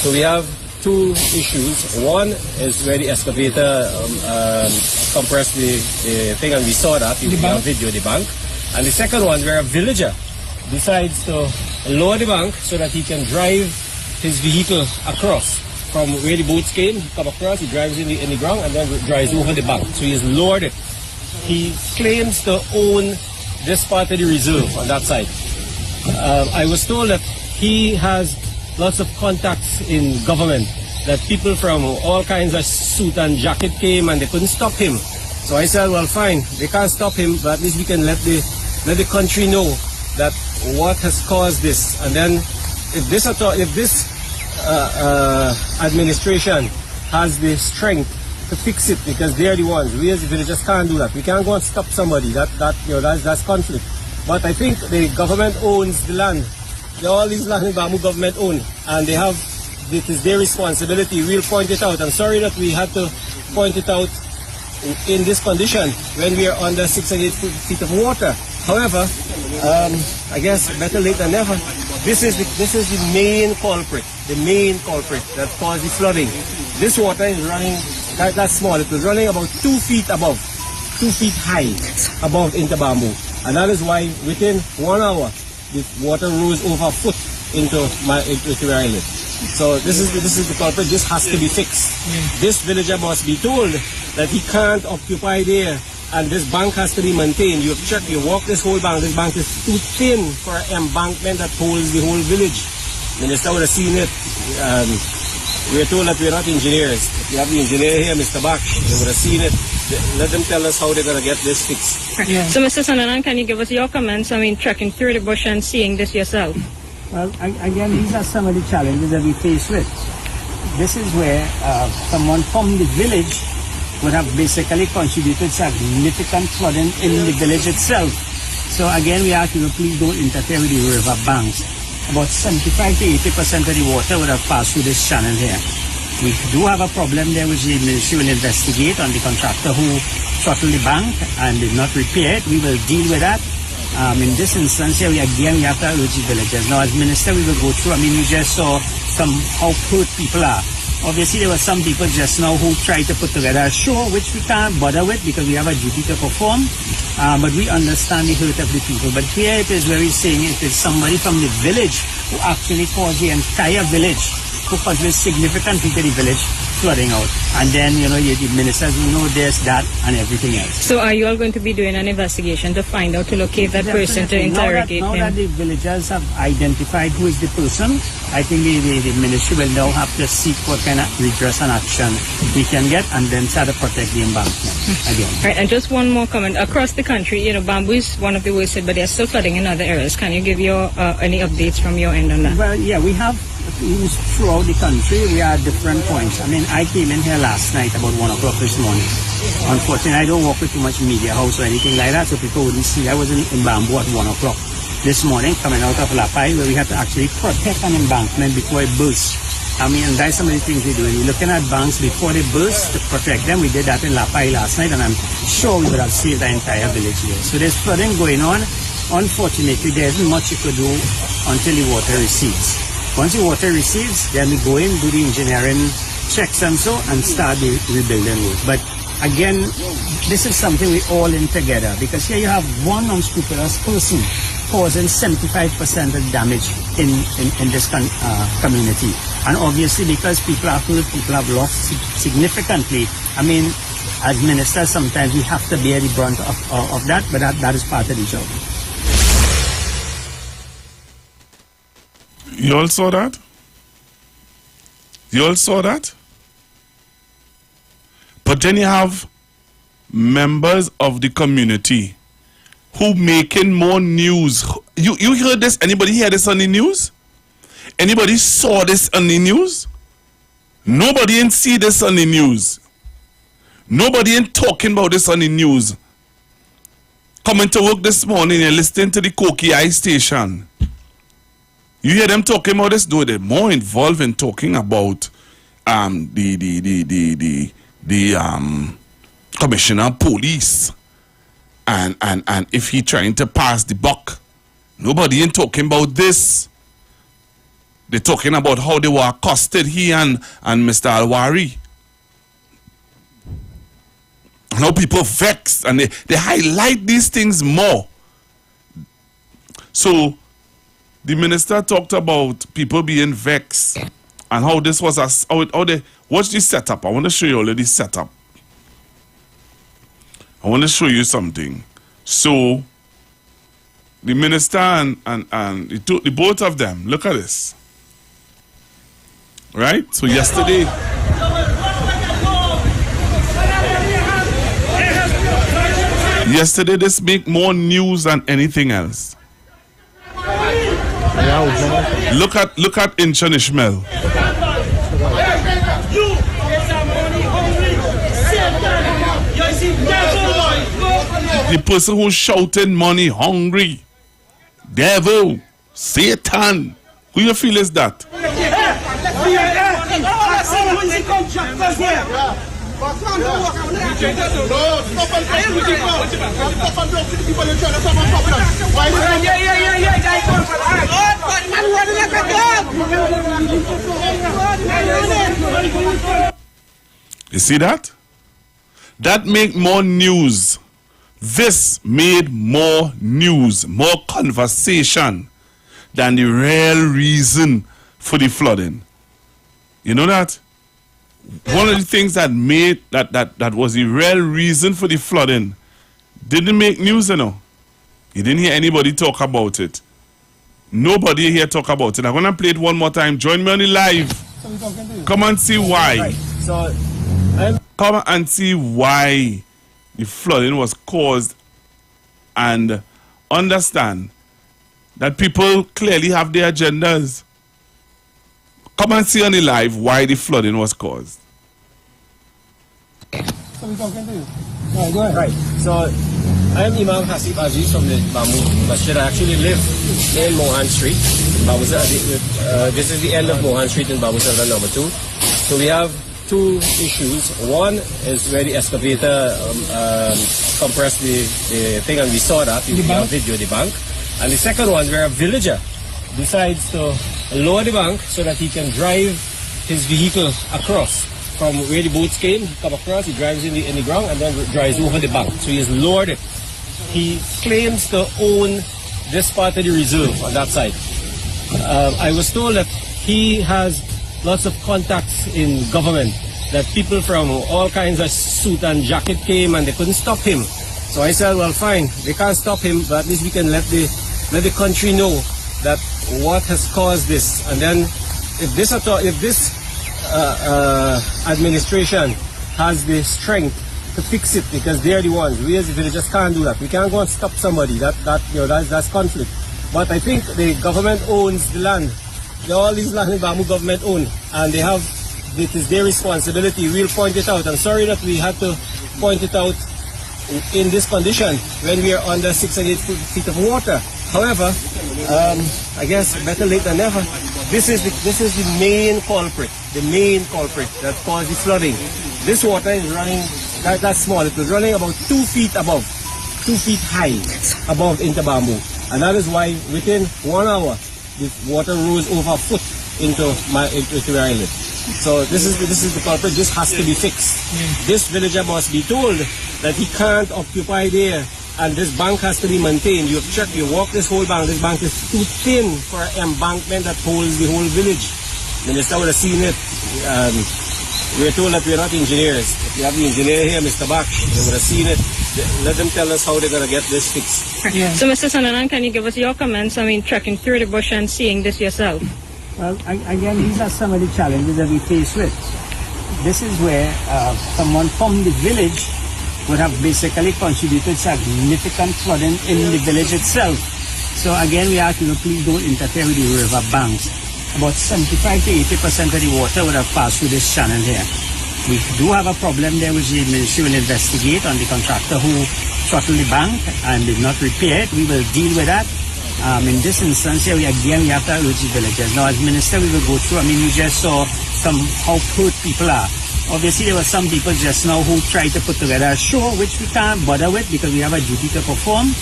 So we have two issues. One is where the excavator compressed the thing, and we saw that. You have video, the bank. And the second one, where a villager decides to lower the bank so that he can drive his vehicle across. From where the boats came, he come across, he drives in the ground and then drives over the bank. So he has lowered it. He claims to own this part of the reserve on that side. I was told that he has lots of contacts in government, that people from all kinds of suit and jacket came and they couldn't stop him. So I said, well, fine, they can't stop him, but at least we can let the country know that what has caused this. And then if this administration has the strength to fix it, because they're the ones, we as the villagers can't do that. We can't go and stop somebody. That's conflict. But I think the government owns the land. All these land in Bamboo government own, and it is their responsibility. We'll point it out. I'm sorry that we had to point it out in this condition when we are under 6 and 8 feet of water. However, I guess better late than never. This is the main culprit that caused the flooding. This water is running, that's small, it was running about 2 feet above, 2 feet high above into Bamboo. And that is why within 1 hour, the water rose over a foot into where I live. So this is the culprit. This has to be fixed. This villager must be told that he can't occupy there, and this bank has to be maintained. You have checked, you walk this whole bank. This bank is too thin for an embankment that holds the whole village. Minister would have seen it. We are told that we are not engineers. We have the engineer here, Mr. Bach. They would have seen it. Let them tell us how they're going to get this fixed. So, Mr. Sananan, can you give us your comments? I mean, trekking through the bush and seeing this yourself. Well, again, these are some of the challenges that we face with. This is where someone from the village would have basically contributed significant flooding in the village itself. So again, we ask you to please don't interfere with the river banks. About 75 to 80% of the water would have passed through this channel here. We do have a problem there which the ministry will investigate on the contractor who throttled the bank and did not repair it. We will deal with that. In this instance here, we have to urge the villagers. Now, as minister, we will go through. I mean, you just saw how hurt people are. Obviously, there were some people just now who tried to put together a show, which we can't bother with because we have a duty to perform. But we understand the hurt of the people. But here it is where we're saying it is somebody from the village who actually caused the entire village, who contributes significantly to the village flooding out. And then, the ministers will know this, that, and everything else. So are you all going to be doing an investigation to find out, to locate that person, to interrogate him? Now that the villagers have identified who is the person, I think the ministry will now have to seek what kind of redress and action we can get, and then try to protect the embankment again. Right, and just one more comment. Across the country, Bamboo is one of the worst hit, but they're still flooding in other areas. Can you give your any updates from your end on that? Well, yeah, we have throughout the country. We are at different points. I mean, I came in here last night about 1 o'clock this morning. Unfortunately, I don't work with too much media house or anything like that, so people wouldn't see. I was in Bamboo at 1 o'clock this morning, coming out of Lapai, where we had to actually protect an embankment before it bursts. I mean, and that's some of the things we're doing. We're looking at banks before they burst to protect them. We did that in Lapai last night, and I'm sure we would have saved the entire village here. So there's flooding going on. Unfortunately, there isn't much you could do until the water recedes. Once the water recedes, then we go in, do the engineering checks and so, and start the rebuilding work. But again, this is something we all in together, because here you have one unscrupulous person causing 75% of damage in this community. And obviously, because people are hurt, people have lost significantly. I mean, as ministers, sometimes we have to bear the brunt of that, but that is part of the job. You all saw that? You all saw that? But then you have members of the community who making more news. You heard this? Anybody hear this on the news? Anybody saw this on the news? Nobody didn't see this on the news. Nobody ain't talking about this on the news. Coming to work this morning and listening to the Koki Eye station. You hear them talking about this? No, they're more involved in talking about the commissioner of police and if he trying to pass the buck. Nobody ain't talking about this. They're talking about how they were accosted, he and Mr. Alwari. How people vex and they highlight these things more. So the minister talked about people being vexed and how this was watch this setup. I want to show you already setup. I want to show you something. So the minister and the both of them, look at this. Right? So yesterday this make more news than anything else. Look at Inchon Ishmael. The person who's shouting money hungry, devil, Satan. Who you feel is that? You see that? That make more news. This made more news, more conversation than the real reason for the flooding. You know that? One of the things that made that was the real reason for the flooding didn't make news, you know. You didn't hear anybody talk about it. Nobody here talk about it. I'm gonna play it one more time. Join me on the live. Come and see why. Right. So come and see why the flooding was caused and understand that people clearly have their agendas. Come and see on the live why the flooding was caused. Right. So I am Imam Hasib Aziz from the Bamboo Masjid. I actually live in Mohan Street. This is the end of Mohan Street in Babu Sarda number 2. So we have two issues. One is where the excavator compressed the thing, and we saw that in the video, the bank. And the second one where a villager decides to lower the bank so that he can drive his vehicle across. From where the boats came, he come across, he drives in the ground and then drives over the bank. So he has lowered it. He claims to own this part of the reserve on that side. I was told that he has lots of contacts in government, that people from all kinds of suit and jacket came and they couldn't stop him. So I said, well, fine, they can't stop him, but at least we can let the country know that what has caused this. And then if this administration has the strength to fix it, because they're the ones, we as the villagers can't do that. We can't go and stop somebody. That's conflict. But I think the government owns the land. All these land in Bamboo government own, and it is their responsibility. We'll point it out. I'm sorry that we had to point it out in this condition when we are under 6 and 8 feet of water. However, I guess better late than never. This is the main culprit that caused the flooding. This water is running that small. It was running about 2 feet above, 2 feet high above into Bamboo, and that is why within 1 hour the water rose over a foot into where I live. So this is the culprit. This has to be fixed. This villager must be told that he can't occupy there, and this bank has to be maintained. You have checked, you walk this whole bank. This bank is too thin for an embankment that holds the whole village. Minister would have seen it. We're told that we're not engineers. If you have the engineer here, Mr. Bach, they would have seen it. Let them tell us how they're going to get this fixed. So, Mr. Sananan, can you give us your comments? I mean, trekking through the bush and seeing this yourself. Well, again, these are some of the challenges that we face with. This is where someone from the village would have basically contributed significant flooding in the village itself. So again, we ask, please don't interfere with the river banks. About 75 to 80% of the water would have passed through this channel here. We do have a problem there which the ministry will investigate on the contractor who throttled the bank and did not repair it. We will deal with that. In this instance here, we have to urge the villagers. Now, as minister, we will go through. You just saw how hurt people are. Obviously, there were some people just now who tried to put together a show, which we can't bother with because we have a duty to perform.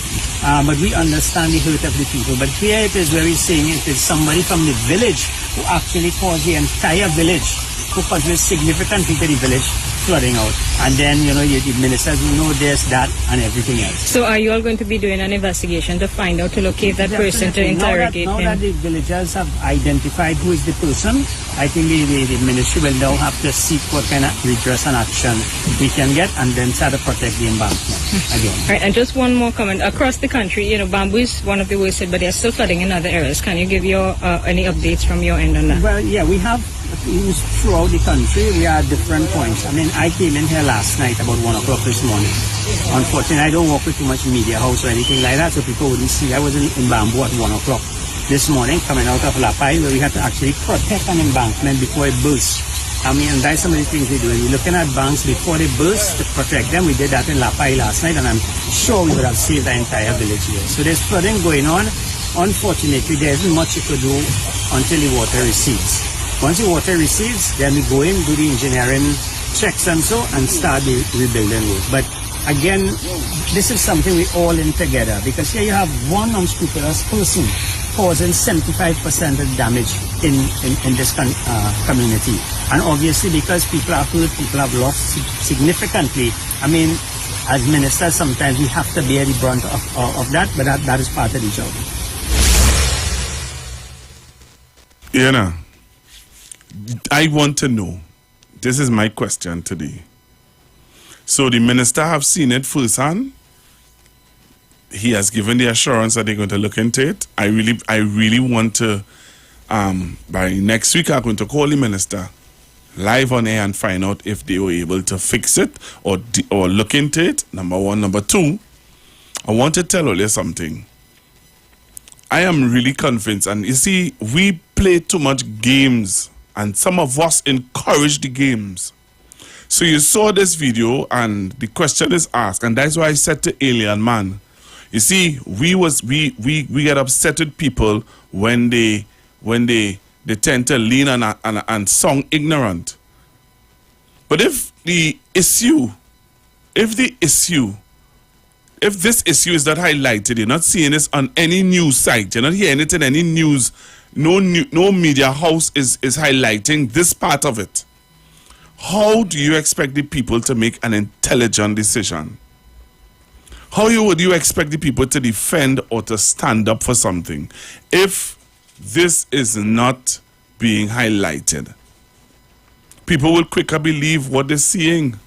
But we understand the hurt of the people. But here it is where we're saying it is somebody from the village who actually caused the entire village, who contributes significantly to the village flooding out. And then, the ministers will know this, that, and everything else. So are you all going to be doing an investigation to find out, to locate that person, to interrogate him? Now that the villagers have identified who is the person, I think the ministry will now have to seek what kind of redress and action we can get, and then try to protect the embankment again. Right, and just one more comment. Across the country, Bamboo is one of the worst hit, but they're still flooding in other areas. Can you give your any updates from your end on that? Well, yeah, we have throughout the country. We are at different points. I came in here last night about 1 o'clock this morning. Unfortunately, I don't work with too much media house or anything like that, so people wouldn't see. I was in Bamboo at 1 o'clock this morning, coming out of Lapai, where we had to actually protect an embankment before it burst. And that's some of the things we're doing. We're looking at banks before they burst to protect them. We did that in Lapai last night, and I'm sure we would have saved the entire village here. So there's flooding going on. Unfortunately, there isn't much you could do until the water recedes. Once the water recedes, then we go in, do the engineering checks and so, and start the rebuilding work. But again, this is something we all in together, because here you have one unscrupulous person causing 75% of damage in this community. And obviously, because people are hurt, people have lost significantly. I mean, as ministers, sometimes we have to bear the brunt of that, but that is part of the job. You know, I want to know, this is my question today. So the minister have seen it firsthand. He has given the assurance that they're going to look into it. I really want to, by next week, I'm going to call the minister live on air and find out if they were able to fix it or look into it, number one. Number two, I want to tell you something. I am really convinced, and you see, we play too much games, and some of us encourage the games. So you saw this video, and the question is asked, and that's why I said to Alien Man, you see, we get upset with people when they tend to lean and sound ignorant. But if this issue is not highlighted, you're not seeing this on any news site, you're not hearing it in any news, no media house is highlighting this part of it. How do you expect the people to make an intelligent decision? How would you expect the people to defend or to stand up for something if this is not being highlighted? People will quicker believe what they're seeing.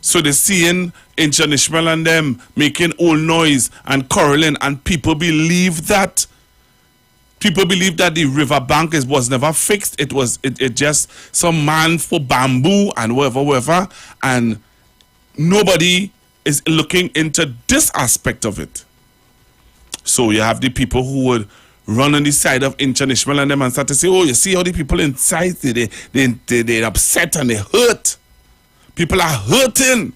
So they're seeing Ancient Ishmael and them making old noise and quarreling, and people believe that. People believe that the riverbank was never fixed. It just some man for bamboo and whatever, and nobody is looking into this aspect of it. So you have the people who would run on the side of Ancient Ishmael and them and start to say, oh, you see how the people inside, they're upset and they hurt. People are hurting.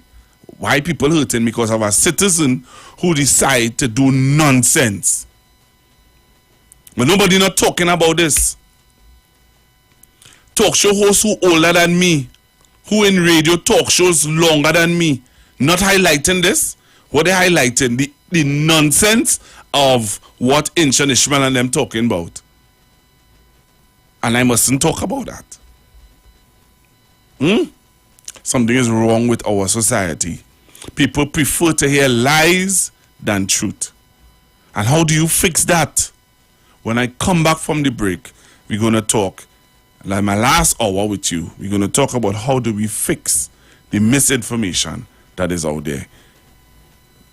Why people hurting? Because of a citizen who decide to do nonsense. But nobody not talking about this. Talk show hosts who older than me, who in radio talk shows longer than me, not highlighting this. What they highlighting? The nonsense of what Ancient Ishmael and them talking about. And I mustn't talk about that. Something is wrong with our society. People prefer to hear lies than truth. And how do you fix that? When I come back from the break, we're going to talk, like my last hour with you, we're going to talk about how do we fix the misinformation that is out there.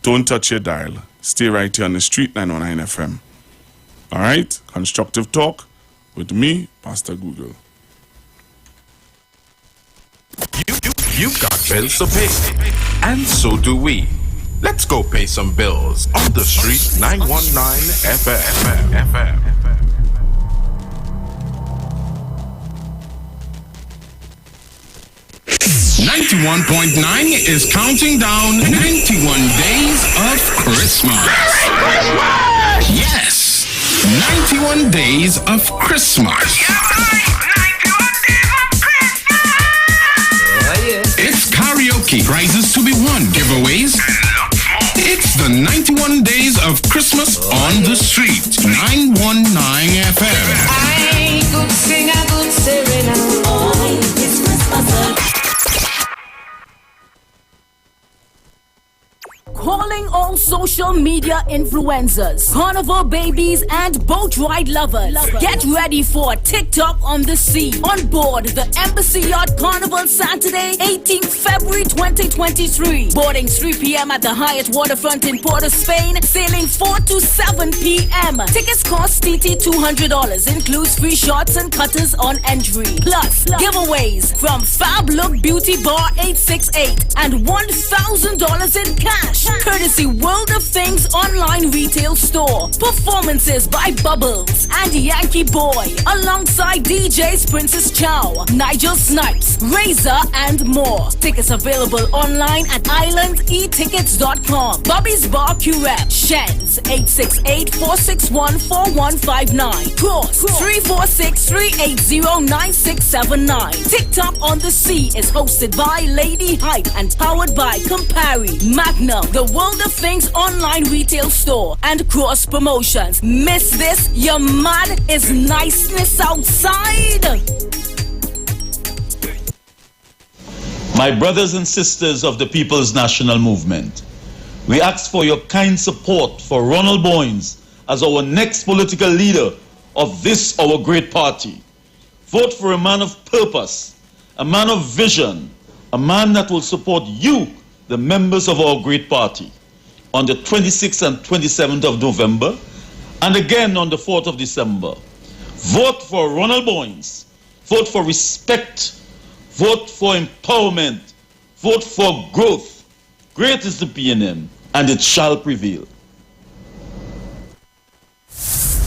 Don't touch your dial. Stay right here on the street, 919 FM. All right? Constructive talk with me, Pastor Google. You've got bills to pay, and so do we. Let's go pay some bills on the street, 919 FM. 91.9 is counting down 91 days of Christmas. Yes, 91 days of Christmas. It's karaoke, prizes to be won, giveaways. It's the 91 days of Christmas on the street, 919 FM. I could sing a good serenade. Oh, it's Christmas. Calling all social media influencers, carnival babies, and boat ride lovers. Get ready for TikTok on the sea. On board the Embassy Yacht Carnival Saturday, 18th February 2023. Boarding 3 p.m. at the Hyatt Waterfront in Port of Spain. Sailing 4 to 7 p.m. Tickets cost TT $200. Includes free shots and cutters on entry. Plus, giveaways from Fab Look Beauty Bar 868 and $1,000 in cash. Courtesy courtesy World of Things online retail store. Performances by Bubbles and Yankee Boy, alongside DJs Princess Chow, Nigel Snipes, Razor, and more. Tickets available online at islandetickets.com. Bobby's Bar Curette, Shens, 868-461-4159. Cross, 346-380-9679. TikTok on the Sea is hosted by Lady Hype and powered by Campari, Magnum, the World of Things online retail store, and Cross Promotions. Miss this? Your mad is niceness outside. My brothers and sisters of the People's National Movement, we ask for your kind support for Ronald Boynes as our next political leader of this, our great party. Vote for a man of purpose, a man of vision, a man that will support you, the members of our great party, on the 26th and 27th of November, and again on the 4th of December. Vote for Ronald Boynes. Vote for respect. Vote for empowerment. Vote for growth. Great is the PNM, and it shall prevail.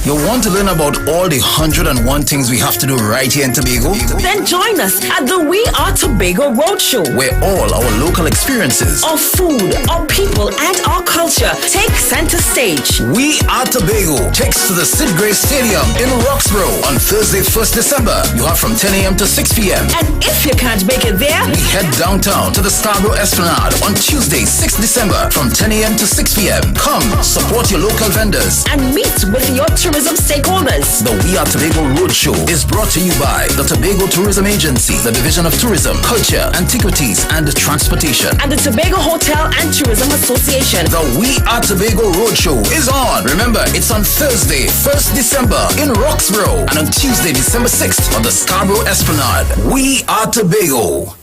You want to learn about all the 101 things we have to do right here in Tobago? Then join us at the We Are Tobago Roadshow, where all our local experiences, our food, our people, and our culture take center stage. We Are Tobago takes to the Sid Grace Stadium in Roxborough on Thursday, 1st December. You have from 10 a.m. to 6 p.m. And if you can't make it there, we head downtown to the Scarborough Esplanade on Tuesday, 6th December from 10 a.m. to 6 p.m. Come, support your local vendors and meet with your tourism stakeholders. The We Are Tobago Roadshow is brought to you by the Tobago Tourism Agency, the Division of Tourism, Culture, Antiquities, and Transportation, and the Tobago Hotel and Tourism Association. The We Are Tobago Roadshow is on. Remember, it's on Thursday, 1st December in Roxborough, and on Tuesday, December 6th on the Scarborough Esplanade. We Are Tobago.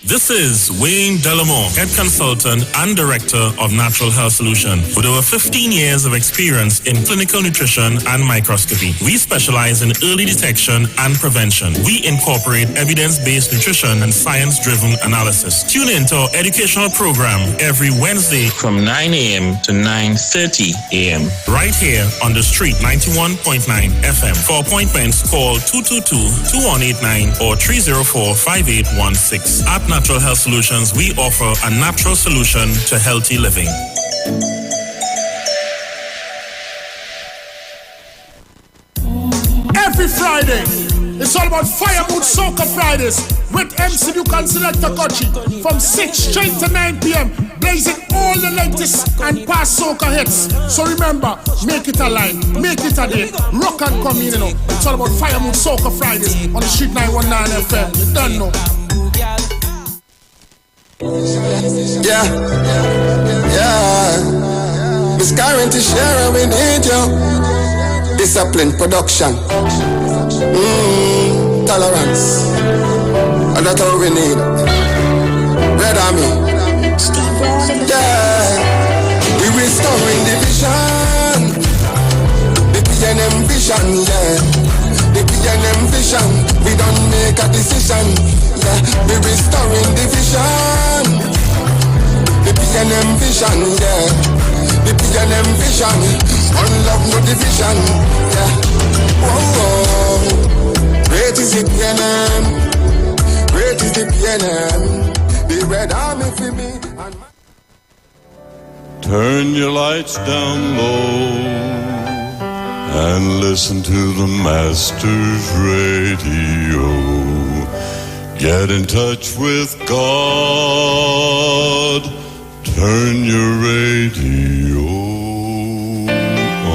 This is Wayne Delamore, Head Consultant and Director of Natural Health Solution. With over 15 years of experience in clinical nutrition and microscopy, we specialize in early detection and prevention. We incorporate evidence-based nutrition and science-driven analysis. Tune in to our educational program every Wednesday from 9 a.m. to 9:30 a.m. right here on the street, 91.9 FM. For appointments, call 222-2189 or 304-5816. At Natural Health Solutions, we offer a natural solution to healthy living. Every Friday, it's all about Fire Mood Soca Fridays with MC Duke Selector Kochi from 6 straight to 9 p.m. blazing all the latest and past soca hits. So remember, make it a line, make it a day, rock and come in, you know. It's all about Fire Mood Soca Fridays on the Street 919 FM. You don't know. Yeah. Miss Guarantee share we need you. Discipline production. Tolerance. And that's all we need. Red Army. Yeah. We restoring the vision. The PNM vision, yeah. The PNM vision. We don't make a decision. Yeah. We restoring the vision. The PNM vision, yeah. The PNM vision. One love, no division, yeah. Whoa. Great is the PNM. Great is the PNM. The Red Army for me. Turn your lights down low and listen to the Master's radio. Get in touch with God. Turn your radio on.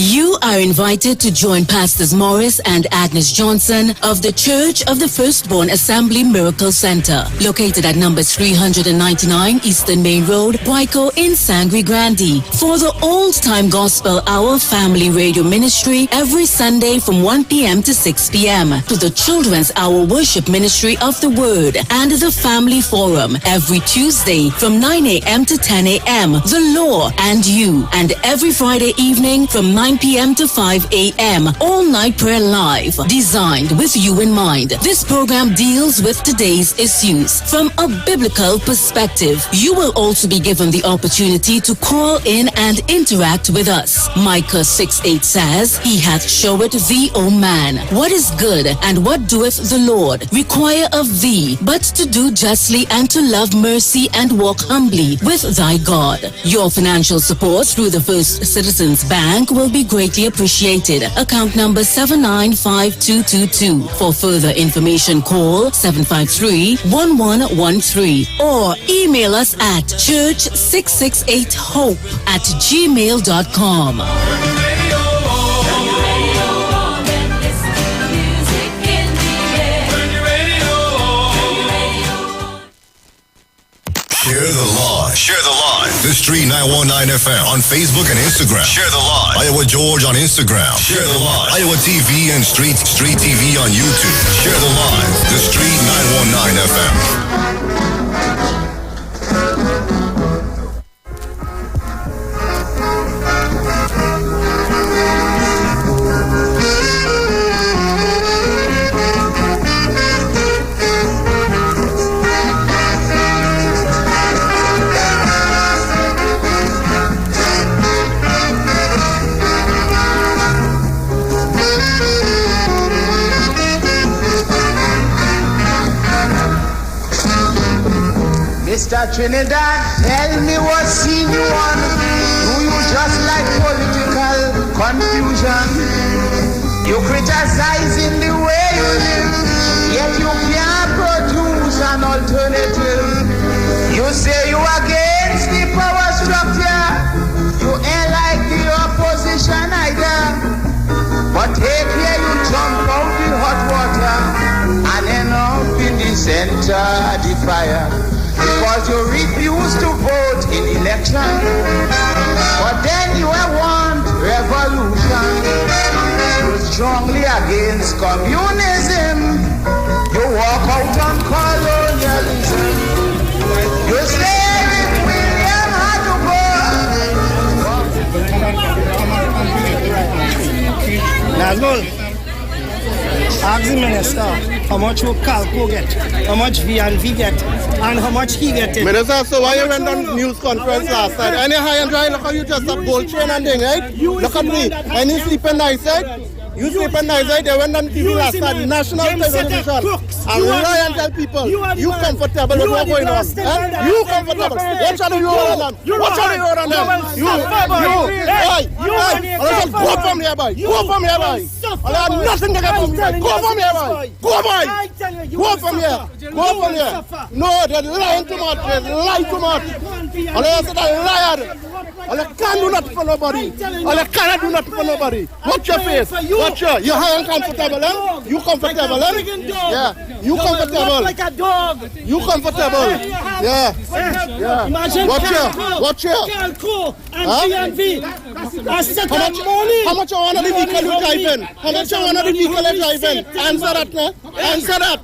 You are invited to join Pastors Morris and Agnes Johnson of the Church of the Firstborn Assembly Miracle Center, located at number 399 Eastern Main Road, Waiko in Sangre Grande, for the Old Time Gospel Hour Family Radio Ministry every Sunday from 1 p.m. to 6 p.m. to the Children's Hour Worship Ministry of the Word and the Family Forum every Tuesday from 9 a.m. to 10 a.m. The Law and You, and every Friday evening from 9 p.m. to 5 a.m. All-night prayer live, designed with you in mind. This program deals with today's issues from a biblical perspective. You will also be given the opportunity to call in and interact with us. Micah 6:8 says, He hath showed thee, O man, what is good, and what doeth the Lord require of thee, but to do justly and to love mercy and walk humbly with thy God. Your financial support through the First Citizens Bank will be greatly appreciated. Account number 795222. For further information, call 753-1113 or email us at church668hope@gmail.com. Share the live. Share the live. This Street 919 FM on Facebook and Instagram. Share the live. Iowa George on Instagram. Share the live. Iowa TV and Street TV on YouTube. Share the live. The Street 919 FM. Mr. Trinidad, tell me what scene you on. Do you just like political confusion? You criticizing the way you live, yet you can't produce an alternative. You say you against the power structure, you ain't like the opposition either. But take care, you jump out the hot water and end up in the center of the fire. Because you refuse to vote in election, but then you want revolution. You're strongly against communism. You walk out on colonialism. You stay with William Haddobo. Nazgul, ask the minister how much will Calco get, how much V&V get, and how much he get. Minister, so why you went on news conference last night? Any high and dry, look how you just a gold chain and thing, right? Look at me. And you sleeping nice, right? You sleeping nice, right? They went on TV last night, national television. And lie and tell people, you comfortable with what's going on. You comfortable. Watch out the road on them. Watch out the road on them. Go from here, boy. Go from here, boy. I have nothing to get from here. Go from here, boy. Go, boy. Go from here. Go from here. No, they're lying too much. They're lying too much. And I said they're liar. And I can't do nothing for nobody. And I cannot do nothing for nobody. Watch your face. Watch your. You're high and comfortable, eh? You comfortable, eh? Yeah. You comfortable. Like a dog. You comfortable. Yeah. Yeah. Imagine Watch your. Calco and V&V. How much I want the vehicle you driving? How much I want the vehicle you driving? Answer that, no? Answer that.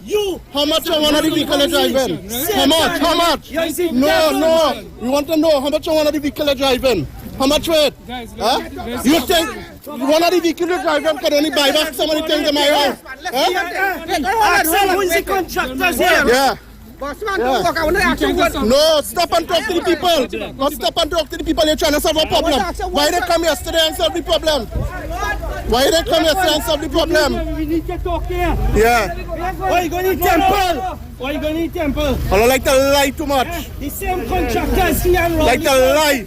How much I want the vehicle you driving? How much? How much? No. We want to know how much I want the vehicle you driving. How much weight? Huh? You think one of the vehicle you driving can only buy back so many things in my house? Axel, who is the contractors here? Yeah. No, stop and talk to the people. No, stop and talk to the people. You're trying to solve a problem. Why they come yesterday and solve the problem? Why they come yesterday and solve the problem? We need to talk here. Yeah. Why you going to temple? Why you going to temple? I don't like to lie too much. The same contractors here and like to lie.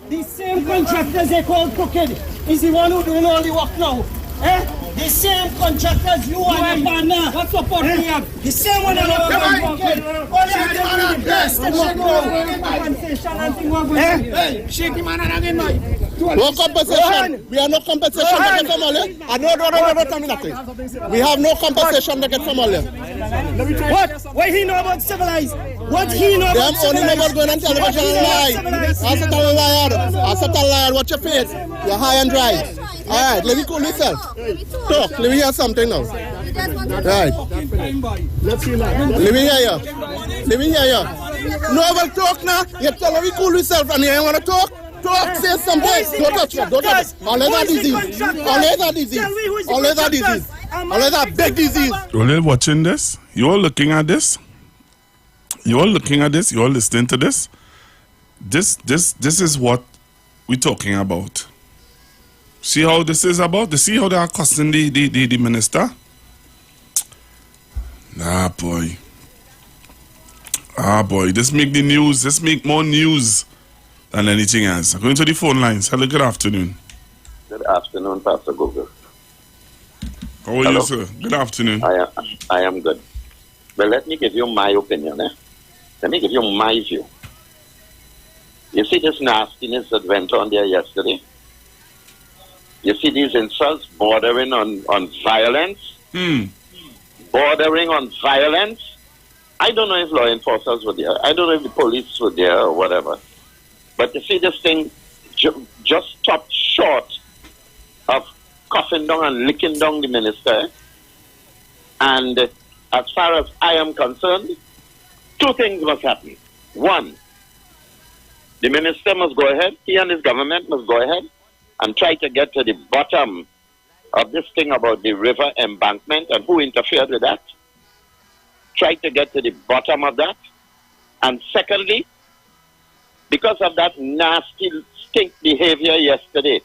The same contractors they call crooked is the one who doing all the work now. Eh? The same contractors you and your partner. What support we have? The same one that you shake him and again now. No compensation. We have no compensation to get from all here. No, tell me nothing. We have no compensation to get from all here. What? What he know about civilized? What he know about civilized? They only know about going on television and lie. I said a liar. Watch your face. You're high and dry. All right, let me cool yourself. Talk. Let me hear something now. Right. Let's see that. Let me hear you. No, I will talk now. You tell me cool yourself and you ain't want to talk. Talk, say something. Don't touch it. Don't touch it. Unless a disease. Unless a disease. Unless a disease. Unless a big disease. You're all watching this? You all looking at this? You all looking at this? You all listening to this? This is what we're talking about. See how this is about? See how they are accosting the minister? Ah, boy. Ah, boy. This make the news. This make more news than anything else. Going to the phone lines. Hello, good afternoon. Good afternoon, Pastor Google. How are you, sir? Good afternoon. I am good. But let me give you my opinion. Let me give you my view. You see this nastiness that went on there yesterday? You see these insults bordering on violence? Bordering on violence? I don't know if law enforcers were there. I don't know if the police were there or whatever. But you see this thing just stopped short of coughing down and licking down the minister. And as far as I am concerned, two things must happen. One, the minister must go ahead, he and his government must go ahead and try to get to the bottom of this thing about the river embankment and who interfered with that. Try to get to the bottom of that. And secondly, because of that nasty stink behavior yesterday,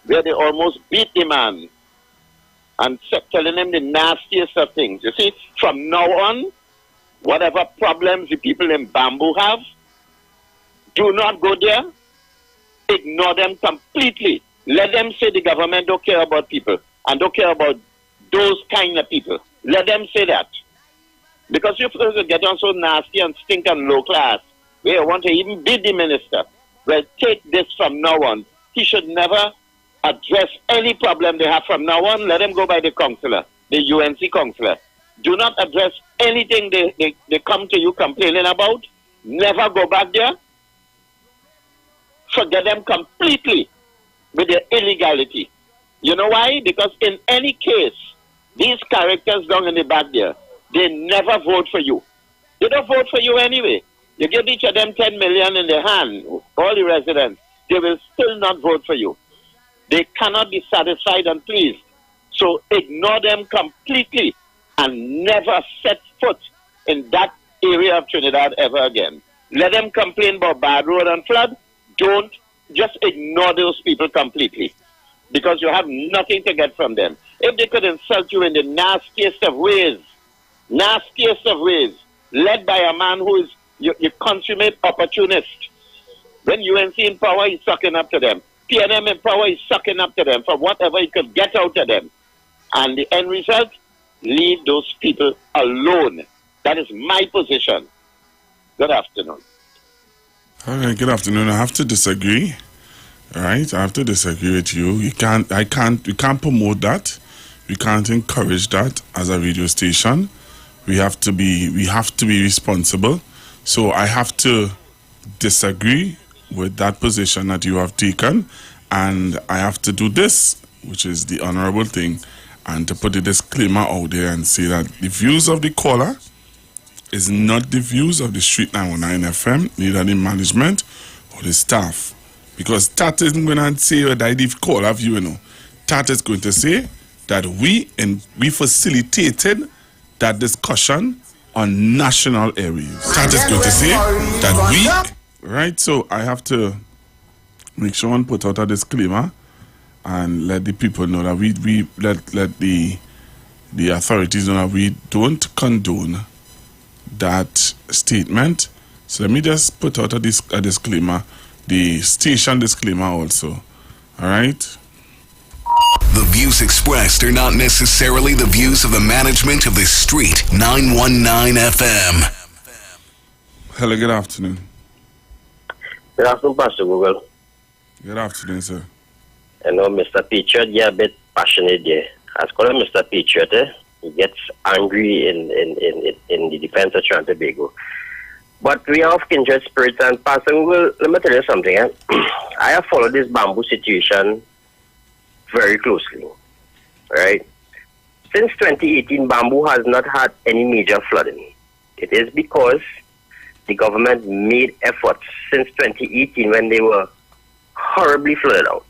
where they almost beat the man and telling him the nastiest of things. You see, from now on, whatever problems the people in Bamboo have, do not go there. Ignore them completely. Let them say the government don't care about people and don't care about those kind of people. Let them say that. Because you're supposed to get on so nasty and stink and low class, where you want to even beat the minister. Well, take this from now on. He should never address any problem they have from now on. Let them go by the counselor, the UNC counselor. Do not address anything they come to you complaining about. Never go back there. Forget them completely with their illegality. You know why? Because in any case, these characters down in the back there, they never vote for you. They don't vote for you anyway. You give each of them 10 million in their hand, all the residents, they will still not vote for you. They cannot be satisfied and pleased. So ignore them completely and never set foot in that area of Trinidad ever again. Let them complain about bad road and flood. Don't just ignore those people completely because you have nothing to get from them. If they could insult you in the nastiest of ways, led by a man who is your consummate opportunist. When UNC in power, he's sucking up to them. PNM in power, he's sucking up to them for whatever he could get out of them. And the end result, leave those people alone. That is my position. Good afternoon. All right, good afternoon. I have to disagree. All right, I have to disagree with you. We can't promote that. We can't encourage that as a radio station. We have to be responsible. So I have to disagree with that position that you have taken, and I have to do this, which is the honorable thing, and to put a disclaimer out there and say that the views of the caller is not the views of the Street 919 FM, neither the management or the staff. Because that isn't going to say that the caller view, you know. That is going to say that we facilitated that discussion on national areas. That is going to say that we, right? So I have to make sure and put out a disclaimer and let the people know that we let the authorities know that we don't condone that statement. So let me just put out a disclaimer, the station disclaimer also. All right. The views expressed are not necessarily the views of the management of the Street 919 FM. Hello, good afternoon. Good afternoon, Pastor Google. Good afternoon, sir. I know Mr. Patriot, you're a bit passionate there. As called Mr. Patriot, he gets angry in the defense of Trinidad and Tobago. But we are of kindred spirits, and Pastor Google, let me tell you something. I have followed this Bamboo situation very closely, right? Since 2018, Bamboo has not had any major flooding. It is because the government made efforts since 2018 when they were horribly flooded out.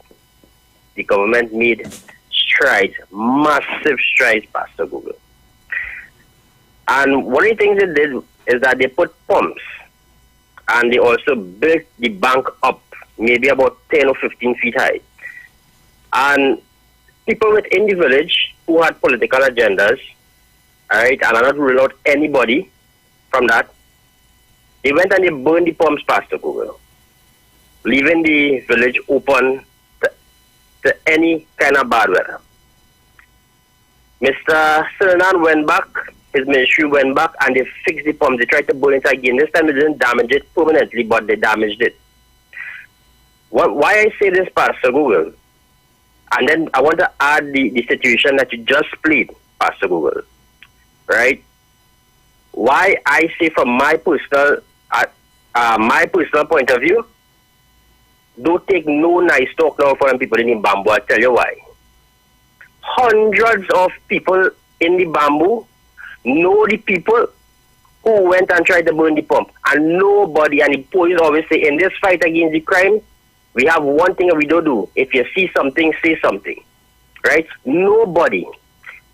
The government made strides, massive strides, Pastor Google. And one of the things they did is that they put pumps, and they also built the bank up, maybe about 10 or 15 feet high. And people within the village who had political agendas, all right, and I'm not ruling out anybody from that, they went and they burned the pumps, Pastor Google, leaving the village open to any kind of bad weather. Mr. Sirnan went back, his ministry went back, and they fixed the pumps. They tried to burn it again. This time they didn't damage it permanently, but they damaged it. Why I say this, Pastor Google, and then I want to add the situation that you just played, Pastor Google, right? Why I say from my personal point of view, don't take no nice talk now from people in the bamboo. I'll tell you why. Hundreds of people in the bamboo know the people who went and tried to burn the pump. And nobody, and the police always say, in this fight against the crime, we have one thing that we don't do. If you see something, say something. Right? Nobody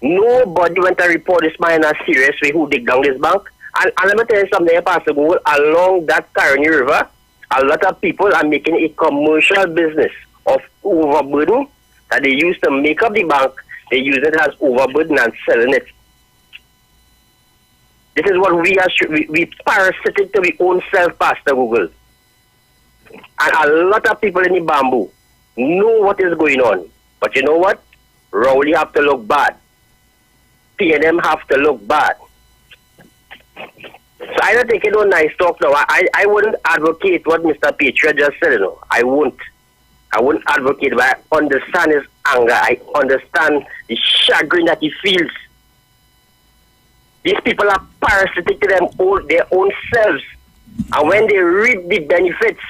went and report this man in a serious way who dig down this bank. And let me tell you something, Pastor Google, along that Caroni River, a lot of people are making a commercial business of overburden that they use to make up the bank. They use it as overburden and selling it. This is what we are. We parasitic to our own self, Pastor Google. And a lot of people in the bamboo know what is going on. But you know what? Rowley have to look bad. P&M have to look bad. So I don't think it no nice talk now. I wouldn't advocate what Mr. Patriot just said, you know. I wouldn't advocate, but I understand his anger. I understand the chagrin that he feels. These people are parasitic to their own selves. And when they reap the benefits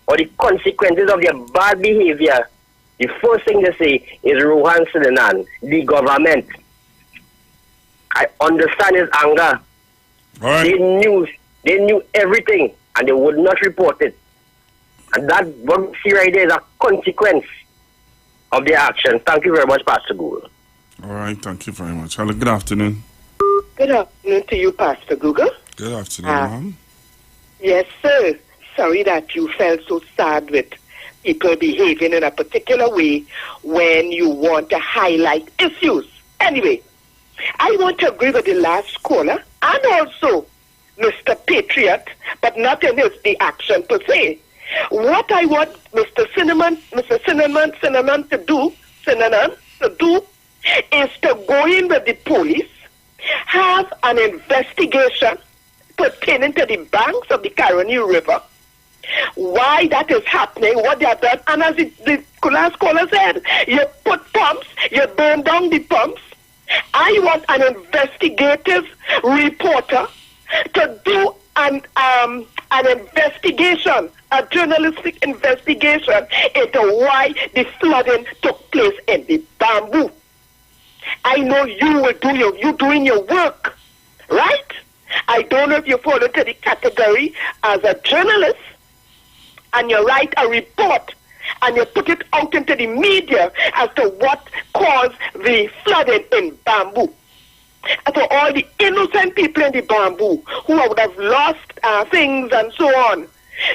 or the consequences of their bad behavior, the first thing they say is Rohan Sidanan, the government. I understand his anger. Right. They knew everything, and they would not report it. And that what we see right there is a consequence of their actions. Thank you very much, Pastor Google. All right, thank you very much. Hello, good afternoon. Good afternoon to you, Pastor Google. Good afternoon, ma'am. Yes, sir. Sorry that you felt so sad with people behaving in a particular way when you want to highlight issues. Anyway, I want to agree with the last caller and also Mr. Patriot, but not in the action per se. What I want Mr. Cinnamon to do is to go in with the police, have an investigation pertaining to the banks of the Caroni River, why that is happening, what they have done, and as the last caller said, you put pumps, you burn down the pumps. I want an investigative reporter to do an investigation, a journalistic investigation into why the flooding took place in the bamboo. I know you will do you doing your work, right? I don't know if you fall into the category as a journalist and you write a report and you put it out into the media as to what caused the flooding in bamboo. And for all the innocent people in the bamboo who would have lost things and so on,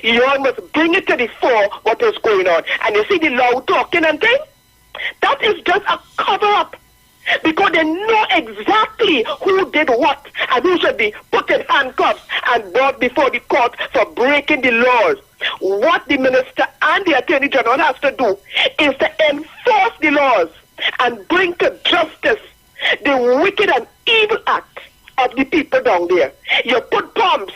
you all must bring it to the fore what is going on. And you see the loud talking and thing? That is just a cover-up. Because they know exactly who did what and who should be put in handcuffs and brought before the court for breaking the laws. What the minister and the attorney general has to do is to enforce the laws and bring to justice the wicked and evil act of the people down there. You put pumps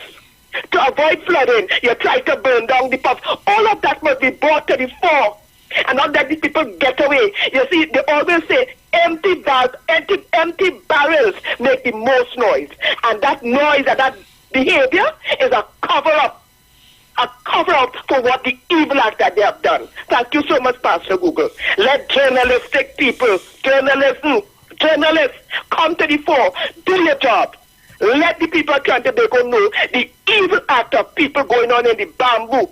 to avoid flooding. You try to burn down the pumps. All of that must be brought to the fore. And not that these people get away. You see, they always say empty barrels make the most noise. And that noise and that behavior is a cover-up. A cover-up for what the evil act that they have done. Thank you so much, Pastor Google. Let journalistic people, journalists, come to the fore. Do your job. Let the people trying to know the evil act of people going on in the bamboo.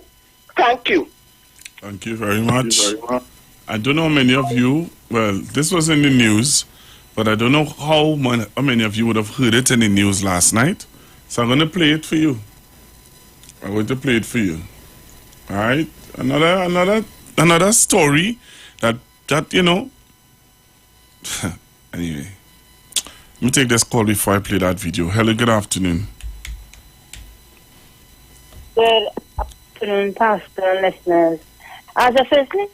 Thank you. Thank you very much. I don't know how many of you, well, this was in the news, but I don't know how many of you would have heard it in the news last night. So I'm going to play it for you. I'm going to play it for you. All right? Another story that you know. Anyway, let me take this call before I play that video. Hello, good afternoon. Good afternoon, Pastor and listeners. As a first thing,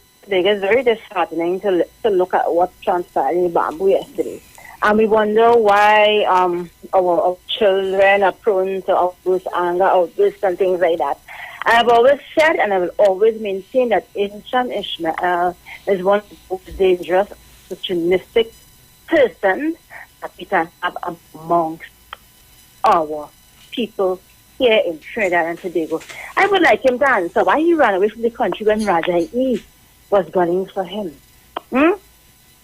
it's very disheartening to look at what transpired in Bamboo yesterday. And we wonder why our children are prone to outbursts, anger outbursts, and things like that. And I've always said, and I will always maintain, that ancient Ishmael is one of the most dangerous, opportunistic persons that we can have amongst our people here in Trinidad and Tobago. I would like him to answer why he ran away from the country when Raja E was gunning for him.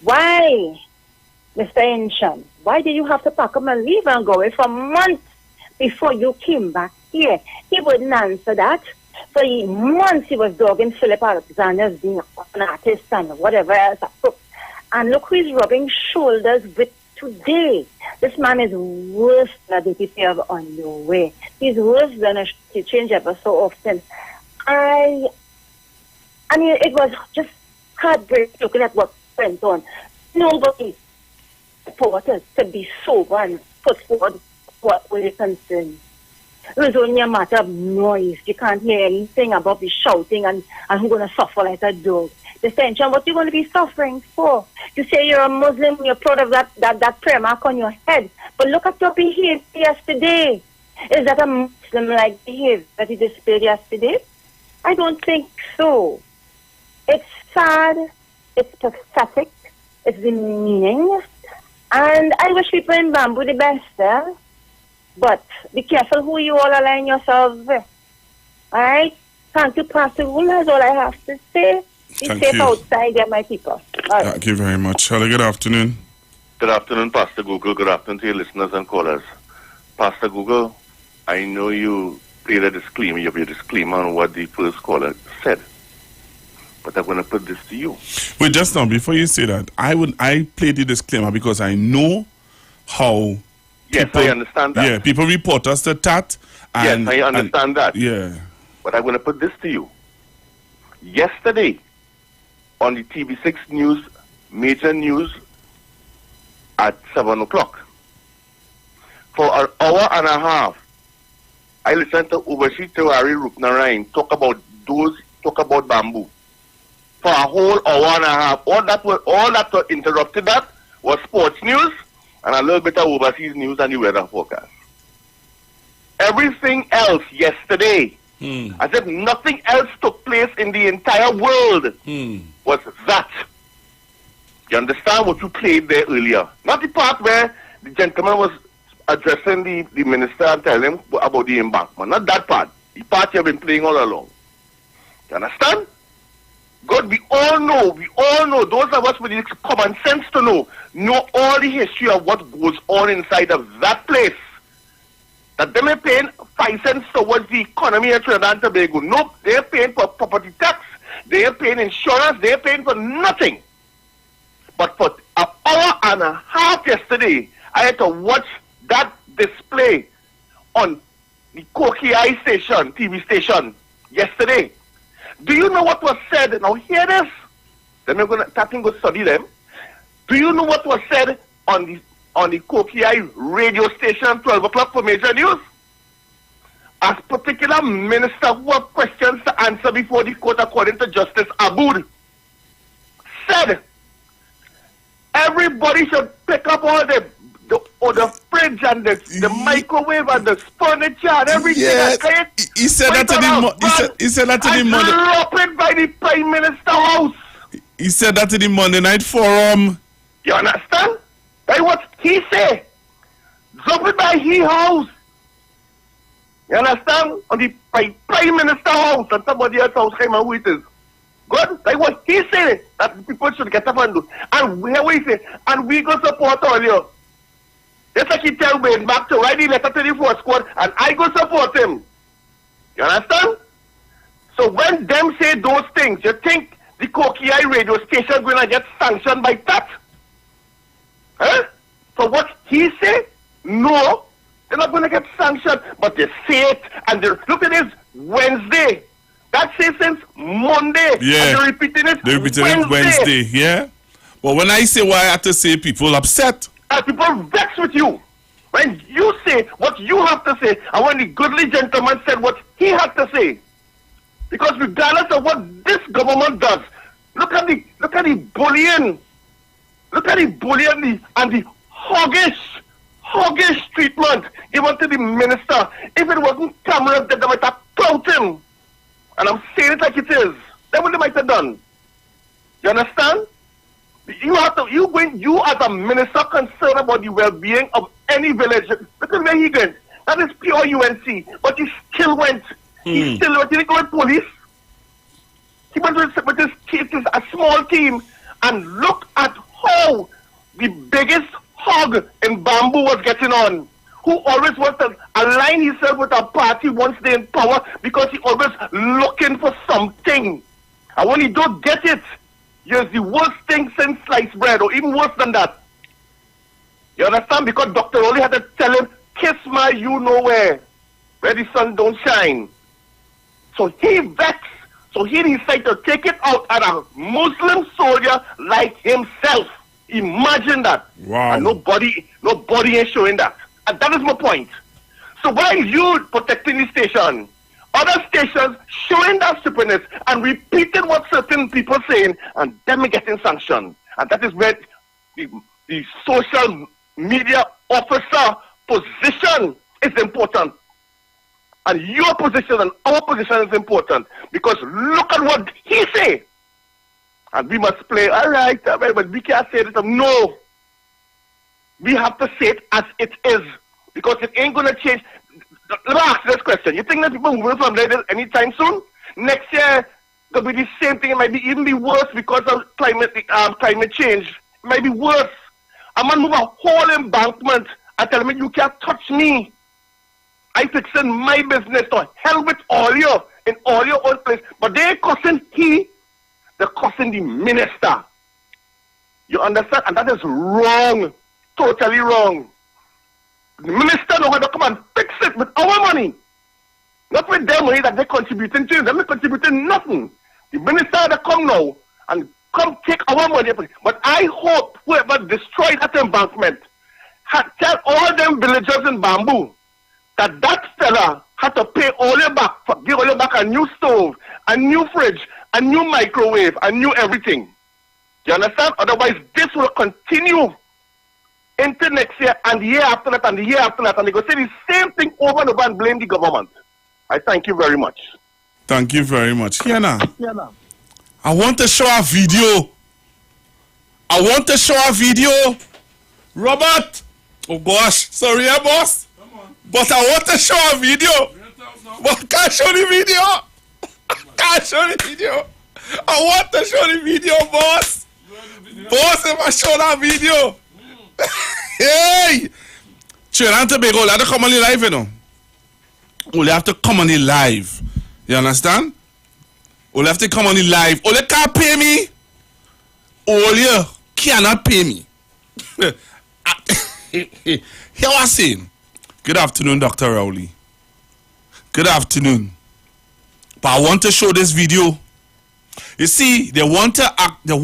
Why, Mr. Ancient? Why did you have to pack up and leave and go away for months before you came back here? He wouldn't answer that. For months he was dogging Philip Alexander as being an artist and whatever else. And look who he's rubbing shoulders with today. This man is worse than the DPP on your way. He's worse than a change ever so often. I mean, it was just heartbreaking looking at what went on. Nobody supported to be sober and put forward what were the concerns. It was only a matter of noise. You can't hear anything about the shouting and who's going to suffer like a dog. The tension, what you going to be suffering for? You say you're a Muslim, you're proud of that prayer mark on your head. But look at your behavior yesterday. Is that a Muslim-like behavior that you displayed yesterday? I don't think so. It's sad, it's pathetic, it's demeaning, and I wish people in Bamboo the best, but be careful who you all align yourselves with. Alright? Thank you, Pastor Rule. That's all I have to say. Be Thank safe you. outside there, my people. All right. Thank you very much. Hello, good afternoon. Good afternoon, Pastor Google. Good afternoon to your listeners and callers. Pastor Google, I know you played a disclaimer. You have a disclaimer on what the first caller said. But I'm going to put this to you. Wait, just now, before you say that, I played the disclaimer because I know how Yes, people, I understand that. Yeah, people report us to TAT. And, yes, I understand that. Yeah. But I'm going to put this to you. Yesterday, on the TV6 news, major news, at 7 o'clock, for an hour and a half, I listened to Overseer Tewari Rupnarayan talk about Bamboo. For a whole hour and a half. All that interrupted that was sports news and a little bit of overseas news and the weather forecast. Everything else yesterday, as if nothing else took place in the entire world, was that. You understand what you played there earlier? Not the part where the gentleman was addressing the minister and telling him about the embankment. Not that part. The part you have been playing all along. You understand? God, we all know, those of us with the common sense to know all the history of what goes on inside of that place. That they may paying 5 cents towards the economy of Trinidad and Tobago. Nope, they're paying for property tax, they're paying insurance, they're paying for nothing. But for an hour and a half yesterday, I had to watch that display on the Kokiai station, TV station, yesterday. Do you know what was said? Now hear this. Then we're going to go study them. Do you know what was said on the Kokiai radio station 12 o'clock for major news? A particular minister who had questions to answer before the court according to Justice Aboud said everybody should pick up all the fridge and the microwave and the furniture and everything. Yes, he said that in the he said that in the Monday. Drop it by the Prime Minister house. He said that in the Monday night forum. You understand? That's what he said. Drop it by his house. You understand? On the Prime Minister house and somebody else's house came and who it is. Good? That's what he said. That people should get up and do. And here we say, and we go support all you. Just like he tell Wayne back to write the letter to the force squad and I go support him. You understand? So when them say those things, you think the Koki radio station going to get sanctioned by that? Huh? For what he say? No, they're not going to get sanctioned. But they say it, and they look at this Wednesday. That says since Monday. Yeah. And they're repeating it. They're repeating it Wednesday. Yeah. But when I say what I have to say, people upset. People vex with you. When you say what you have to say, and when the goodly gentleman said what he had to say. Because regardless of what this government does, look at the bullying. Look at the bullying and the hoggish treatment given to the minister. If it wasn't cameras, they might have clout him. And I'm saying it like it is. That's what they might have done. You understand? You as a minister concerned about the well-being of any village. Look at where he went. That is pure UNC. But he still went. He still went. He didn't go with police. He went with a small team. And look at how the biggest hog in Bamboo was getting on. Who always wants to align himself with a party once they're in power because he always looking for something. And when he don't get it, here's the worst thing since sliced bread, or even worse than that. You understand? Because Dr. Oli had to tell him, kiss my you know where the sun don't shine. So he vexed. So he decided to take it out at a Muslim soldier like himself. Imagine that. Wow. And nobody ain't showing that. And that is my point. So while you protecting the station, other stations showing that stupidness and repeating what certain people saying, and them getting sanctioned. And that is where the social media officer position is important. And your position and our position is important. Because look at what he say. And we must play, all right, but we can't say this. No. We have to say it as it is. Because it ain't going to change. Let me ask this question. You think that people moving from there anytime soon? Next year, it'll be the same thing. It might be even be worse because of climate change. It might be worse. I'm going to move a whole embankment and tell me you can't touch me. I fixing my business. To hell with all you in all your own place. But they're cussing they're cussing the minister. You understand? And that is wrong. Totally wrong. The minister know how to come and fix it with our money. Not with their money that they're contributing to. They're not contributing nothing. The minister had to come now and come take our money. But I hope whoever destroyed that embankment tell all them villagers in Bamboo that fella had to pay all your back, give all your back a new stove, a new fridge, a new microwave, a new everything. You understand? Otherwise, this will continue into next year and the year after that and the year after that. And they go say the same thing over and over and blame the government. I thank you very much. Thank you very much. Here now. I want to show a video. Robert. Oh gosh. Sorry, boss. But I want to show a video. But can't show the video. I want to show the video, boss. Boss, if I show that video. Hey! Trinidad and Tobago, you have to come on the live, you know. You have to come on the live. You understand? You have to come on the live. You can't pay me. You cannot pay me. Here I say. Good afternoon, Dr. Rowley. Good afternoon. But I want to show this video. You see, they want to attack the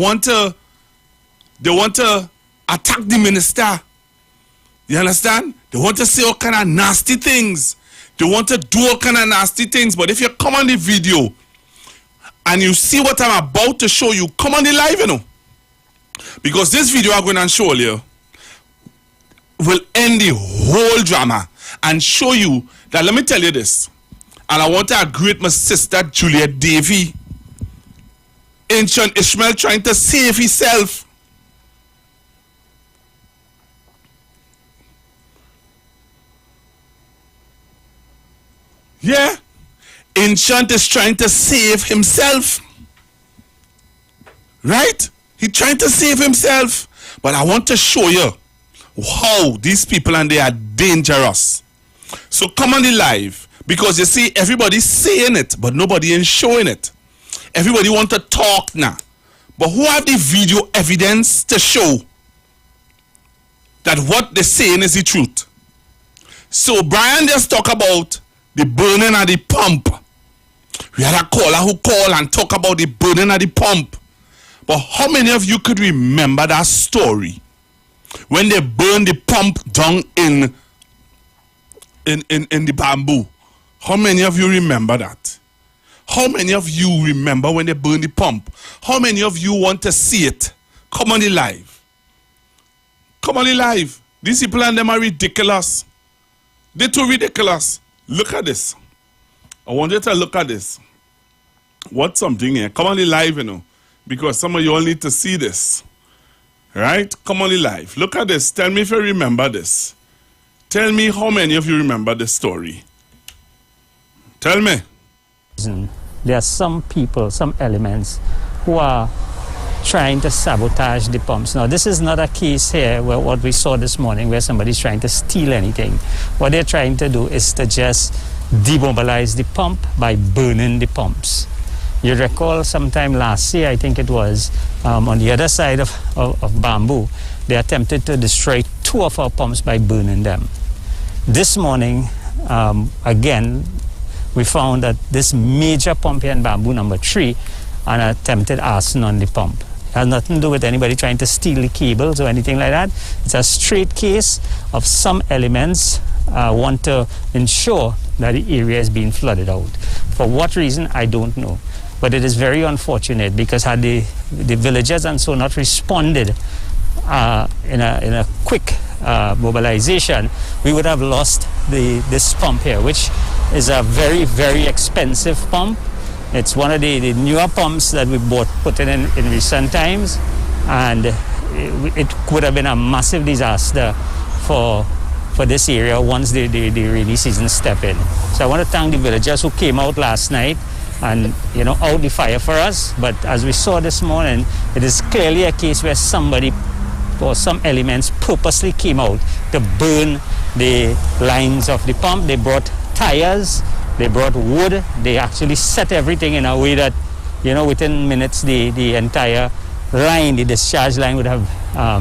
minister. You understand? They want to say all kind of nasty things. They want to do all kind of nasty things. But if you come on the video and you see what I'm about to show you, come on the live, you know. Because this video I'm going to show you will end the whole drama and show you that, let me tell you this, and I want to agree with my sister Juliet Davy. Ancient Ishmael trying to save himself. Yeah, Ancient is trying to save himself. Right? He's trying to save himself. But I want to show you how these people and they are dangerous. So come on the live. Because you see, everybody's saying it, but nobody is showing it. Everybody want to talk now. But who have the video evidence to show that what they're saying is the truth? So Brian just talk about the burning of the pump. We had a caller who called and talk about the burning of the pump. But how many of you could remember that story? When they burned the pump down in the bamboo. How many of you remember that? How many of you remember when they burned the pump? How many of you want to see it? Come on the live. Come on the live. These people and them are ridiculous. They're too ridiculous. Look at this. I want you to look at this. What's something here? Come on the live, you know. Because some of you all need to see this. Right? Come on the live. Look at this. Tell me if you remember this. Tell me how many of you remember this story. Tell me. There are some people, some elements who are trying to sabotage the pumps. Now, this is not a case here where what we saw this morning where somebody's trying to steal anything. What they're trying to do is to just demobilize the pump by burning the pumps. You recall sometime last year, I think it was, on the other side of bamboo, they attempted to destroy 2 of our pumps by burning them. This morning, again, we found that this major pump here in bamboo, number 3, an attempted arson on the pump. It has nothing to do with anybody trying to steal the cables or anything like that. It's a straight case of some elements want to ensure that the area is being flooded out. For what reason, I don't know. But it is very unfortunate because had the villagers and so not responded in a quick mobilization, we would have lost this pump here, which is a very, very expensive pump. It's one of the newer pumps that we put in recent times, and it would have been a massive disaster for this area once the rainy season step in. So I want to thank the villagers who came out last night and out the fire for us. But as we saw this morning, it is clearly a case where somebody or some elements purposely came out to burn the lines of the pump. They brought tires, they brought wood, they actually set everything in a way that, within minutes the entire line, the discharge line would have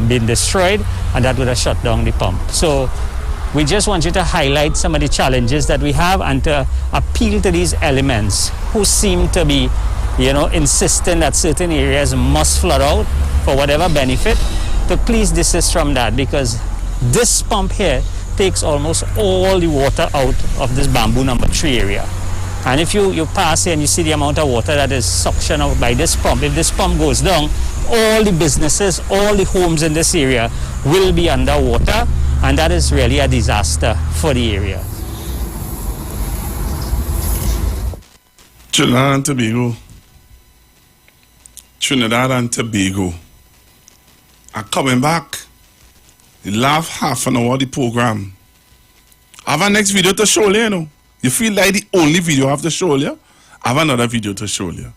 been destroyed, and that would have shut down the pump. So we just want you to highlight some of the challenges that we have and to appeal to these elements who seem to be, insisting that certain areas must flood out for whatever benefit, to please desist from that, because this pump here takes almost all the water out of this bamboo number 3 area. And if you pass here and you see the amount of water that is suctioned out by this pump, if this pump goes down, all the businesses, all the homes in this area will be underwater, and that is really a disaster for the area. Trinidad and Tobago. Trinidad and Tobago are coming back. The last half an hour of the program. I have a next video to show you, You feel like the only video I have to show you? I have another video to show you.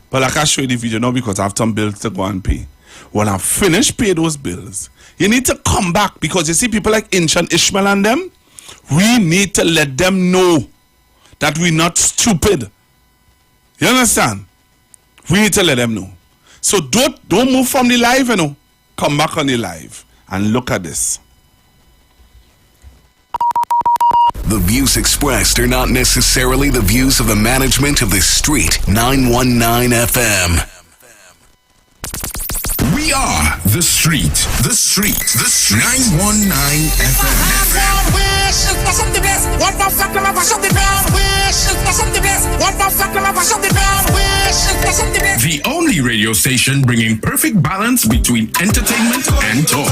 But I can't show you the video now because I have some bills to go and pay. When I finish pay those bills, you need to come back, because you see people like Inch and Ishmael and them, we need to let them know that we're not stupid. You understand? We need to let them know. So don't move from the live, Come back on the live and look at this. The views expressed are not necessarily the views of the management of the Street 919 FM. We are the Street. The Street. The Street. 919 FM. The only radio station bringing perfect balance between entertainment and talk.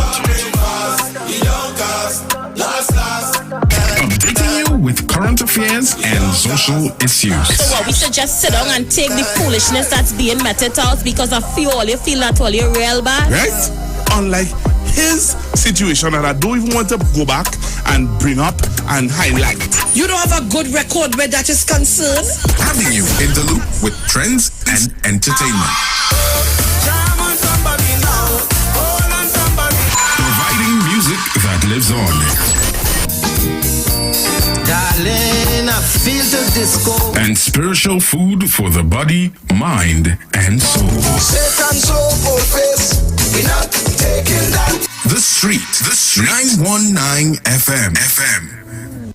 Updating you with current affairs and social issues. So what, we should just sit down and take the foolishness that's being meted out because of all you feel that all you're real bad? Right? Unlike his situation that I don't even want to go back and bring up and highlight. You don't have a good record where that is concerned? Having you in the loop with trends and entertainment. Providing music that lives on. Darling, I and spiritual food for the body, mind, and soul. The Street, 919 FM.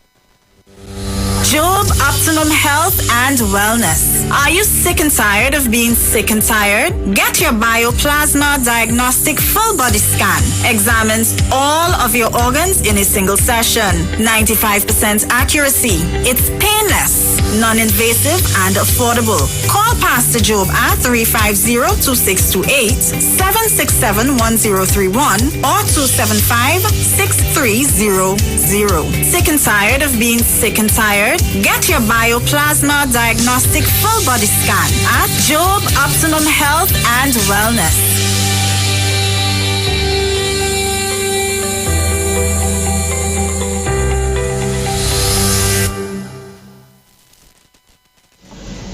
Job Optimum Health and Wellness. Are you sick and tired of being sick and tired? Get your Bioplasma Diagnostic Full Body Scan. Examines all of your organs in a single session. 95% accuracy. It's painless, non-invasive, and affordable. Call Pastor Job at 350-2628, 767-1031, or 275-6300. Sick and tired of being sick and tired? Get your Bioplasma Diagnostic Full Body Scan at Job Optimum Health and Wellness.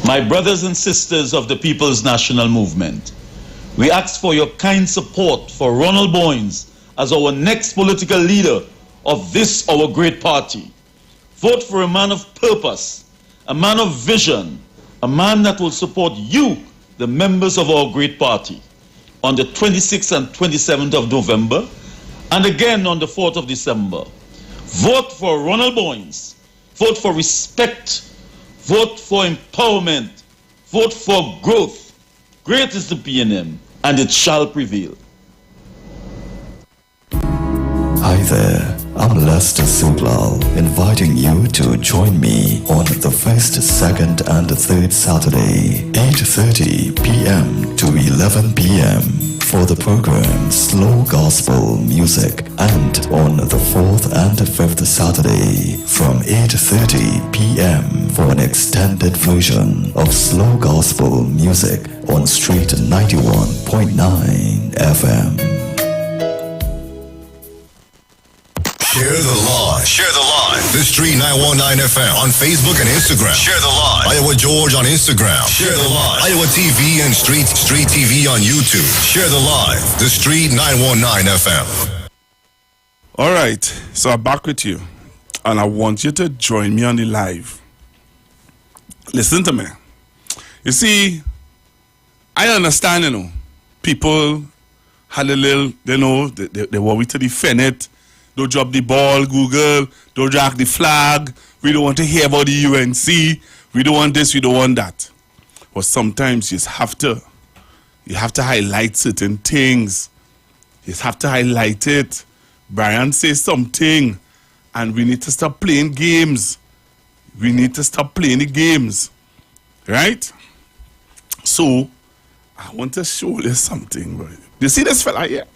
My brothers and sisters of the People's National Movement, we ask for your kind support for Ronald Boynes as our next political leader of this our great party. Vote for a man of purpose, a man of vision, a man that will support you, the members of our great party, on the 26th and 27th of November, and again on the 4th of December. Vote for Ronald Boynes. Vote for respect. Vote for empowerment. Vote for growth. Great is the PNM, and it shall prevail. Hi there, I'm Lester Suglal, inviting you to join me on the first, second, and third Saturday, 8:30 p.m. to 11 p.m. for the program Slow Gospel Music, and on the fourth and fifth Saturday from 8:30 p.m. for an extended version of Slow Gospel Music on Street 91.9 FM. Share the live. Share the live. The Street 919 FM on Facebook and Instagram. Share the live. Iowa George on Instagram. Share the live. Iowa TV and Street TV on YouTube. Share the live. The Street 919 FM. All right, so I'm back with you, and I want you to join me on the live. Listen to me. You see, I understand, people had a little, they worry to defend it. Don't drop the ball, Google. Don't jack the flag. We don't want to hear about the UNC. We don't want this, we don't want that. But sometimes you have to highlight certain things. You have to highlight it. Brian says something, and we need to stop playing games. We need to stop playing the games. Right? So, I want to show you something, bro. You see this fella here?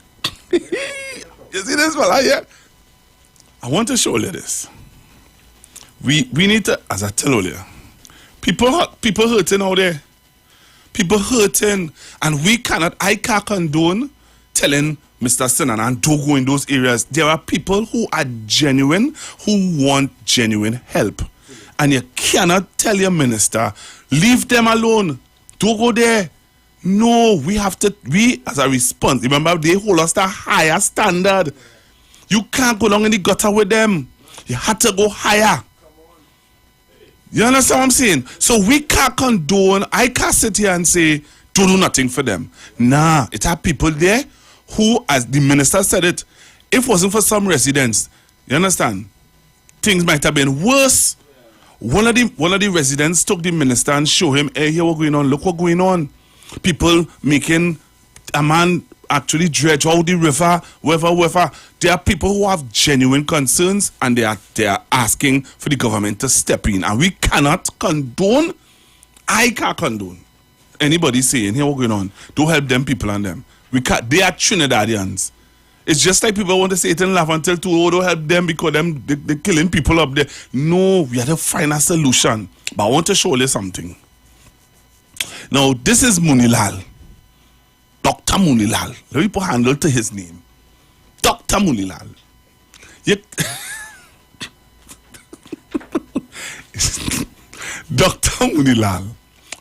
You see this fella here? I want to show you this. We need to, as I tell you, people hurting out there. People hurting, and I can't condone telling Mr. Sinan and don't go in those areas. There are people who are genuine, who want genuine help. And you cannot tell your minister, leave them alone. Don't go there. No, we as a response, remember, they hold us to a higher standard. You can't go along in the gutter with them. You have to go higher. You understand what I'm saying? So we can't condone, I can't sit here and say, don't do nothing for them. Nah, it are people there who, as the minister said it, if it wasn't for some residents, you understand, things might have been worse. One of the residents took the minister and showed him, hey, here what's going on, look what's going on. People making a man actually dredge out the river, wherever. There are people who have genuine concerns, and they are asking for the government to step in. And we cannot condone, I can't condone anybody saying, here what's going on. Don't help them people and them. We can't, they are Trinidadians. It's just like people want to say it and laugh until don't help them because they're killing people up there. No, we have to find a solution. But I want to show you something. Now, this is Munilal. Dr. Munilal. Let me put a handle to his name. Dr. Munilal. Dr. Munilal.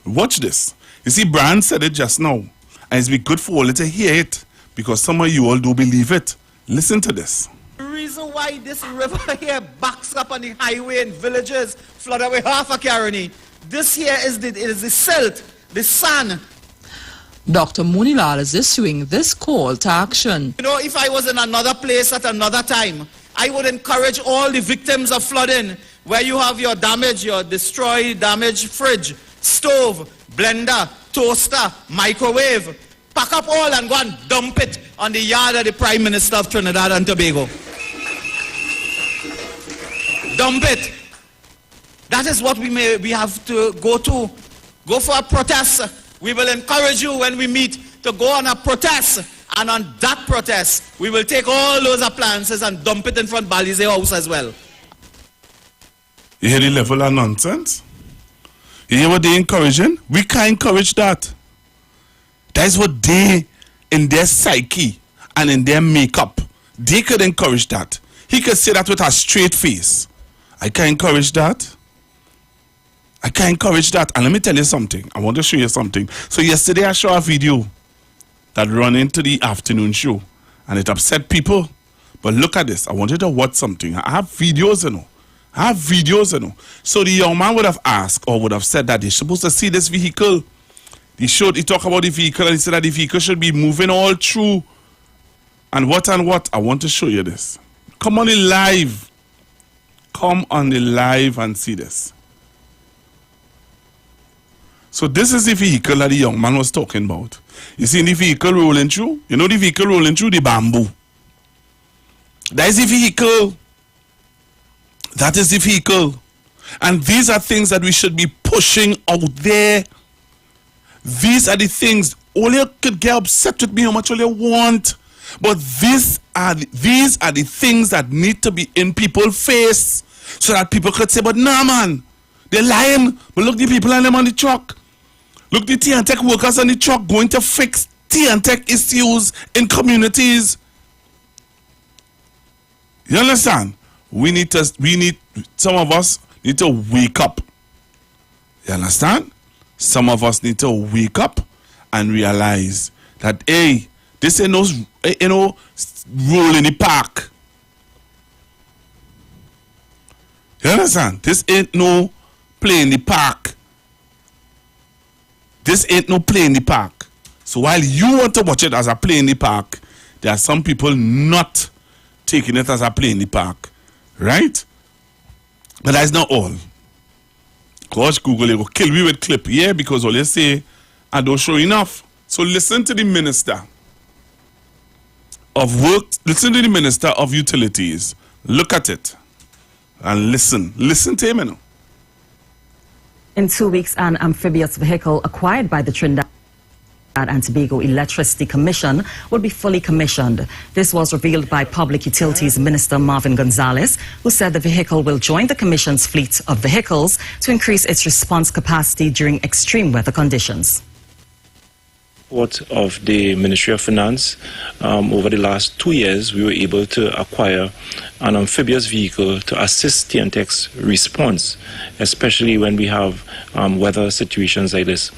Watch this. You see, Brian said it just now. And it's be good for all to hear it, because some of you all do believe it. Listen to this. Reason know why this river here backs up on the highway in villages, flood away half of Caroni. This here is the silt, the sand. Dr. Munilal is issuing this call to action. You know, if I was in another place at another time, I would encourage all the victims of flooding, where you have your destroyed, damaged fridge, stove, blender, toaster, microwave, pack up all and go and dump it on the yard of the Prime Minister of Trinidad and Tobago. Dump it. That is what we have to go to. Go for a protest. We will encourage you when we meet to go on a protest. And on that protest, we will take all those appliances and dump it in front of Balize House as well. You hear the level of nonsense? You hear what they're encouraging? We can't encourage that. That is what they, in their psyche and in their makeup, they could encourage that. He could say that with a straight face. I can't encourage that. I can't encourage that. And let me tell you something. I want to show you something. So yesterday I saw a video that ran into the afternoon show. And it upset people. But look at this. I want you to watch something. I have videos, So the young man would have asked or would have said that they're supposed to see this vehicle. He talked about the vehicle and he said that the vehicle should be moving all through. And what. I want to show you this. Come on the live. Come on the live and see this. So this is the vehicle that the young man was talking about. You see the vehicle rolling through? You know the vehicle rolling through the bamboo. That is the vehicle. That is the vehicle. And these are things that we should be pushing out there. These are the things. All you could get upset with me how much all you want. But these are the things that need to be in people's face. So that people could say, but nah man, they're lying. But look the people and them on the truck. Look the T&Tech workers on the truck going to fix T&Tech issues in communities. You understand? Some of us need to wake up. You understand? Some of us need to wake up and realize that, hey, this ain't no roll in the park. You understand? This ain't no play in the park. This ain't no play in the park. So while you want to watch it as a play in the park, there are some people not taking it as a play in the park. Right? But that's not all. Gosh, Google, you go kill me with clip. Yeah, because all you say, I don't show enough. So listen to the Minister of Work, listen to the Minister of Utilities. Look at it. And listen. Listen to him, you know. In 2 weeks, an amphibious vehicle acquired by the Trinidad and Tobago Electricity Commission will be fully commissioned. This was revealed by Public Utilities Minister Marvin Gonzalez, who said the vehicle will join the Commission's fleet of vehicles to increase its response capacity during extreme weather conditions. Of the Ministry of Finance, over the last 2 years, we were able to acquire an amphibious vehicle to assist T&Tech's response, especially when we have weather situations like this.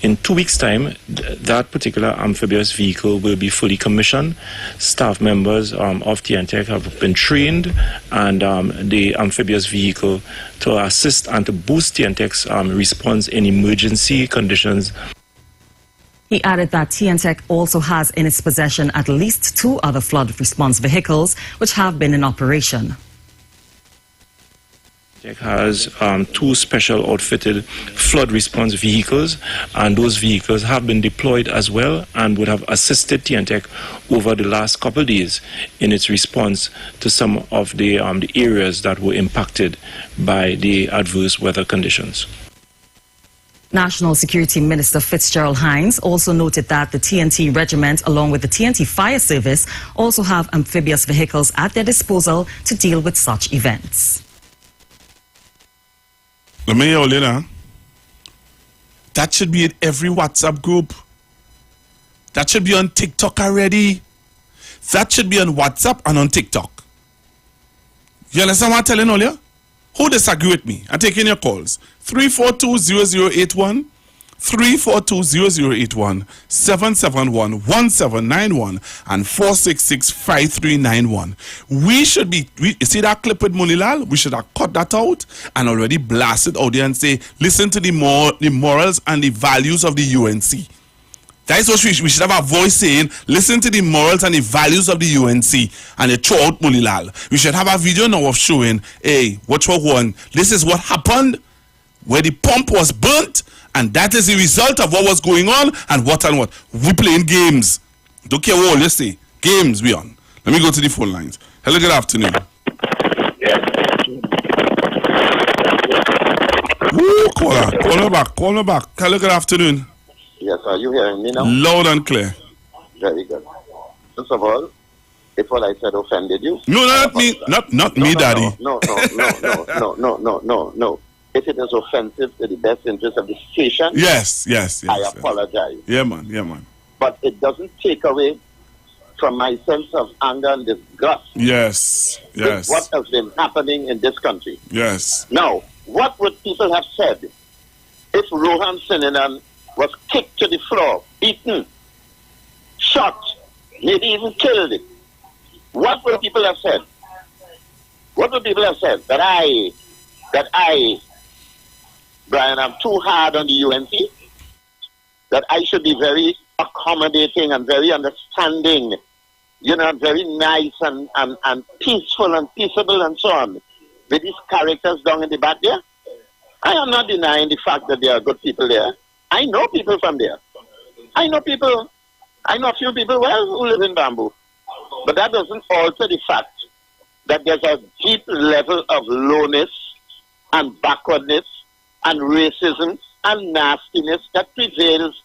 In 2 weeks' time, that particular amphibious vehicle will be fully commissioned. Staff members of T&Tech have been trained, and the amphibious vehicle to assist and to boost T&Tech's response in emergency conditions. He added that T&Tech also has in its possession at least 2 other flood response vehicles which have been in operation. Tech has 2 special outfitted flood response vehicles, and those vehicles have been deployed as well and would have assisted T&Tech over the last couple of days in its response to some of the areas that were impacted by the adverse weather conditions. National Security Minister Fitzgerald Hines also noted that the TNT Regiment, along with the TNT Fire Service, also have amphibious vehicles at their disposal to deal with such events. Let me hear you now. That should be in every WhatsApp group. That should be on TikTok already. That should be on WhatsApp and on TikTok. You understand what I'm telling all you? Who disagree with me? I'm taking your calls. 342-0081, 342-0081, 771-1791, and 466-5391. We should be, you see that clip with Munilal? We should have cut that out and already blast it out there and say, listen to the morals and the values of the UNC. That is what we should have a voice saying, listen to the morals and the values of the UNC, and they throw out Munilal. We should have a video now of showing, hey, watch for one. This is what happened where the pump was burnt, and that is the result of what was going on and what. We playing games. Don't care what you say. Games we on. Let me go to the phone lines. Hello, good afternoon. Woo, call me back. Hello, good afternoon. Yes, are you hearing me now? Loud and clear. Very good. First of all, if what I said offended you... No, not me, not me, Daddy. No. If it is offensive to the best interest of the station... Yes. I apologize. Yeah, man. But it doesn't take away from my sense of anger and disgust. Yes. With what has been happening in this country. Yes. Now, what would people have said if Rohan Sinanan was kicked to the floor, beaten, shot, maybe even killed? What would people have said? What would people have said? That I, Brian, I'm too hard on the UNC? That I should be very accommodating and very understanding, very nice and peaceful and peaceable and so on with these characters down in the back there? I am not denying the fact that there are good people there. I know people from there. I know a few people who live in Bamboo. But that doesn't alter the fact that there's a deep level of lowness and backwardness and racism and nastiness that prevails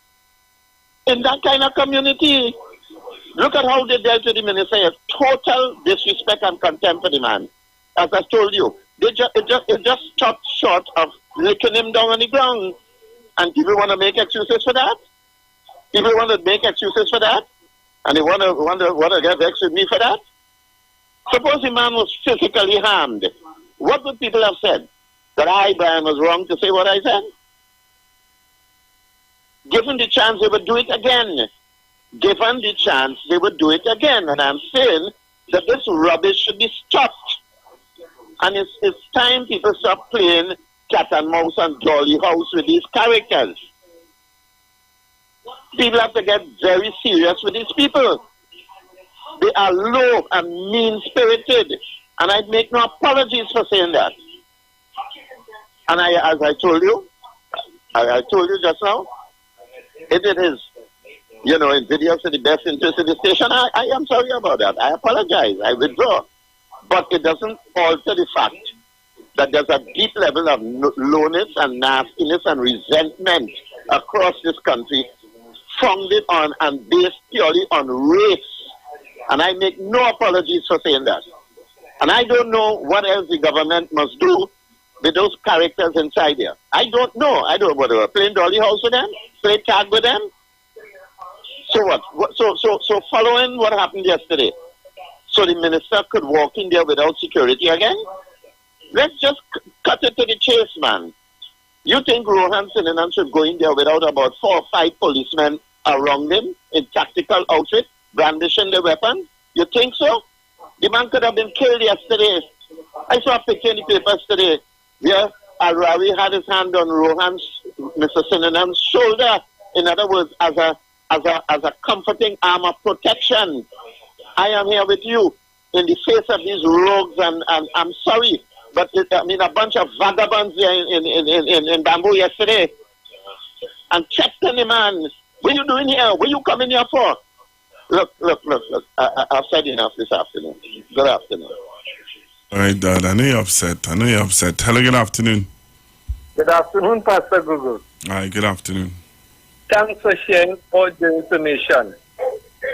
in that kind of community. Look at how they dealt with the minister. Total disrespect and contempt for the man. As I told you, it just stopped short of licking him down on the ground. And people want to make excuses for that? People want to make excuses for that? And they want to get vexed with me for that? Suppose the man was physically harmed. What would people have said? That I, Brian, was wrong to say what I said? Given the chance, they would do it again. Given the chance, they would do it again. And I'm saying that this rubbish should be stopped. And it's time people stop playing cat and mouse and dolly house with these characters. People have to get very serious with these people. They are low and mean-spirited. And I make no apologies for saying that. And as I told you, just now, if it is, in videos to the best interest of the station, I am sorry about that. I apologize. I withdraw. But it doesn't alter the fact that there's a deep level of lowness and nastiness and resentment across this country, founded on and based purely on race. And I make no apologies for saying that. And I don't know what else the government must do with those characters inside there. I don't know. I don't know whether we're playing dolly house with them, play tag with them. So what? So following what happened yesterday, so the minister could walk in there without security again? Let's just cut it to the chase, man. You think Rohan Sinanan should go in there without about 4 or 5 policemen around him in tactical outfit, brandishing the weapon? You think so? The man could have been killed yesterday. I saw a picture in the papers today where Arawi had his hand on Mr. Sinanan's shoulder. In other words, as a comforting arm of protection. I am here with you in the face of these rogues, and I'm sorry, but a bunch of vagabonds there in Bamboo yesterday, and checked on the man. What are you doing here? What are you coming here for? Look. I've said enough this afternoon. Good afternoon. All right, Dad. I know you're upset. Hello, good afternoon. Good afternoon, Pastor Google. All right, good afternoon. Thanks for sharing all the information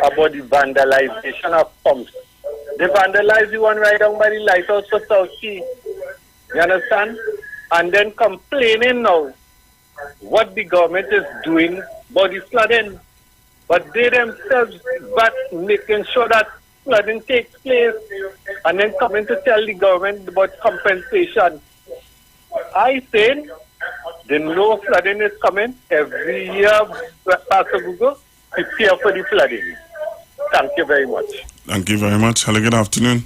about the vandalization of pumps. They vandalized the one right down by the lighthouse for South Sea. You understand? And then complaining now what the government is doing about the flooding. But they themselves but making sure that flooding takes place and then coming to tell the government about compensation. I think They know flooding is coming. Every year, Pastor Google, prepare for the flooding. Thank you very much. Thank you very much. Hello, good afternoon.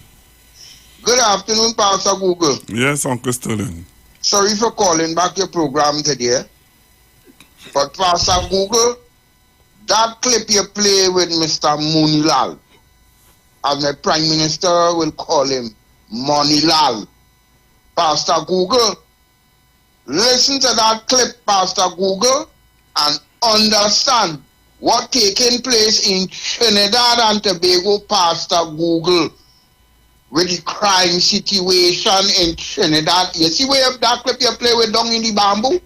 Good afternoon, Pastor Google. Yes, Uncle Sterling. Sorry for calling back your program today. But Pastor Google, that clip you play with Mr. Munilal, as the Prime Minister will call him, Monilal. Pastor Google, listen to that clip, Pastor Google, and understand what taking place in Trinidad and Tobago, Pastor Google, with the crime situation in Trinidad. You see where that clip you play with down in the bamboo?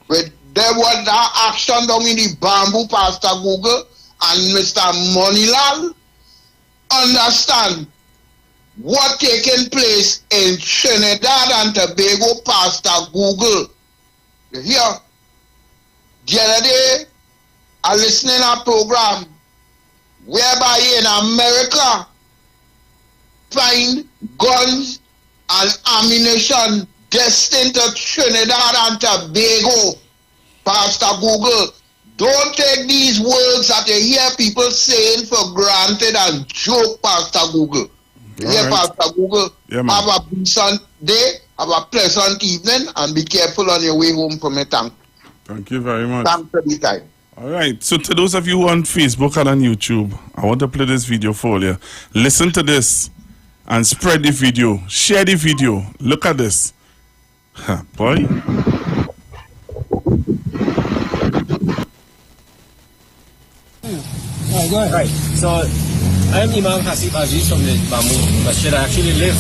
With there was that action down in the bamboo, Pastor Google, and Mr. Monilal. Understand what taking place in Trinidad and Tobago, Pastor Google. You hear? The other day, I listening to a program whereby in America find guns and ammunition destined to Trinidad and Tobago. Pastor Google, don't take these words that you hear people saying for granted and joke, Pastor Google. Yeah, right. Pastor Google, have a decent day, have a pleasant evening, and be careful on your way home from your tank. Thank you very much. Thanks for the time. All right, so to those of you on Facebook and on YouTube, I want to play this video for you. Listen to this and spread the video. Share the video. Look at this. Boy. Right. So I'm Imam Hasib Aziz from the Bamboo Masjid. I actually live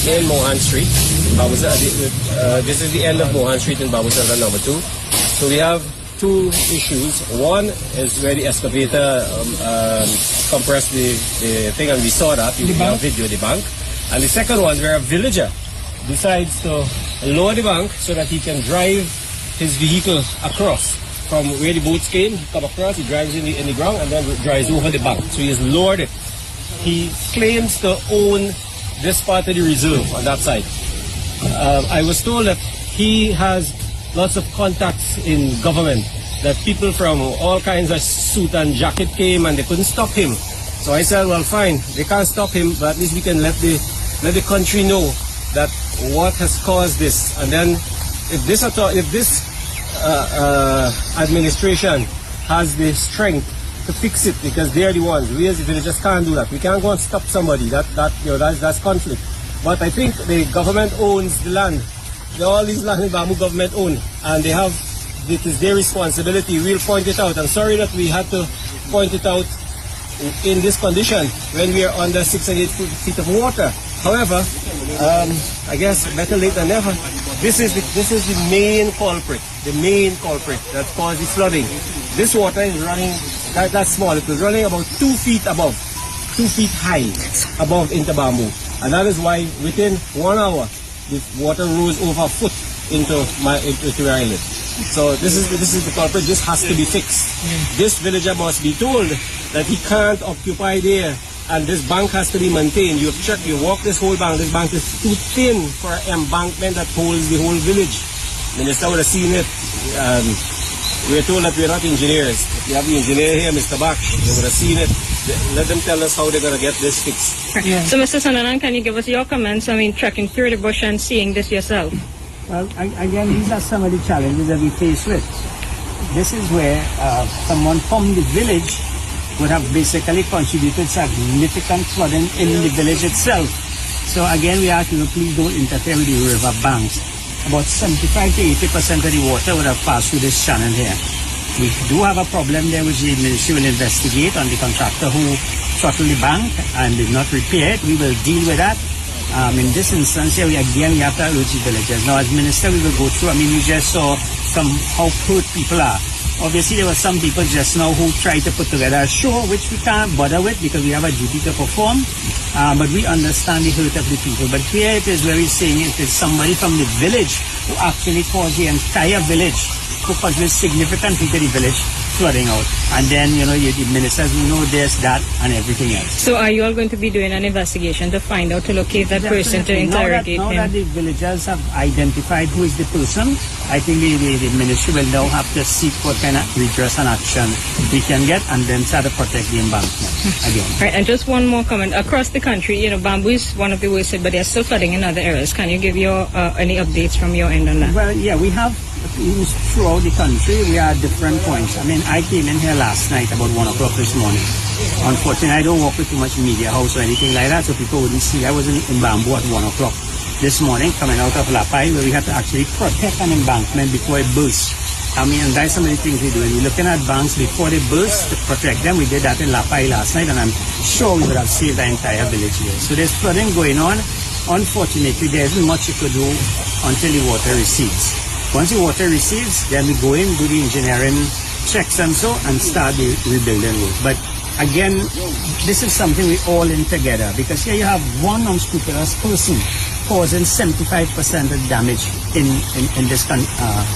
in Mohan Street. This is the end of Mohan Street in Babu Sarkar number 2. So we have two issues. One is where the excavator compressed the thing, and we saw that in the video, the bank. And the second one is where a villager decides to lower the bank so that he can drive his vehicle across. From where the boats came, he comes across, he drives in the ground, and then drives over the bank. So he has lowered it. He claims to own this part of the reserve on that side. I was told that he has lots of contacts in government, that people from all kinds of suit and jacket came and they couldn't stop him. So I said, well, fine, they can't stop him, but at least we can let the country know that what has caused this. And then if this administration has the strength to fix it, because they're the ones. We as the villagers can't do that. We can't go and stop somebody. That's conflict. But I think the government owns the land. All these land in Bamboo government own, and it is their responsibility. We'll point it out. I'm sorry that we had to point it out in this condition when we are under 6 and 8 feet of water. However, I guess better late than never. This is the main culprit. The main culprit that caused the flooding. This water is running that small. It was running about 2 feet above, 2 feet high above into Bamboo, and that is why within 1 hour the water rose over a foot into where I live. So this is the culprit. This has to be fixed. This villager must be told that he can't occupy there, and this bank has to be maintained. You check, you walk this whole bank. This bank is too thin for an embankment that holds the whole village. Minister would have seen it. We're told that we're not engineers. If you have the engineer here, Mr. Bach, they would have seen it. Let them tell us how they're going to get this fixed. Yeah. So, Mr. Sananan, can you give us your comments? I mean, trekking through the bush and seeing this yourself. Well, again, these are some of the challenges that we face with. This is where someone from the village would have basically contributed significant flooding in the village itself. So again, we ask you to please don't interfere with the river banks. About 75 to 80% of the water would have passed through this channel here. We do have a problem there which the ministry will investigate on the contractor who throttled the bank and did not repair it. We will deal with that. In this instance here, we have to urge the villagers. Now, as minister, we will go through. I mean, we just saw how hurt people are. Obviously, there were some people just now who tried to put together a show, which we can't bother with because we have a duty to perform. But we understand the hurt of the people. But here it is where we're saying it is somebody from the village who actually caused the entire village, who contributes significantly to the village, flooding out. And then, the ministers will know this, that, and everything else. So are you all going to be doing an investigation to find out, to locate that person, to interrogate now him? That the villagers have identified who is the person, I think the ministry will now have to seek what kind of redress and action we can get, and then try to protect the embankment again. Right, and just one more comment. Across the country, bamboo is one of the worst hit, but they're still flooding in other areas. Can you give your any updates from your end on that? Well, yeah, we have throughout the country. We are at different points. I mean, I came in here last night about 1 o'clock this morning. Unfortunately, I don't work with too much media house or anything like that, so people wouldn't see. I was in Bamboo at 1 o'clock this morning, coming out of Lapai, where we had to actually protect an embankment before it bursts. I mean, and that's some of the things we're doing. We're looking at banks before they burst to protect them. We did that in Lapai last night, and I'm sure we would have saved the entire village here. So there's flooding going on. Unfortunately, there isn't much you could do until the water recedes. Once the water recedes, then we go in, do the engineering checks and so, and start the rebuilding work. But again, this is something we all in together, because here you have one unscrupulous person causing 75% of damage in this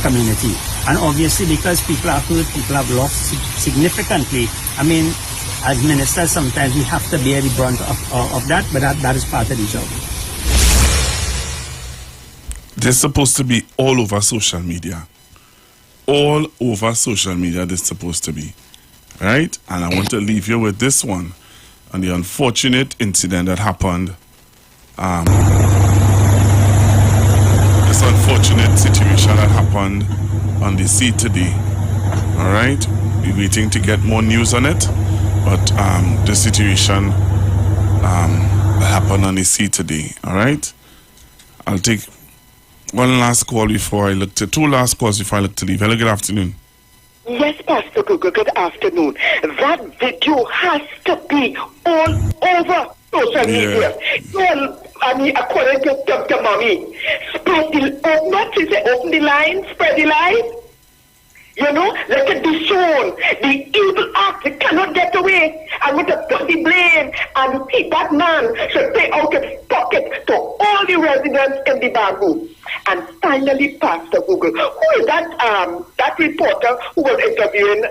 community. And obviously, because people are hurt, people have lost significantly. I mean, as ministers, sometimes we have to bear the brunt of that, but that is part of the job. They're supposed to be all over social media. All over social media, they're supposed to be. Right? And I want to leave you with this one. And the unfortunate incident that happened. This unfortunate situation that happened on the sea today. Alright? We're waiting to get more news on it. But the situation that happened on the sea today. Alright? I'll take one last call before I look to... Two last calls before I look to leave. Hello, good afternoon. Yes, Pastor Google, good afternoon. That video has to be all over social media. Well, I mean, according to Dr. Mommy, spread the... not to say open the line, spread the line. Let it be shown. The evil act, it cannot get away. And with the bloody blame, and that man should pay out his pocket to all the residents in the Bamboo. And finally, Pastor Google, who is that reporter who was interviewing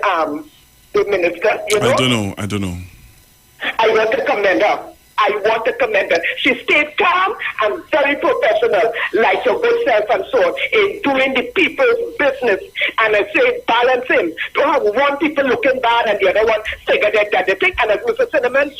the minister? I don't know. I want to commend her. She stayed calm and very professional, like your good self and so on, in doing the people's business. And I say balancing. To have one people looking bad and the other one figured that they think. And as Mr. Cinnamon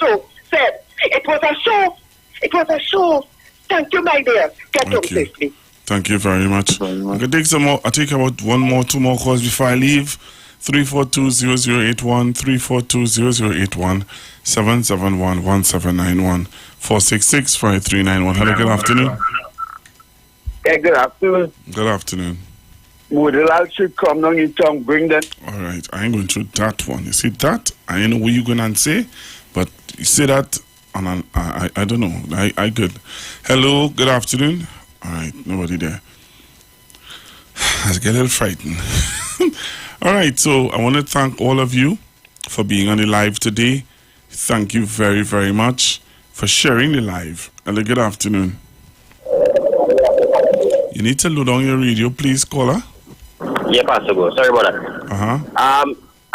said, it was a show. It was a show. Thank you, my dear. Get home safely. Thank you very much. I can take some more. I'll take about two more calls before I leave. 342-0081, 342-0081, 771-1791, 466-5391. Hello, good afternoon. Hey, good afternoon. Good afternoon. Moodle should come down in town, bring them. All right, I ain't going through that one. You see that? I ain't know what you're going to say, but you say that, and I don't know. I good. Hello, good afternoon. All right, nobody there. I get a little frightened. All right, so I want to thank all of you for being on the live today. Thank you very, very much for sharing the live. Hello, good afternoon. You need to load on your radio, please, caller. Yeah, Pastor Go. Sorry about that.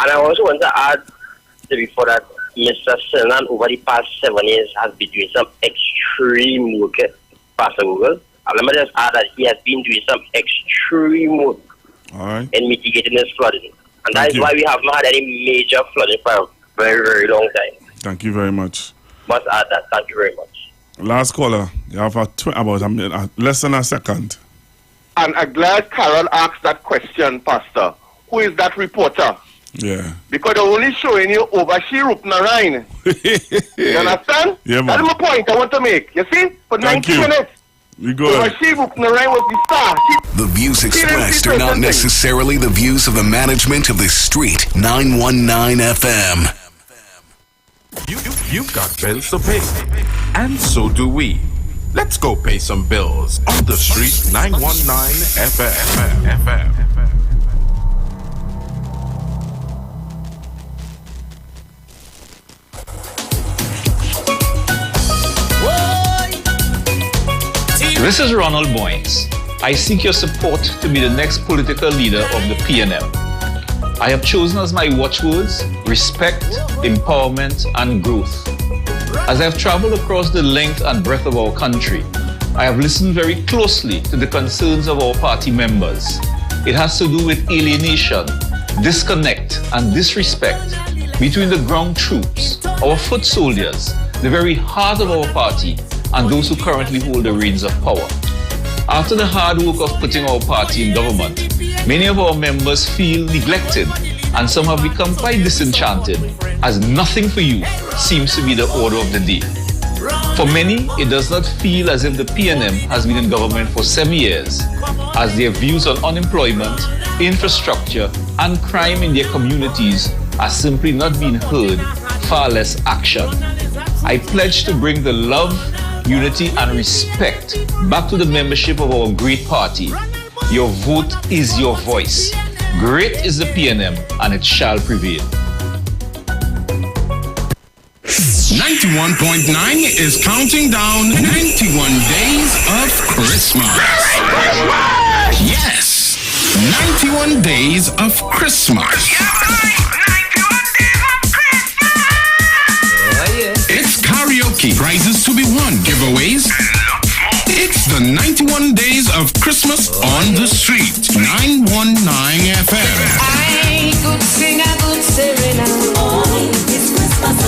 And I also want to add before that Mr. Sinan over the past 7 years has been doing some extreme work, Pastor Google. And let me just add that he has been doing some extreme work in mitigating this flooding. And that is why we haven't had any major flooding for a very, very long time. Thank you very much. Must add that. Thank you very much. Last caller, you have about less than a second. And I'm glad Carol asked that question, Pastor. Who is that reporter? Yeah. Because they're only showing you over Rup Narayan. You understand? Yeah, man. That's my point I want to make. You see? For 90 minutes. We go. Over Rup Narayan was the star. The views expressed are not necessarily the views of the management of the Street 919 FM. You've got bills to pay. And so do we. Let's go pay some bills on the Street 919 FM. This is Ronald Boynes. I seek your support to be the next political leader of the PNL. I have chosen as my watchwords respect, empowerment, and growth. As I have traveled across the length and breadth of our country, I have listened very closely to the concerns of our party members. It has to do with alienation, disconnect, and disrespect between the ground troops, our foot soldiers, the very heart of our party, and those who currently hold the reins of power. After the hard work of putting our party in government, many of our members feel neglected, and some have become quite disenchanted, as nothing for you seems to be the order of the day. For many, it does not feel as if the PNM has been in government for 7 years, as their views on unemployment, infrastructure, and crime in their communities are simply not being heard, far less action. I pledge to bring the love, unity, and respect back to the membership of our great party. Your vote is your voice. Great is the PNM, and it shall prevail. 91.9 is counting down 91 days of Christmas. Yes, 91 days of Christmas. It's karaoke, prizes to be won, giveaways. It's the 91 days of Christmas on the street. 919 FM. I could sing a good serenade. Oh, it's Christmas.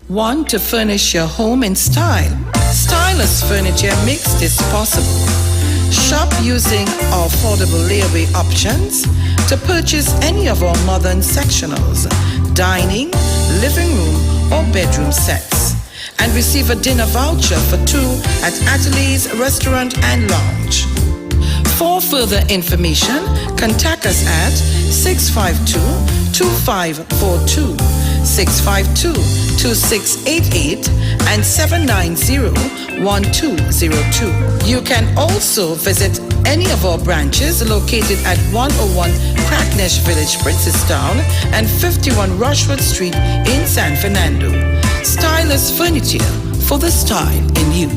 Want to furnish your home in style? Stylish Furniture makes this possible. Shop using our affordable layaway options to purchase any of our modern sectionals, dining, living room, or bedroom sets, and receive a dinner voucher for 2 at Atelier's Restaurant and Lounge. For further information, contact us at 652-2542, 652-2688, and 790-1202. You can also visit any of our branches located at 101 Crackness Village, Princestown, and 51 Rushwood Street in San Fernando. Stylish Furniture, for the style in you.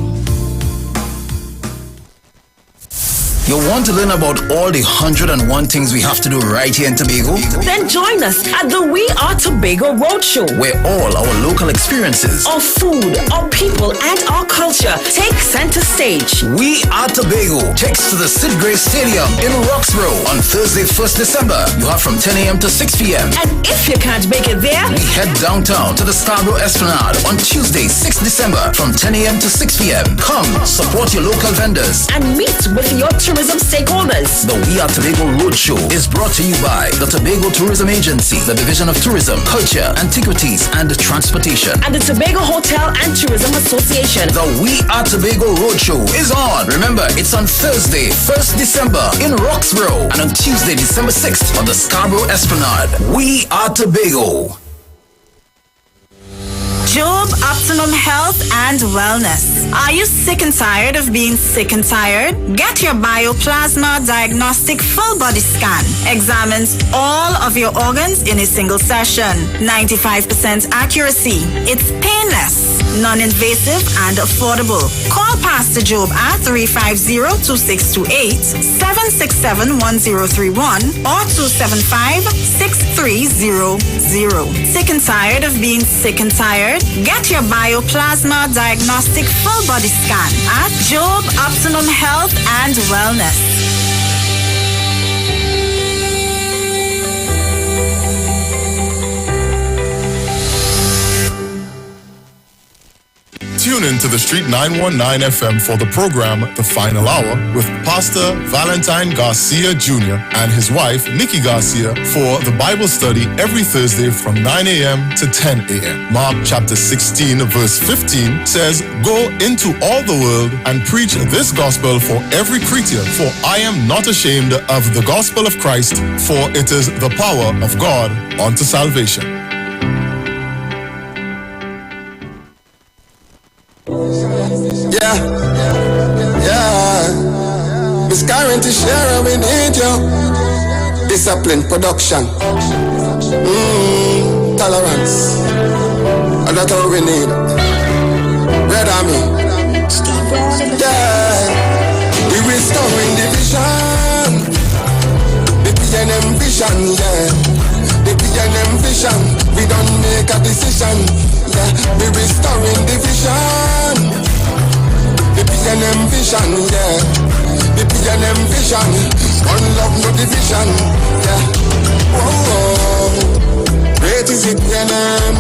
You want to learn about all the 101 things we have to do right here in Tobago? Then join us at the We Are Tobago Roadshow, where all our local experiences, our food, our people, and our culture take center stage. We Are Tobago takes to the Sid Gray Stadium in Roxborough on Thursday, 1st December. You have from 10 a.m. to 6 p.m. And if you can't make it there, we head downtown to the Scarborough Esplanade on Tuesday, 6th December from 10 a.m. to 6 p.m. Come, support your local vendors and meet with your tourism stakeholders. The We Are Tobago Roadshow is brought to you by the Tobago Tourism Agency, the Division of Tourism, Culture, Antiquities, and Transportation, and the Tobago Hotel and Tourism Association. The We Are Tobago Roadshow is on. Remember, it's on Thursday, 1st December in Roxborough, and on Tuesday, December 6th on the Scarborough Esplanade. We Are Tobago. Job Optimum Health and Wellness. Are you sick and tired of being sick and tired? Get your Bioplasma Diagnostic Full Body Scan. Examines all of your organs in a single session. 95% accuracy. It's painless, non-invasive, and affordable. Call Pastor Job at 350-2628, 767-1031, or 275-6300. Sick and tired of being sick and tired? Get your Bioplasma Diagnostic Full Body Scan at Job Optimum Health and Wellness. Tune in to the Street 919 FM for the program The Final Hour with Pastor Valentine Garcia Jr. and his wife Nikki Garcia for the Bible study every Thursday from 9 a.m. to 10 a.m. Mark chapter 16 verse 15 says, "Go into all the world and preach this gospel for every creature, for I am not ashamed of the gospel of Christ, for it is the power of God unto salvation." Yeah. Miss Karen to share, we need you. Discipline, production, tolerance, and that's all we need. Red Army, yeah. We restoring division. PNM vision, yeah. The PNM vision, we don't make a decision, yeah. We restoring the vision. The PNM vision, yeah. The PNM vision, one love, no division, yeah. Whoa, great is the PNM,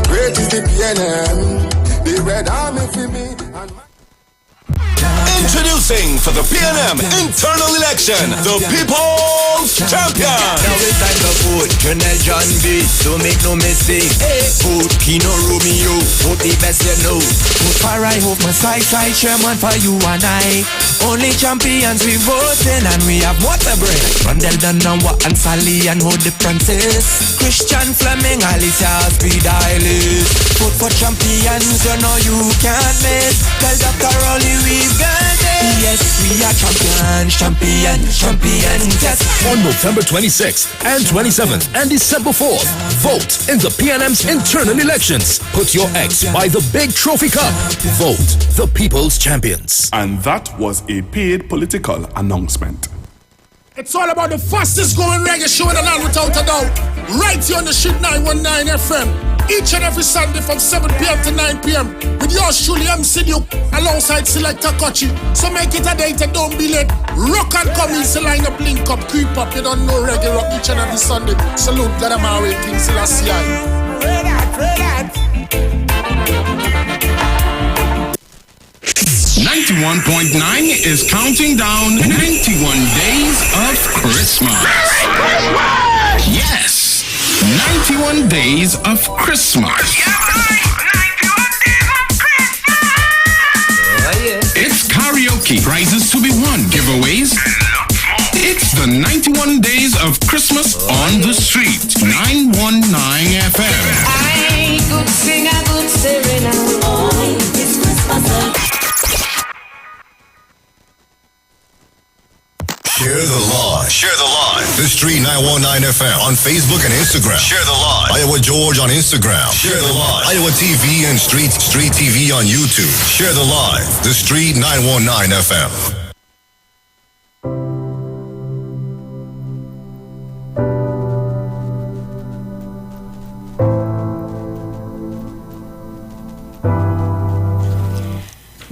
great is the PNM. The Red Army for me. Introducing for the PNM internal election, the People's Champion. Now it's time to vote Colonel John B. Don't make no mistake. Vote Kino Romeo. Vote the best you know. Vote Farai Hope, my side chairman for you and I. Only champions we voting and we have more to bring. Rondell Dunnawa and Sally and Hold the Princess. Christian Fleming, Alicia Speed Island. Vote for champions, you know you can't miss. Tell Dr. Rolly we've got it. Yes, we are champions, yes. On November 26th and 27th and December 4th, vote in the PNM's internal elections. Put your X by the big trophy cup. Vote the People's Champions. And that was a paid political announcement. It's all about the fastest growing reggae show in the land without a doubt. Right here on the Shit 919 FM. Each and every Sunday from 7 p.m. to 9 p.m. with yours truly, MC Duke, alongside Selector Kochi. So make it a date and don't be late. Rock and come in, so line up, link up, creep up. You don't know reggae rock each and every Sunday. Salute God and my way, King Selassie. 91.9 is counting down 91 days of Christmas. Yes, 91 days of Christmas. It's karaoke, prizes to be won, giveaways. It's the 91 days of Christmas on the street. 919 FM. I could sing a good serenade. Oh, it's Christmas. Share the live. Share the live. The Street 919 FM on Facebook and Instagram. Share the live. Iowa George on Instagram. Share the live. Iowa TV and Street TV on YouTube. Share the live. The Street 919 FM.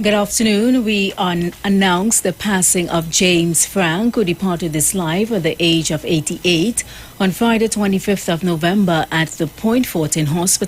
Good afternoon. We announced the passing of James Frank, who departed this life at the age of 88 on Friday, 25th of November at the Point 14 Hospital.